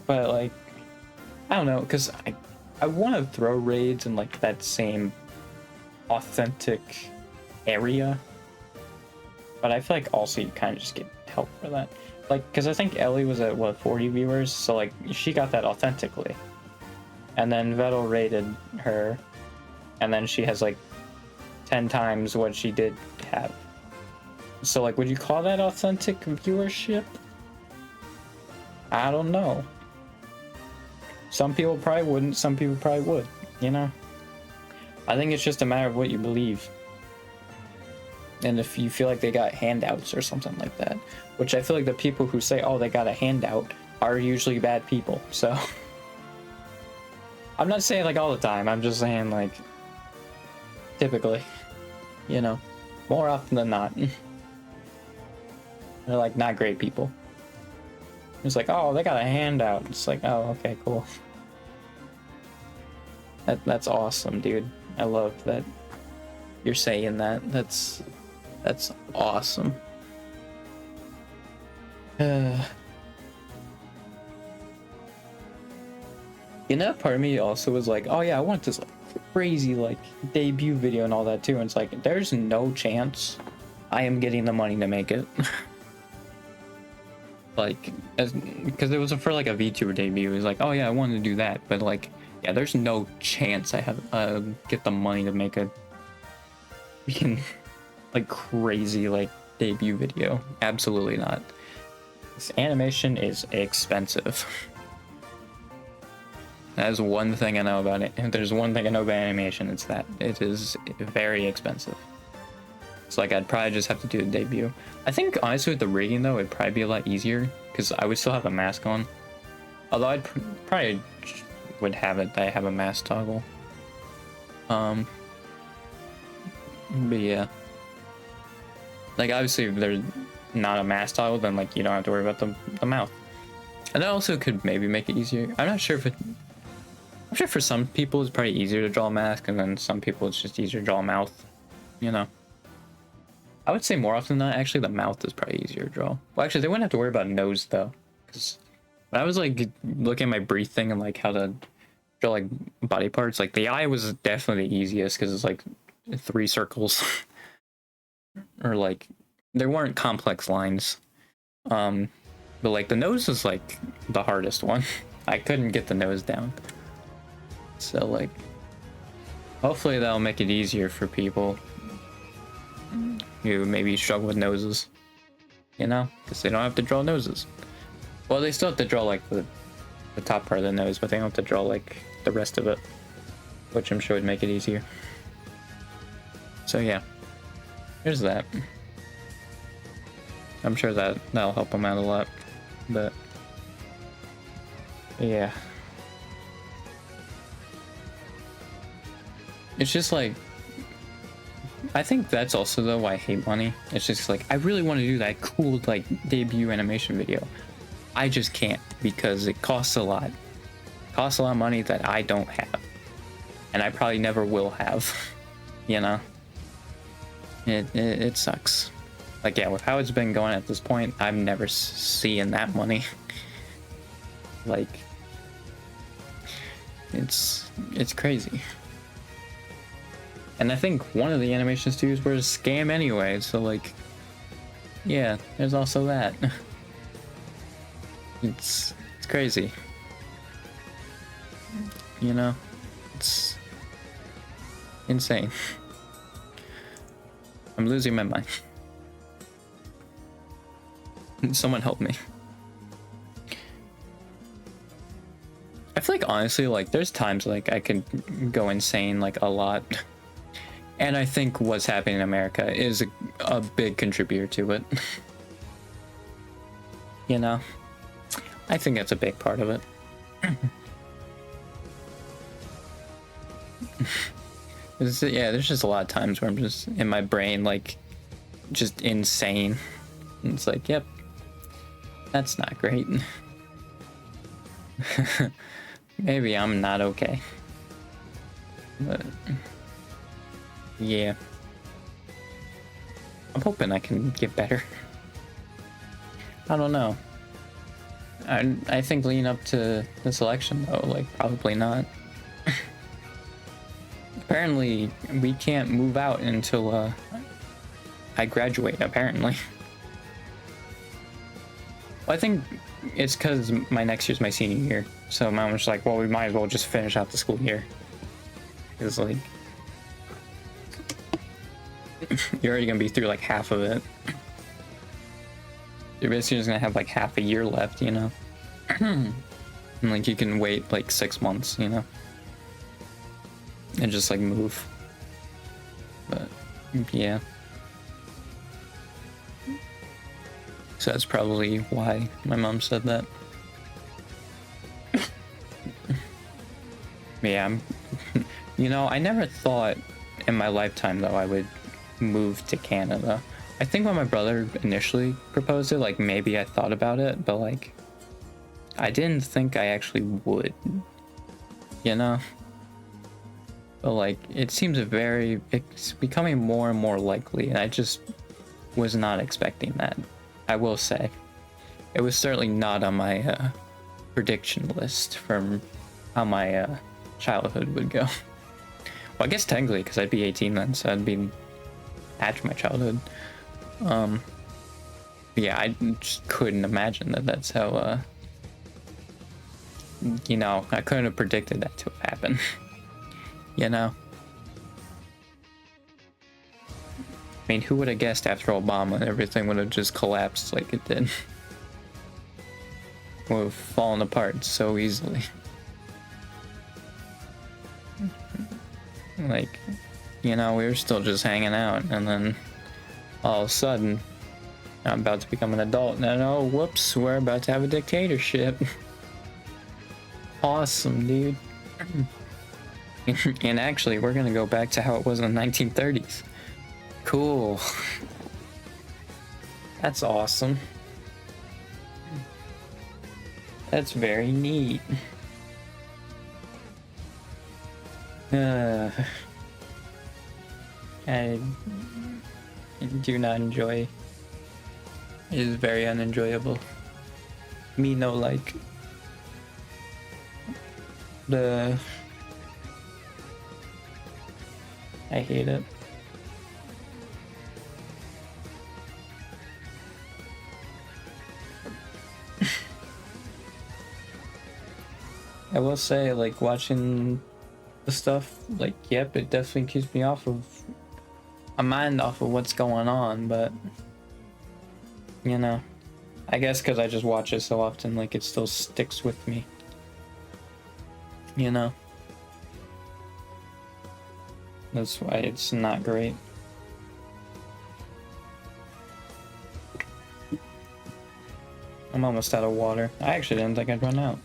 but like, I don't know, because I want to throw raids in like that same authentic area, but I feel like also you kind of just get help for that, like, because I think Ellie was at what, 40 viewers, so like she got that authentically, and then Vettel rated her, and then she has like 10 times what she did have. So like, would you call that authentic viewership? I don't know. Some people probably wouldn't, some people probably would, you know? I think it's just a matter of what you believe. And if you feel like they got handouts or something like that, which I feel like the people who say, oh, they got a handout are usually bad people, so. I'm not saying like all the time, I'm just saying like, typically, you know, more often than not. They're like not great people. It's like, oh, they got a handout. It's like, oh, okay, cool. That's awesome, dude. I love that you're saying that. That's awesome. You know, part of me also was like, oh yeah, I want this like crazy like debut video and all that too. And it's like, there's no chance I am getting the money to make it. Like, because it was for like a VTuber debut. It was like, oh yeah, I wanted to do that, but like, yeah, there's no chance I have get the money to make a freaking like crazy like debut video. Absolutely not. This animation is expensive. That is one thing I know about it. If there's one thing I know about animation, it's that it is very expensive. So like, I'd probably just have to do a debut. I think honestly with the rigging though, it'd probably be a lot easier because I would still have a mask on. Although I'd probably would have it that I have a mask toggle. But yeah. Like obviously if there's not a mask toggle, then like you don't have to worry about the mouth. And that also could maybe make it easier. I'm not sure for some people it's probably easier to draw a mask, and then some people it's just easier to draw a mouth, you know. I would say more often than not, actually, the mouth is probably easier to draw. Well, actually, they wouldn't have to worry about nose, though. Because when I was, like, looking at my brief thing and, like, how to draw, like, body parts, like, the eye was definitely the easiest because it's, like, 3 circles. Or, like, there weren't complex lines. But, like, the nose is, like, the hardest one. I couldn't get the nose down. So, like, hopefully that'll make it easier for people who maybe struggle with noses, you know, because they don't have to draw noses. Well, they still have to draw like the top part of the nose, but they don't have to draw like the rest of it, which I'm sure would make it easier. So yeah, there's that. I'm sure that'll help them out a lot, but yeah, it's just like, I think that's also though why I hate money. It's just like, I really want to do that cool like debut animation video. I just can't because it costs a lot. It costs a lot of money that I don't have. And I probably never will have. You know? It sucks. Like, yeah, with how it's been going at this point, I've never seen that money. Like, it's crazy. And I think one of the animation studios were a scam anyway, so like, yeah, there's also that. It's crazy. You know? It's insane. I'm losing my mind. Someone help me. I feel like honestly, like there's times like I could go insane like a lot. And I think what's happening in America is a big contributor to it. You know? I think that's a big part of it. Yeah, there's just a lot of times where I'm just in my brain, like, just insane. And it's like, yep, that's not great. Maybe I'm not okay. But, yeah. I'm hoping I can get better. I don't know. I think leading up to this election, though, like, probably not. Apparently, we can't move out until I graduate, apparently. Well, I think it's because my next year's my senior year. So mom was like, well, we might as well just finish out the school year. It's like, you're already going to be through like half of it. You're basically just going to have like half a year left, you know? And like you can wait like 6 months, you know? And just like move. But yeah. So that's probably why my mom said that. Yeah, you know, I never thought in my lifetime though I would move to Canada. I think when my brother initially proposed it, like maybe I thought about it, but like I didn't think I actually would, you know? But like it seems it's becoming more and more likely, and I just was not expecting that. I will say it was certainly not on my prediction list from how my childhood would go. Well, I guess technically because I'd be 18 then, so I'd be after my childhood. Yeah, I just couldn't imagine that that's how you know, I couldn't have predicted that to happen. You know, I mean, who would have guessed after Obama everything would have just collapsed like it did? Would have fallen apart so easily. Like, you know, we were still just hanging out, and then all of a sudden, I'm about to become an adult, and then, oh, whoops, we're about to have a dictatorship. Awesome, dude. And actually, we're gonna go back to how it was in the 1930s. Cool. That's awesome. That's very neat. I do not enjoy. It is very unenjoyable. Me no like. I hate it. I will say, like, watching the stuff, like, yep, it definitely keeps me off of my mind off of what's going on, but you know, I guess because I just watch it so often, like, it still sticks with me, you know. That's why it's not great. I'm almost out of water. I actually didn't think I'd run out.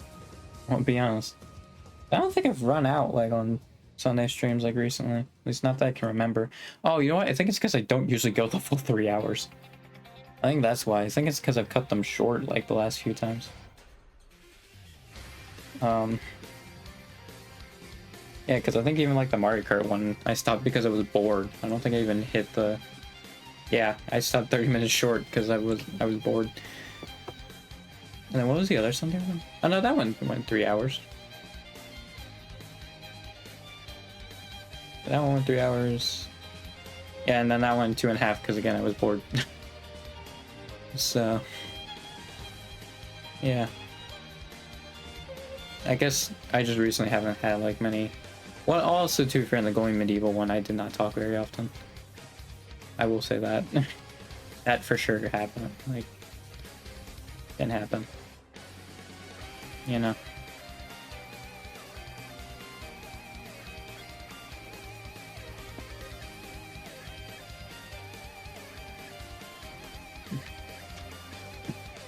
I'll be honest. I don't think I've run out like on Sunday streams like recently. At least not that I can remember. Oh, you know what? I think it's because I don't usually go the full 3 hours. I think that's why. I think it's because I've cut them short like the last few times. Yeah, because I think even like the Mario Kart one, I stopped because I was bored. I don't think I even hit the... Yeah, I stopped 30 minutes short because I was bored. And then what was the other Sunday one? Oh no, that one went 3 hours. That one went 3 hours. Yeah, and then that one 2.5 because again I was bored. So yeah, I guess I just recently haven't had like many. Well, also too, for in the Going Medieval one, I did not talk very often. I will say that. That for sure happened. Like, can happen. You know.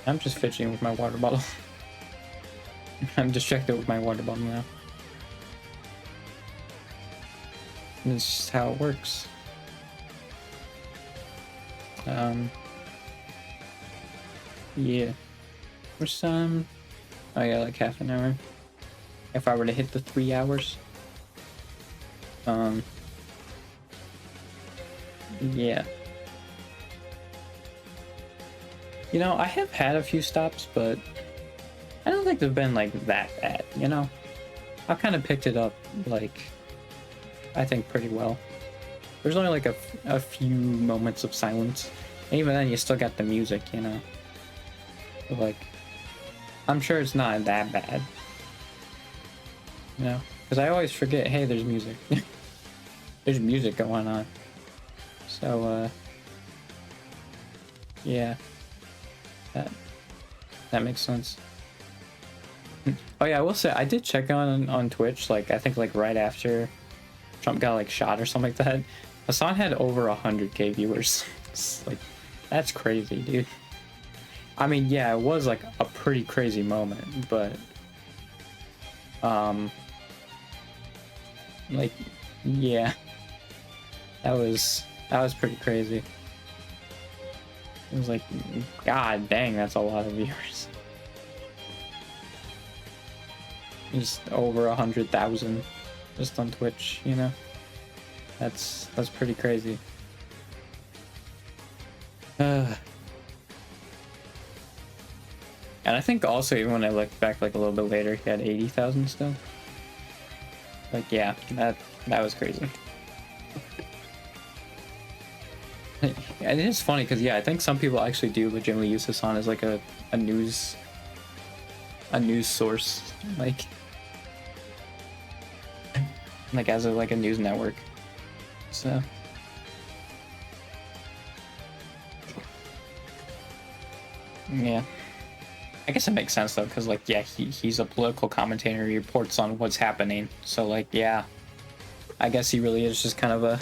I'm just fidgeting with my water bottle. I'm distracted with my water bottle now. It's just how it works. Yeah. For some, oh yeah, like half an hour. If I were to hit the 3 hours. Yeah. You know, I have had a few stops, but I don't think they've been like that bad, you know? I've kind of picked it up, like, I think pretty well. There's only like a few moments of silence. And even then, you still got the music, you know? But, like, I'm sure it's not that bad. You know? Because I always forget, hey, there's music. There's music going on. So, yeah. That makes sense. Oh yeah, I will say, I did check on Twitch, like, I think, like, right after Trump got, like, shot or something like that. Hassan had over 100k viewers. It's like, that's crazy, dude. I mean, yeah, it was, like, a pretty crazy moment, but, like, yeah. That was pretty crazy. It was like, god dang, that's a lot of viewers. Just over 100,000 just on Twitch, you know? That's pretty crazy. And I think also, even when I looked back like a little bit later, he had 80,000 still. Like, yeah, that was crazy. And it is funny because, yeah, I think some people actually do legitimately use Hassan as like a news source, like as a news network. So yeah, I guess it makes sense though, because like, yeah, he's a political commentator. He reports on what's happening. So like, yeah, I guess he really is just kind of a,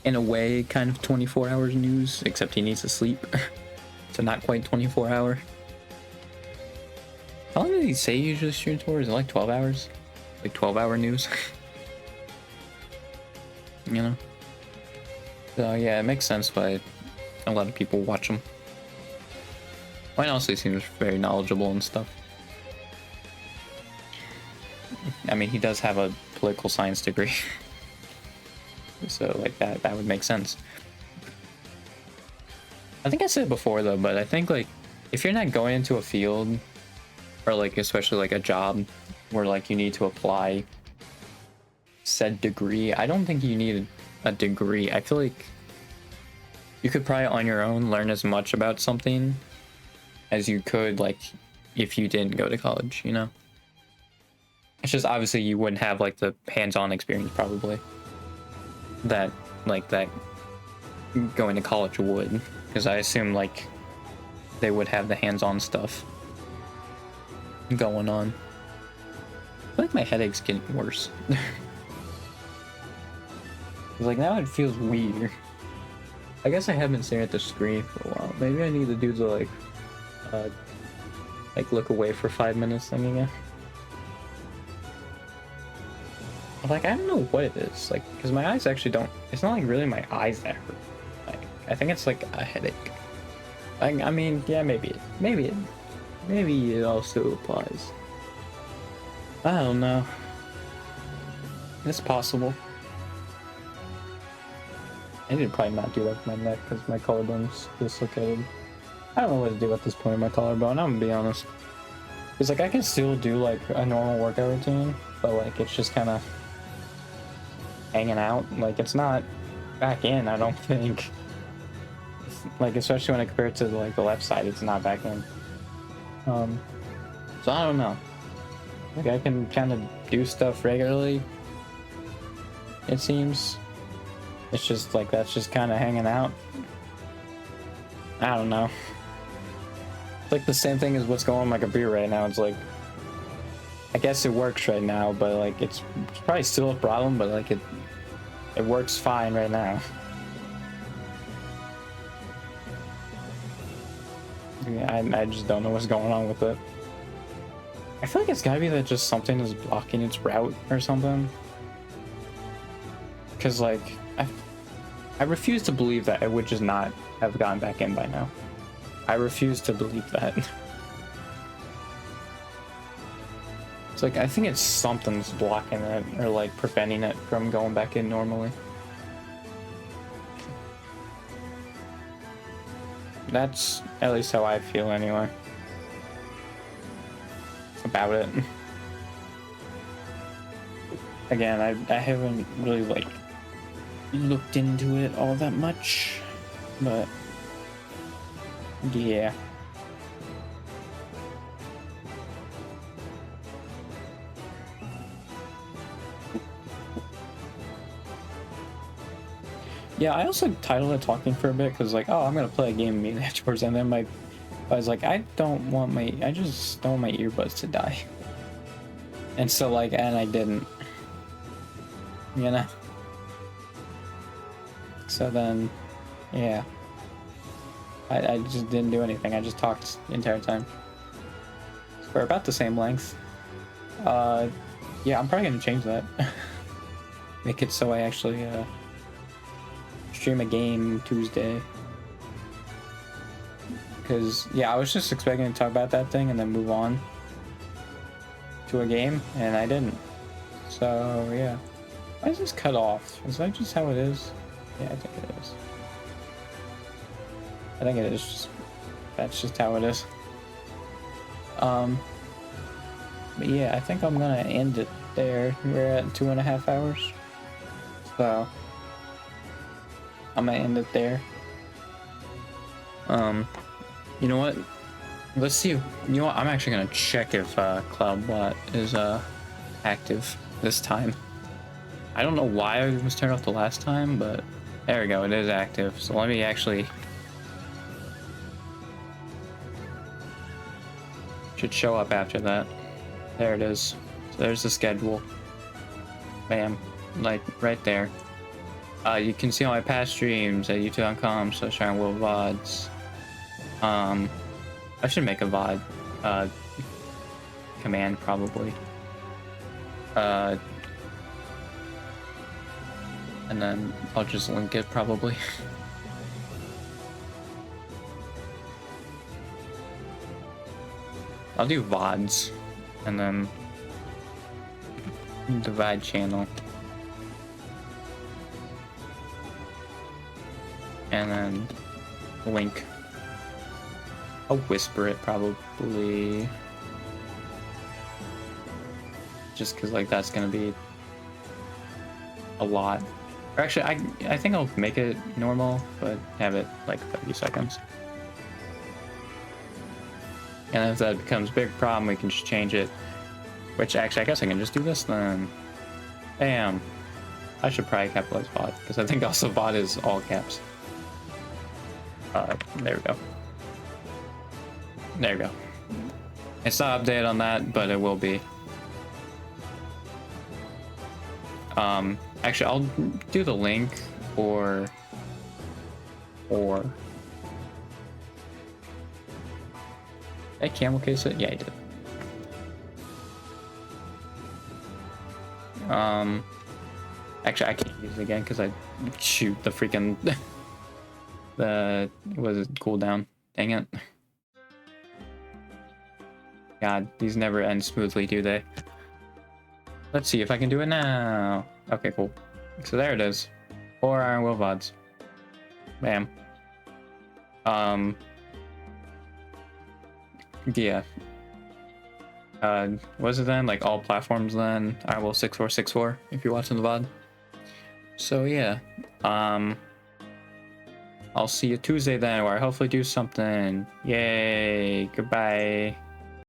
in a way, kind of 24 hours news, except he needs to sleep. So not quite 24 hour. How long did he say he usually streams for? Is it like 12 hours? Like 12-hour news? You know? So yeah, it makes sense why a lot of people watch him. Mine also seems very knowledgeable and stuff. I mean, he does have a political science degree. So like that would make sense. I think I said it before though, but I think like if you're not going into a field, or like especially like a job where like you need to apply said degree, I don't think you need a degree. I feel like you could probably on your own learn as much about something as you could like if you didn't go to college, you know? It's just obviously you wouldn't have like the hands-on experience probably that going to college would, because I assume like they would have the hands-on stuff going on. I feel like my headache's getting worse. Like now it feels weird. I guess I haven't been staring at the screen for a while. Maybe I need to do the like look away for 5 minutes thing again. Like, I don't know what it is, like, because my eyes actually don't, it's not like really my eyes that hurt. Like, I think it's like a headache. I mean, yeah, maybe it also applies. I don't know. It's possible. I need to probably not do that with my neck because my collarbone's dislocated. I don't know what to do at this point with my collarbone, I'm gonna be honest. Because like I can still do like a normal workout routine, but like it's just kind of hanging out. Like it's not back in, I don't think. Like especially when I compare it to like the left side, it's not back in. So I don't know. Like I can kind of do stuff regularly, it seems. It's just like that's just kind of hanging out. I don't know. It's like the same thing as what's going on with my computer right now. It's like, I guess it works right now, but like it's probably still a problem, but like it works fine right now. Yeah, I just don't know what's going on with it. I feel like it's gotta be that just something is blocking its route or something. because like I refuse to believe that it would just not have gone back in by now. I refuse to believe that. It's like, I think it's something's blocking it or like preventing it from going back in normally. That's at least how I feel anyway about it. Again, I haven't really like looked into it all that much, but yeah. Yeah, I also titled it talking for a bit because like, oh, I'm gonna play a game immediately afterwards, and then I was like, I just don't want my earbuds to die. And so like, and I didn't, you know. So then, yeah, I just didn't do anything. I just talked the entire time. We're about the same length. Yeah, I'm probably gonna change that. Make it so I actually stream a game Tuesday. Because yeah, I was just expecting to talk about that thing and then move on to a game, and I didn't. So yeah, why is this cut off? Is that just how it is? Yeah, I think it is. I think it is. That's just how it is. But yeah, I think I'm gonna end it there. We're at 2.5 hours, so I'm gonna end it there. You know what? Let's see. You know what? I'm actually gonna check if CloudBot is active this time. I don't know why I was turned off the last time, but there we go. It is active. So let me actually. Should show up after that. There it is. So there's the schedule. Bam. Like right there. You can see all my past streams at youtube.com/WillVods. I should make a VOD command probably. And then I'll just link it probably. I'll do VODs and then divide channel. And then link. I'll whisper it probably. Just because like that's gonna be a lot. Or actually I think I'll make it normal, but have it like 30 seconds. And if that becomes a big problem, we can just change it. Which actually I guess I can just do this then. Bam. I should probably capitalize VOD, because I think also VOD is all caps. There we go. There we go. It's not updated on that, but it will be. Actually, I'll do the link or. Did I camel case it? Yeah, I did. Actually, I can't use it again because I shoot the freaking was it cooldown? Dang it! God, these never end smoothly, do they? Let's see if I can do it now. Okay, cool. So there it is. 4 Iron Will VODs. Bam. Yeah. Was it then? Like all platforms then? Iron Will 6464 if you're watching the VOD. So yeah. I'll see you Tuesday then, where I hopefully do something. Yay. Goodbye.